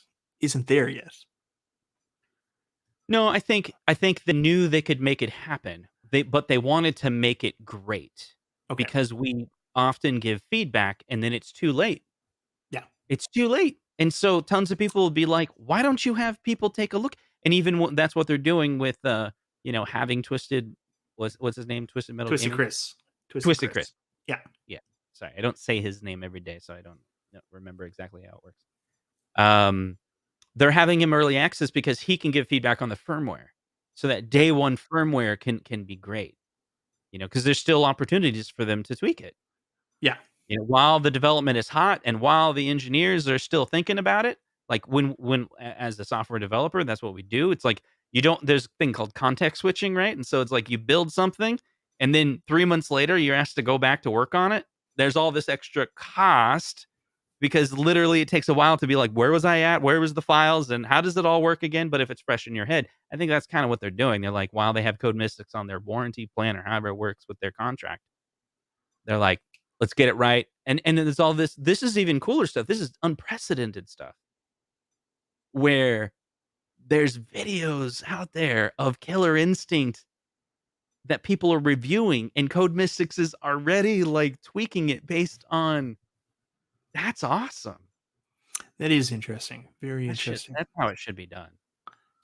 A: there yet.
B: No, I think they knew they could make it happen. But they wanted to make it great. Okay. Because we often give feedback and then it's too late.
A: Yeah.
B: It's too late. And so tons of people will be like, why don't you have people take a look? And even that's what they're doing with having Twisted, what's his name? Twisted Metal
A: Twisted
B: Gaming?
A: Chris.
B: Twisted Chris.
A: Yeah.
B: Yeah. Sorry, I don't say his name every day, so I don't remember exactly how it works. They're having him early access because he can give feedback on the firmware. So that day one firmware can be great, because there's still opportunities for them to tweak it.
A: Yeah.
B: While the development is hot and while the engineers are still thinking about it, like when as a software developer, that's what we do. It's like there's a thing called context switching, right? And so it's like you build something and then 3 months later you're asked to go back to work on it. There's all this extra cost because literally it takes a while to be like, where was I at? Where was the files? And how does it all work again? But if it's fresh in your head, I think that's kind of what they're doing. They're like, while they have Code Mystics on their warranty plan or however it works with their contract, they're like, let's get it right. And then there's all this. This is even cooler stuff. This is unprecedented stuff where there's videos out there of Killer Instinct that people are reviewing and Code Mystics is already like tweaking it based on. That's awesome.
A: That is interesting. Very interesting.
B: That's how it should be done.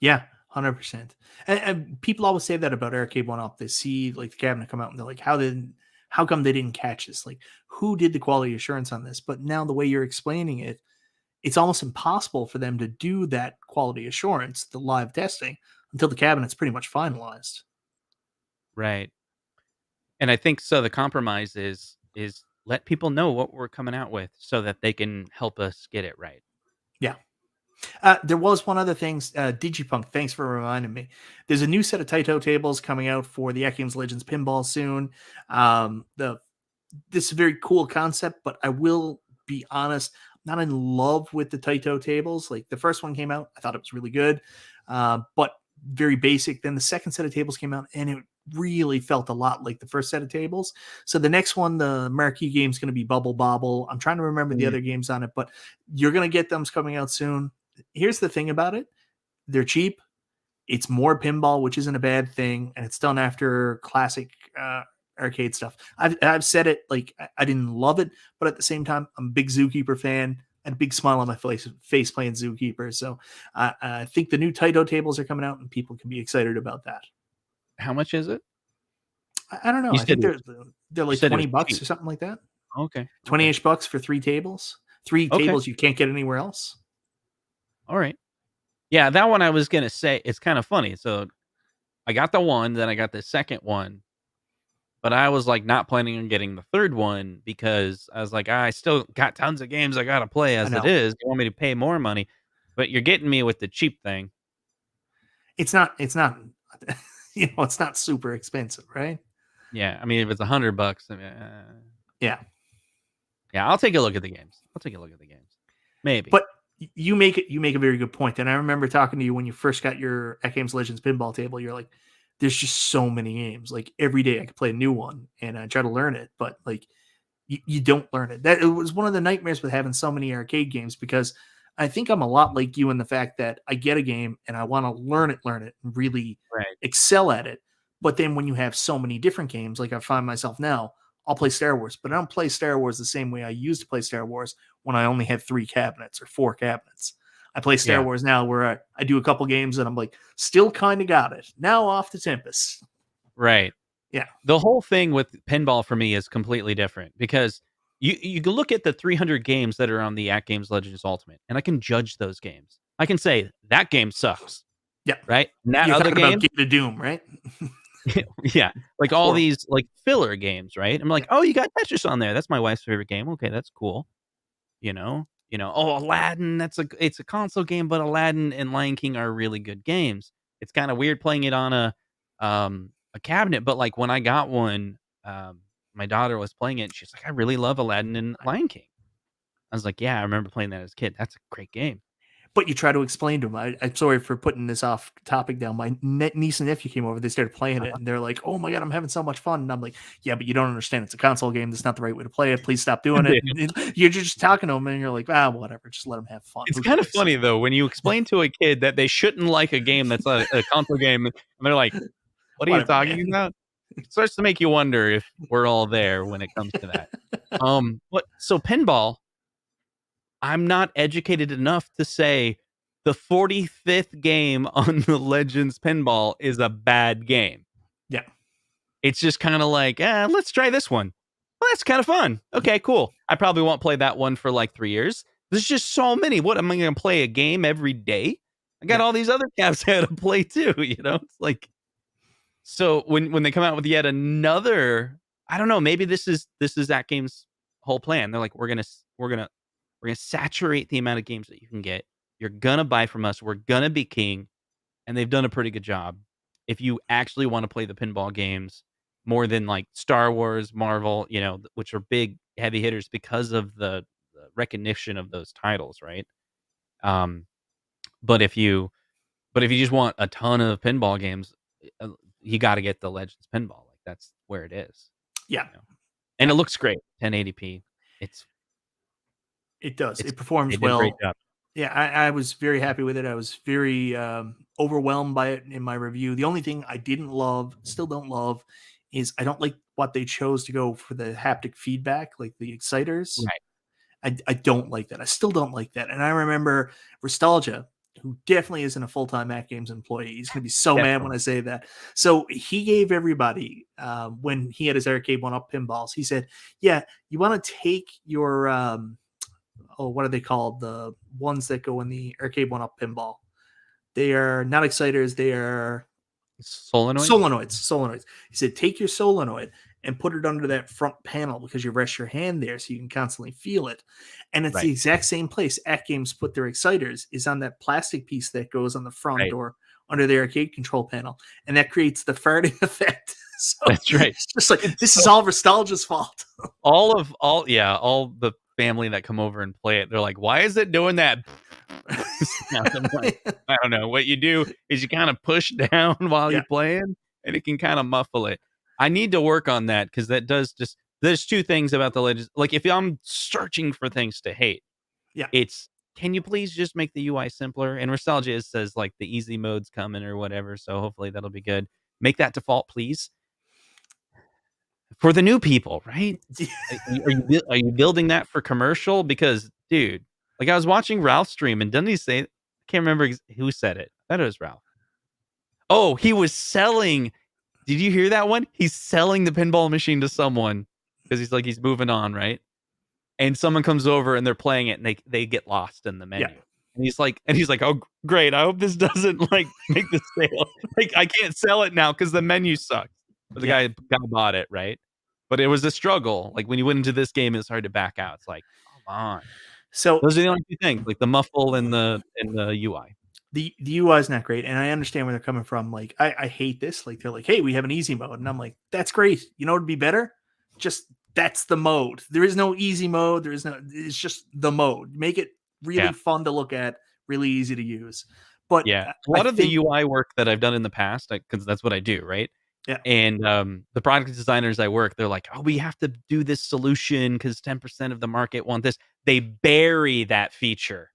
A: Yeah, 100%. And people always say that about Arcade1Up. They see like the cabinet come out and they're like, how come they didn't catch this? Like, who did the quality assurance on this? But now the way you're explaining it, it's almost impossible for them to do that quality assurance, the live testing, until the cabinet's pretty much finalized.
B: Right. And I think so the compromise is let people know what we're coming out with so that they can help us get it right.
A: Yeah. There was one other thing, Digipunk, thanks for reminding me. There's a new set of Taito tables coming out for the AtGames Legends Pinball soon. This is a very cool concept, but I will be honest, I'm not in love with the Taito tables. Like the first one came out, I thought it was really good, but very basic. Then the second set of tables came out and it really felt a lot like the first set of tables. So the next one, the marquee game is going to be Bubble Bobble. I'm trying to remember the other games on it, but you're going to get them coming out soon. Here's the thing about it. They're cheap. It's more pinball, which isn't a bad thing. And it's done after classic arcade stuff. I've said it, like I didn't love it, but at the same time, I'm a big Zookeeper fan and a big smile on my face playing Zookeeper. So I think the new Taito tables are coming out and people can be excited about that.
B: How much is it?
A: I don't know. I think they're like $20 or something like that.
B: Okay.
A: 20-ish bucks for 3 tables. 3 tables you can't get anywhere else.
B: All right. Yeah, that one I was gonna say, it's kind of funny. So I got the one, then I got the second one, but I was like not planning on getting the third one because I was like, I still got tons of games I gotta play
A: I
B: as it
A: know.
B: is. You want me to pay more money, but you're getting me with the cheap thing.
A: It's not, it's not super expensive, right?
B: Yeah, I mean, if it's $100, I mean,
A: Yeah.
B: yeah, I'll take a look at the games. Maybe.
A: But you make a very good point. And I remember talking to you when you first got your AtGames Legends pinball table. You're like, there's just so many games. Like every day I could play a new one and I try to learn it, but like you don't learn it. That it was one of the nightmares with having so many arcade games because I think I'm a lot like you in the fact that I get a game and I want to learn it, and really
B: Right.
A: excel at it. But then when you have so many different games, like I find myself now, I'll play Star Wars, but I don't play Star Wars the same way I used to play Star Wars when I only had 3 cabinets or 4 cabinets. I play Star
B: Yeah.
A: Wars now where I do a couple games and I'm like, still kind of got it. Now off to Tempest.
B: Right.
A: Yeah.
B: The whole thing with pinball for me is completely different because you can look at the 300 games that are on the AtGames Legends Ultimate, and I can judge those games. I can say that game sucks.
A: Yeah.
B: Right. And that
A: You're
B: other
A: talking
B: game,
A: about Gate of Doom, right?
B: yeah, like all
A: Horrible.
B: these like filler games, right? I'm like, oh, you got Tetris on there. That's my wife's favorite game. Okay, that's cool. Oh, Aladdin. It's a console game, but Aladdin and Lion King are really good games. It's kind of weird playing it on a cabinet, but like when I got one, my daughter was playing it. And she's like, I really love Aladdin and Lion King. I was like, yeah, I remember playing that as a kid. That's a great game.
A: But you try to explain to them. I'm sorry for putting this off topic down. My niece and nephew came over. They started playing it, and they're like, "Oh my god, I'm having so much fun!" And I'm like, "Yeah, but you don't understand. It's a console game. That's not the right way to play it. Please stop doing it." And you're just talking to them, and you're like, whatever. Just let them have fun.
B: It's
A: Who
B: kind of
A: cares?"
B: funny though when you explain to a kid that they shouldn't like a game that's a console game, and they're like, "What are you
A: Whatever,
B: talking
A: man.
B: about?" It starts to make you wonder if we're all there when it comes to that. So pinball, I'm not educated enough to say the 45th game on the Legends pinball is a bad game.
A: Yeah.
B: It's just kind of like, let's try this one. Well, that's kind of fun. Okay, cool. I probably won't play that one for like 3 years. There's just so many. What am I going to play a game every day? I got all these other cabs I got to play too. It's like, so when they come out with yet another, I don't know. Maybe this is that game's whole plan. They're like, we're gonna saturate the amount of games that you can get. You're gonna buy from us. We're gonna be king, and they've done a pretty good job. If you actually want to play the pinball games more than like Star Wars, Marvel, which are big heavy hitters because of the recognition of those titles, right? But if you just want a ton of pinball games, you got to get the Legends pinball. Like that's where it is.
A: Yeah.
B: And it looks great, 1080p.
A: It does. It
B: they
A: performs
B: did a
A: well.
B: great job.
A: Yeah, I was very happy with it. I was very overwhelmed by it in my review. The only thing I didn't love, still don't love, is I don't like what they chose to go for the haptic feedback, like the exciters.
B: Right.
A: I don't like that. I still don't like that. And I remember Nostalgia, who definitely isn't a full-time AtGames employee. He's going to be so mad when I say that. So he gave everybody, when he had his Arcade1Up pinballs, he said, yeah, you want to take your... what are they called? The ones that go in the Arcade1Up pinball. They are not exciters. They are solenoids. He said, take your solenoid and put it under that front panel because you rest your hand there so you can constantly feel it. And it's the exact same place AtGames put their exciters is on that plastic piece that goes on the front or under the arcade control panel. And that creates the farting effect. So
B: that's right.
A: It's just like, this is all Nostalgia's fault.
B: all the family that come over and play it, they're like, why is it doing that? Like, I don't know. What you do is you kind of push down while you're playing and it can kind of muffle it. I need to work on that because that does just, there's two things about the Legends. Like if I'm searching for things to hate, it's, can you please just make the UI simpler? And Nostalgia says like the easy mode's coming or whatever. So hopefully that'll be good. Make that default, please. For the new people, right? Are you building that for commercial? Because, dude, like I was watching Ralph stream, and doesn't he say? I can't remember who said it. I thought it was Ralph. Oh, he was selling. Did you hear that one? He's selling the pinball machine to someone because he's moving on, right? And someone comes over and they're playing it, and they get lost in the menu. And he's like, oh, great. I hope this doesn't like make the sale. Like, I can't sell it now because the menu sucks. But the guy bought it, right? But it was a struggle. Like when you went into this game, it's hard to back out. It's like, come on.
A: So
B: those are the only two things, like the muffle and the UI.
A: The UI is not great, and I understand where they're coming from. Like, I hate this. Like, they're like, hey, we have an easy mode. And I'm like, that's great. You know what would be better? Just that's the mode. There is no easy mode. It's just the mode. Make it really fun to look at, really easy to use. But
B: a lot of the UI work that I've done in the past, because that's what I do, right?
A: Yeah.
B: And the product designers I work, they're like, oh, we have to do this solution because 10% of the market want this. They bury that feature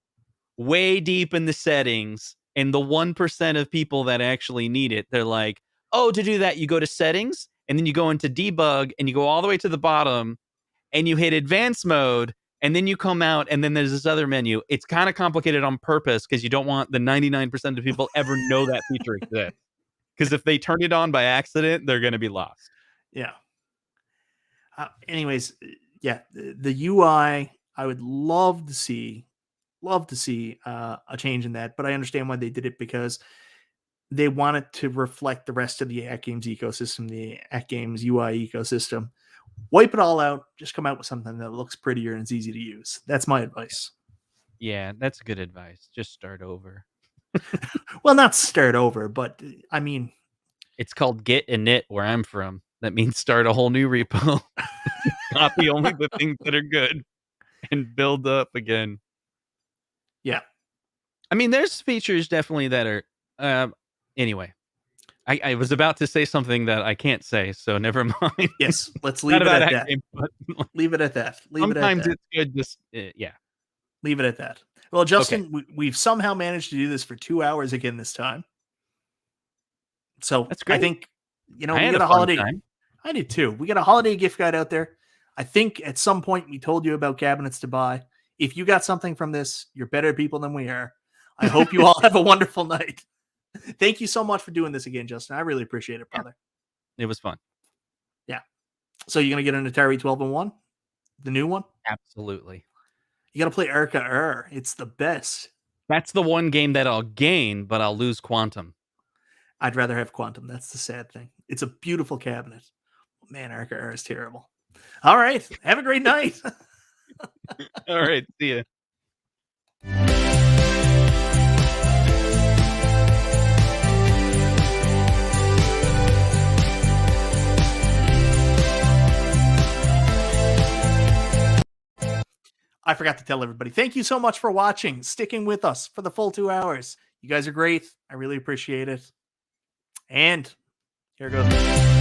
B: way deep in the settings, and the 1% of people that actually need it, they're like, oh, to do that, you go to settings, and then you go into debug, and you go all the way to the bottom, and you hit advanced mode, and then you come out, and then there's this other menu. It's kind of complicated on purpose because you don't want the 99% of people ever know that feature exists. Because if they turn it on by accident, they're going to be lost.
A: Yeah. Anyways, the UI, I would love to see a change in that, but I understand why they did it, because they wanted to reflect the rest of the AtGames ecosystem, the AtGames UI ecosystem. Wipe it all out, just come out with something that looks prettier and is easy to use. That's my advice.
B: Yeah, that's good advice. Just start over.
A: Well, not start over, but I mean,
B: it's called git init where I'm from. That means start a whole new repo. Copy only the things that are good and build up again.
A: Yeah.
B: I mean, there's features definitely that are anyway. I was about to say something that I can't say, so never mind.
A: Yes, let's leave it at that. Leave it at that.
B: Sometimes it's good just
A: leave it at that. Well, Justin, we've somehow managed to do this for 2 hours again this time. So
B: that's great.
A: I think, we got a holiday.
B: Time.
A: I did too. We got a holiday gift guide out there. I think at some point we told you about cabinets to buy. If you got something from this, you're better people than we are. I hope you all have a wonderful night. Thank you so much for doing this again, Justin. I really appreciate it, brother.
B: It was fun.
A: Yeah. So you're going to get an Atari 12-in-1? The new one?
B: Absolutely.
A: You got to play Arcade. It's the best.
B: That's the one game that I'll gain, but I'll lose Quantum.
A: I'd rather have Quantum. That's the sad thing. It's a beautiful cabinet. Man, Arcade is terrible. All right. Have a great night.
B: All right. See ya.
A: I forgot to tell everybody, thank you so much for watching, sticking with us for the full 2 hours. You guys are great. I really appreciate it. And here goes.